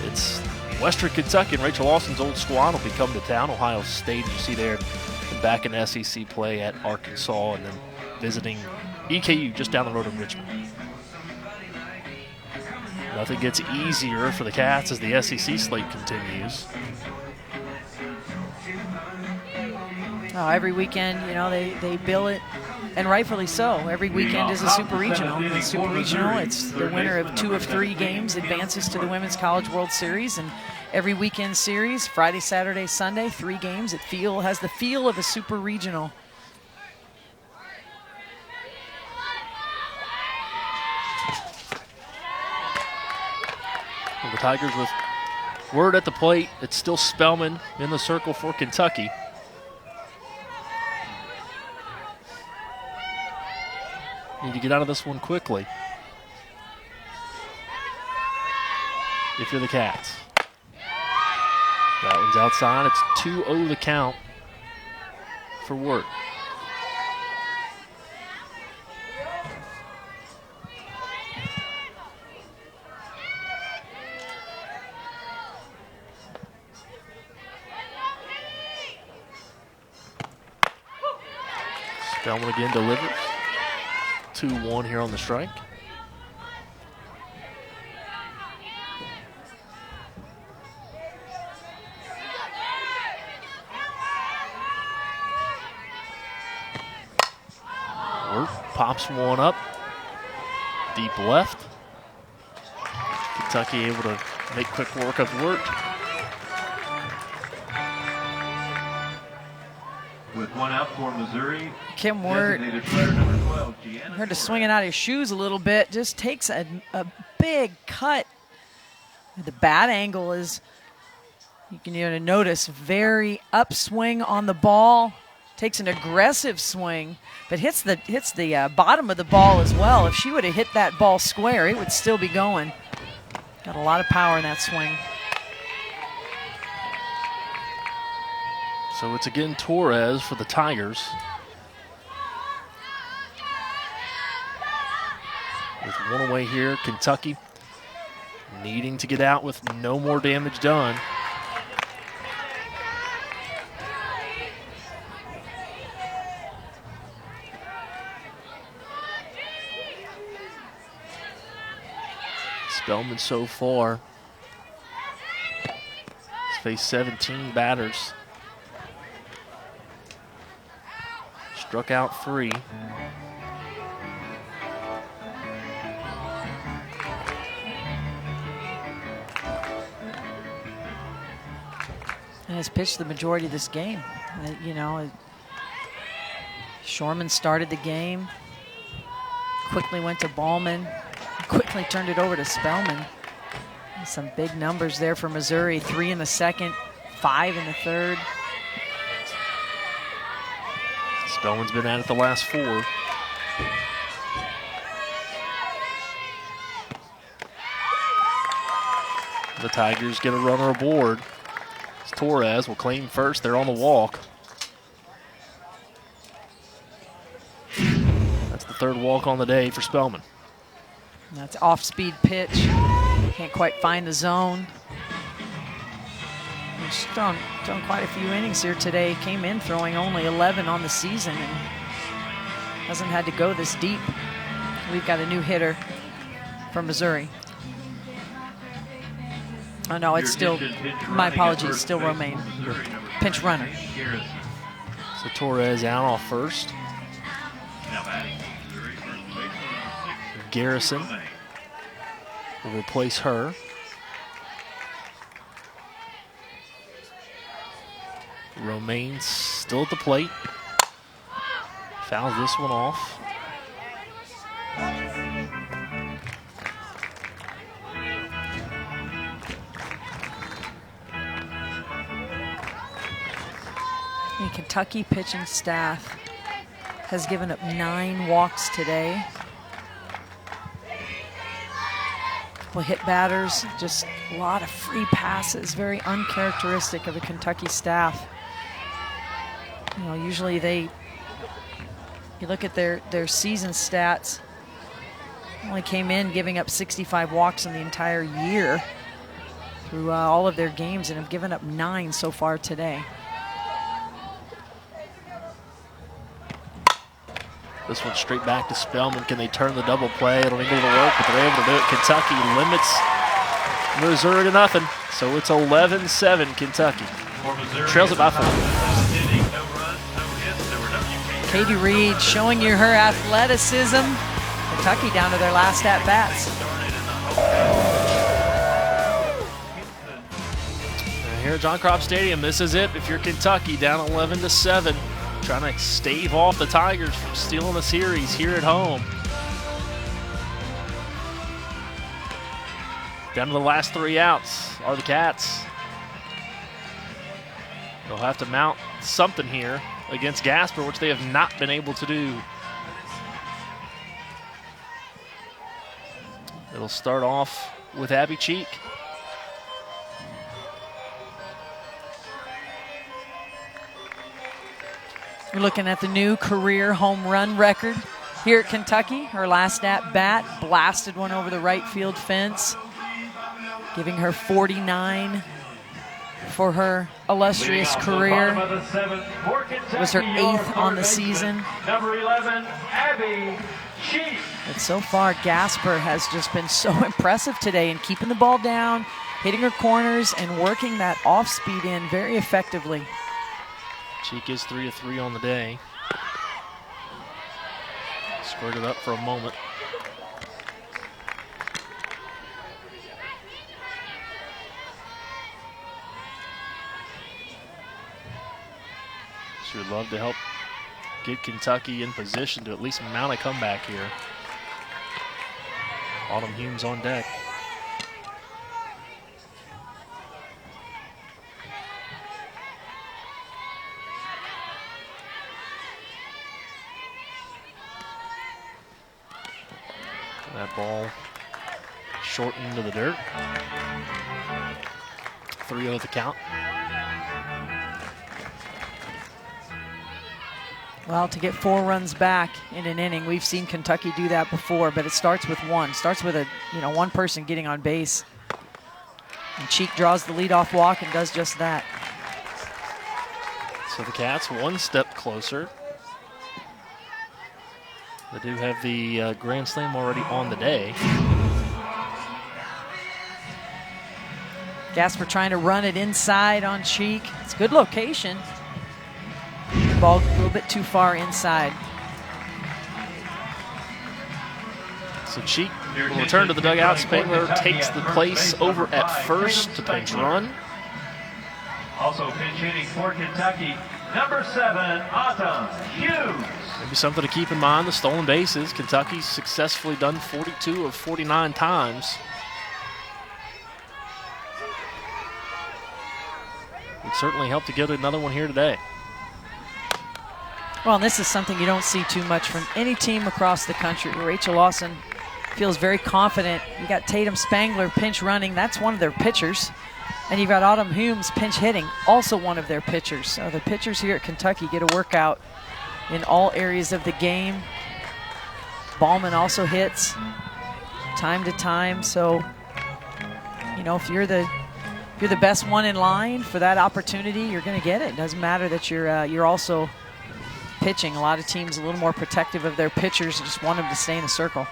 S1: it's Western Kentucky, and Rachel Lawson's old squad will be coming to town. Ohio State, you see there, and back in SEC play at Arkansas, and then visiting EKU just down the road in Richmond. Nothing gets easier for the Cats as the SEC slate continues.
S2: Oh, every weekend, you know, they bill it, and rightfully so. Every weekend is a super regional. It's super regional. It's the winner of 2 of 3 games advances to the Women's College World Series, and every weekend series, Friday, Saturday, Sunday, 3 games. It has the feel of a super regional.
S1: Well, the Tigers with Word at the plate. It's still Spellman in the circle for Kentucky. Need to get out of this one quickly if you're the Cats. That one's outside. It's 2-0 the count for Wirt. Spellman again delivers. 2-1 here on the strike. Wirt pops one up. Deep left. Kentucky able to make quick work of Wirt.
S3: With 1 out for Missouri,
S2: Kim Wirt, heard to swinging out his shoes a little bit, just takes a big cut. The bat angle is, you can notice, very upswing on the ball. Takes an aggressive swing, but hits the bottom of the ball as well. If she would have hit that ball square, it would still be going. Got a lot of power in that swing.
S1: So it's again Torres for the Tigers. With one away here, Kentucky needing to get out with no more damage done. Spellman so far has faced 17 batters. Struck out 3.
S2: And has pitched the majority of this game. Shorman started the game, quickly went to Ballman, quickly turned it over to Spellman. Some big numbers there for Missouri. 3 in the second, 5 in the third.
S1: Spellman's been at it the last 4. The Tigers get a runner aboard. Torres will claim first. They're on the walk. The third walk on the day for Spellman.
S2: That's off-speed pitch. Can't quite find the zone. He's thrown quite a few innings here today. Came in throwing only 11 on the season and hasn't had to go this deep. We've got a new hitter from Missouri. Oh no, it's still, my apologies, still Romaine. Pinch runner.
S1: So Torres out off first. Garrison will replace her. Romaine still at the plate. Fouls this one off.
S2: The Kentucky pitching staff has given up 9 walks today. Well, hit batters, just a lot of free passes, very uncharacteristic of the Kentucky staff. You know, usually you look at their season stats, only came in giving up 65 walks in the entire year through all of their games and have given up 9 so far today.
S1: This one straight back to Spellman. Can they turn the double play? It'll need a little work, but they're able to do it. Kentucky limits Missouri to nothing. So it's 11-7 Kentucky. Trails it by 4.
S2: Katie Reed showing you her athleticism. Kentucky down to their last at-bats.
S1: Here at John Crop Stadium, this is it. If you're Kentucky, down 11-7. Trying to stave off the Tigers from stealing the series here at home. Down to the last 3 outs are the Cats. They'll have to mount something here against Gasper, which they have not been able to do. It'll start off with Abbey Cheek.
S2: You're looking at the new career home run record here at Kentucky. Her last at bat, blasted one over the right field fence, giving her 49 for her illustrious career. It was her 8th on the season.
S3: Number 11, Abbey Cheek.
S2: But so far, Gasper has just been so impressive today in keeping the ball down, hitting her corners, and working that off-speed in very effectively.
S1: Cheek is 3 of 3 on the day. Squirted up for a moment. She would love to help get Kentucky in position to at least mount a comeback here. Autumn Humes on deck. That ball shortened into the dirt. 3-0 the count.
S2: Well, to get 4 runs back in an inning, we've seen Kentucky do that before, but it starts with one. Starts with one person getting on base. And Cheek draws the leadoff walk and does just that.
S1: So the Cats 1 step closer. They do have the Grand Slam already on the day.
S2: Gasper trying to run it inside on Cheek. It's a good location. The ball a little bit too far inside.
S1: So Cheek will return to the dugout. Spangler takes the place over at first to pinch run.
S3: Also pinch hitting for Kentucky, number 7, Autumn Hughes.
S1: Maybe something to keep in mind, the stolen bases. Kentucky's successfully done 42 of 49 times. Would certainly help to get another one here today.
S2: Well, and this is something you don't see too much from any team across the country. Rachel Lawson feels very confident. You got Tatum Spangler pinch running. That's one of their pitchers. And you've got Autumn Humes pinch hitting, also one of their pitchers. So the pitchers here at Kentucky get a workout in all areas of the game. Ballman also hits time to time. So, you know, if you're the best one in line for that opportunity, you're going to get it. It doesn't matter that you're also pitching. A lot of teams a little more protective of their pitchers and just want them to stay in the circle.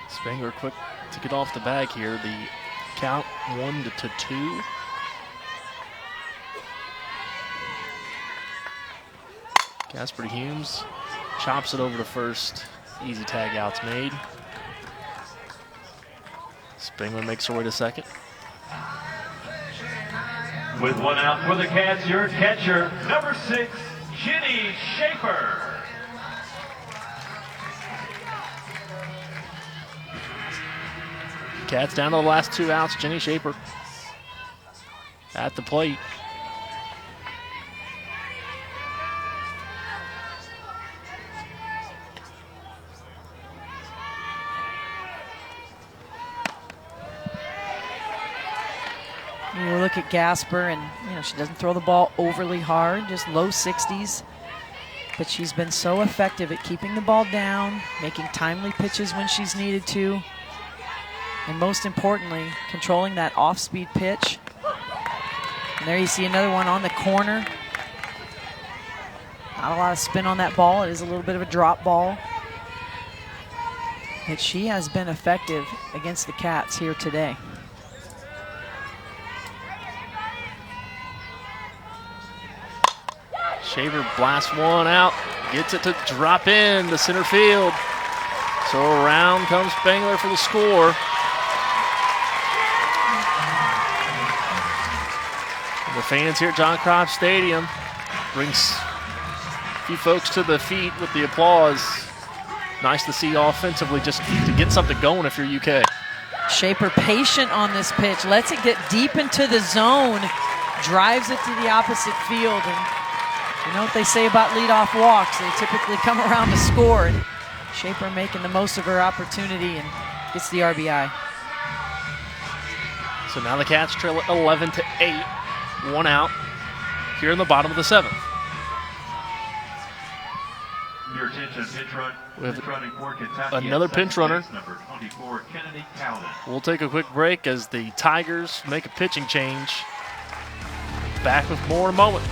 S1: Spangler quick to get off the bag here. The count 1-2. Gasper Humes chops it over to first. Easy tag out's made. Spangler makes her way to second.
S3: With one out for the Cats, your catcher, number 6, Ginny Schaefer.
S1: Cats down to the last 2 outs. Ginny Schaefer at the plate.
S2: You look at Gasper, and you know she doesn't throw the ball overly hard, just low 60s. But she's been so effective at keeping the ball down, making timely pitches when she's needed to, and most importantly, controlling that off-speed pitch. And there you see another one on the corner. Not a lot of spin on that ball. It is a little bit of a drop ball. But she has been effective against the Cats here today.
S1: Shaver blasts one out, gets it to drop in to center field. So around comes Spangler for the score. And the fans here at John Kropp Stadium brings a few folks to the feet with the applause. Nice to see offensively just to get something going if you're UK.
S2: Shaper patient on this pitch, lets it get deep into the zone, drives it to the opposite field. And you know what they say about leadoff walks, they typically come around to score, and Shaper making the most of her opportunity and gets the RBI.
S1: So now the Cats trail at 11-8, 1 out here in the bottom of the 7th.
S3: Your attention, pinch running for Kentucky.
S1: Another pinch runner.
S3: Number 24, Kennedy Cowden.
S1: We'll take a quick break as the Tigers make a pitching change. Back with more in a moment.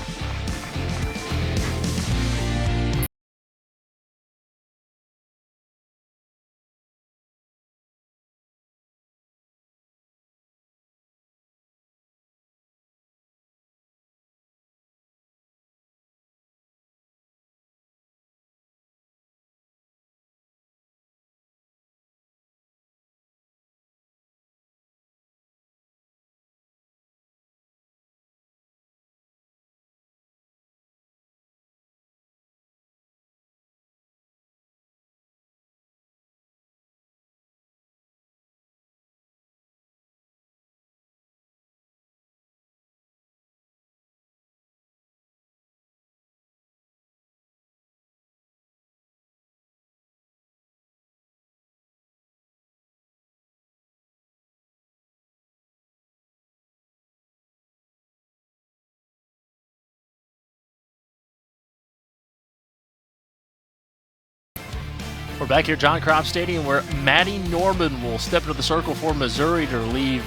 S1: We're back here at John Kropp Stadium where Maddie Norman will step into the circle for Missouri to relieve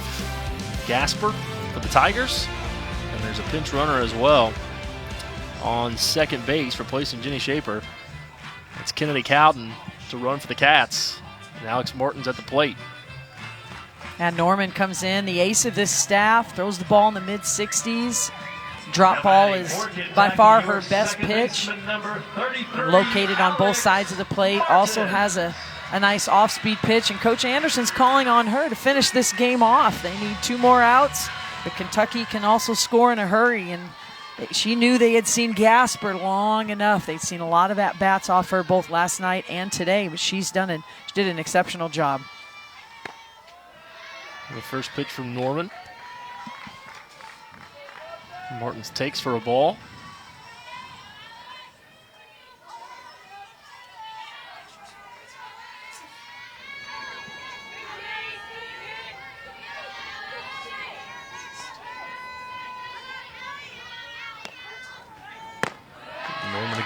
S1: Gasper for the Tigers. And there's a pinch runner as well on second base replacing Ginny Schaefer. It's Kennedy Cowden to run for the Cats. And Alex Morton's at the plate.
S2: And Norman comes in, the ace of this staff, throws the ball in the mid-60s. Drop ball is by far her best pitch. Located on both sides of the plate. Also has a nice off-speed pitch. And Coach Anderson's calling on her to finish this game off. They need 2 more outs. But Kentucky can also score in a hurry. And she knew they had seen Gasper long enough. They'd seen a lot of at-bats off her both last night and today. But she did an exceptional job.
S1: The first pitch from Norman. Martins takes for a ball.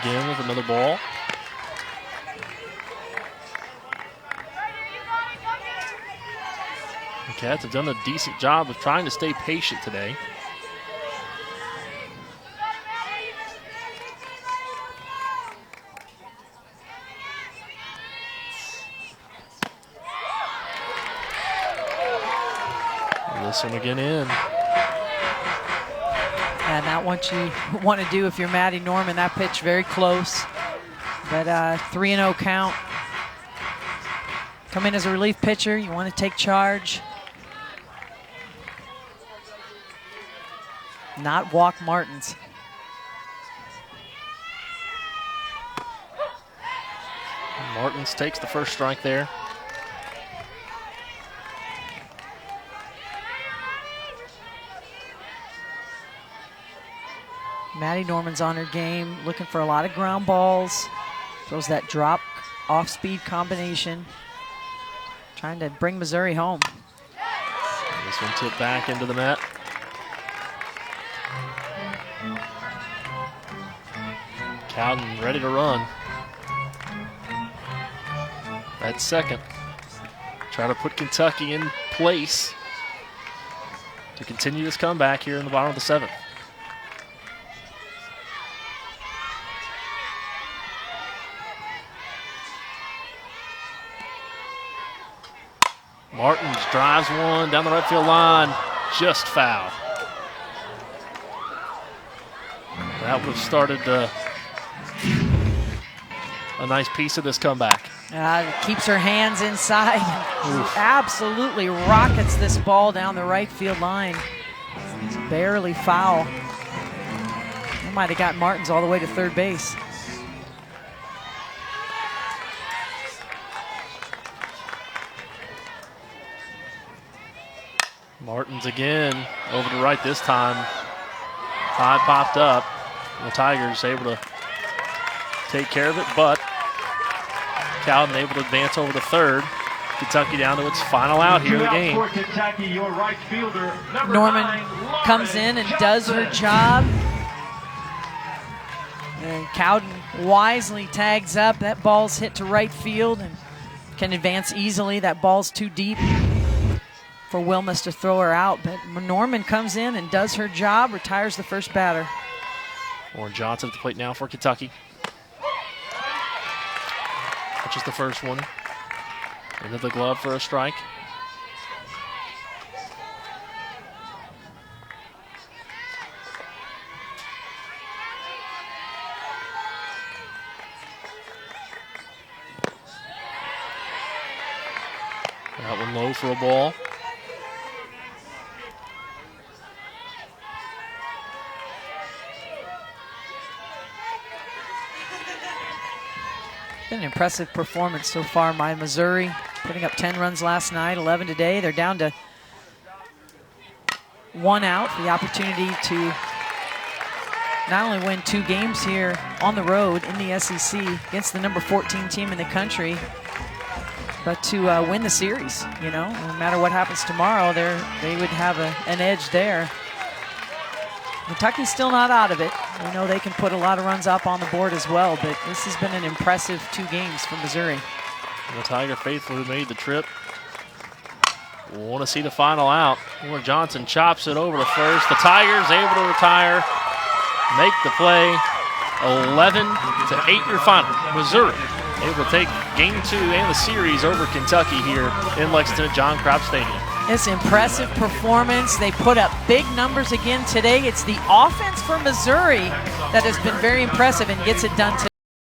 S1: again with another ball. The Cats have done a decent job of trying to stay patient today. This one again in.
S2: And not what you want to do if you're Maddie Norman. That pitch very close. But 3-0 count. Come in as a relief pitcher. You want to take charge. Not walk Martins.
S1: Martins takes the first strike there.
S2: Maddie Norman's on her game, looking for a lot of ground balls. Throws that drop off-speed combination. Trying to bring Missouri home.
S1: This one tipped back into the net. Cowden ready to run. At second. Try to put Kentucky in place to continue this comeback here in the bottom of the seventh. Martins drives one down the right field line, just foul. That would have started a nice piece of this comeback.
S2: Keeps her hands inside. Absolutely rockets this ball down the right field line. It's barely foul. That might have got Martins all the way to third base.
S1: Martins again, over to right this time. High popped up. The Tigers able to take care of it, but Cowden able to advance over to third. Kentucky down to its final out here of the game.
S2: Norman comes in and does her job. And Cowden wisely tags up. That ball's hit to right field and can advance easily. That ball's too deep for Wilmus to throw her out, but Norman comes in and does her job, retires the first batter.
S1: Warren Johnson at the plate now for Kentucky. That's just the first one. Into the glove for a strike. That one low for a ball.
S2: Been an impressive performance so far by Missouri, putting up 10 runs last night, 11 today. They're down to 1 out for the opportunity to not only win 2 games here on the road in the SEC against the number 14 team in the country, but to win the series. You know, no matter what happens tomorrow, they would have an edge there. Kentucky's still not out of it. We know they can put a lot of runs up on the board as well, but this has been an impressive 2 games for Missouri.
S1: And the Tiger faithful who made the trip want to see the final out. Warren Johnson chops it over to first. The Tigers able to retire, make the play. 11-8 your final. Missouri able to take game 2 and the series over Kentucky here in Lexington at John Krause Stadium.
S2: It's impressive performance. They put up big numbers again today. It's the offense for Missouri that has been very impressive and gets it done today.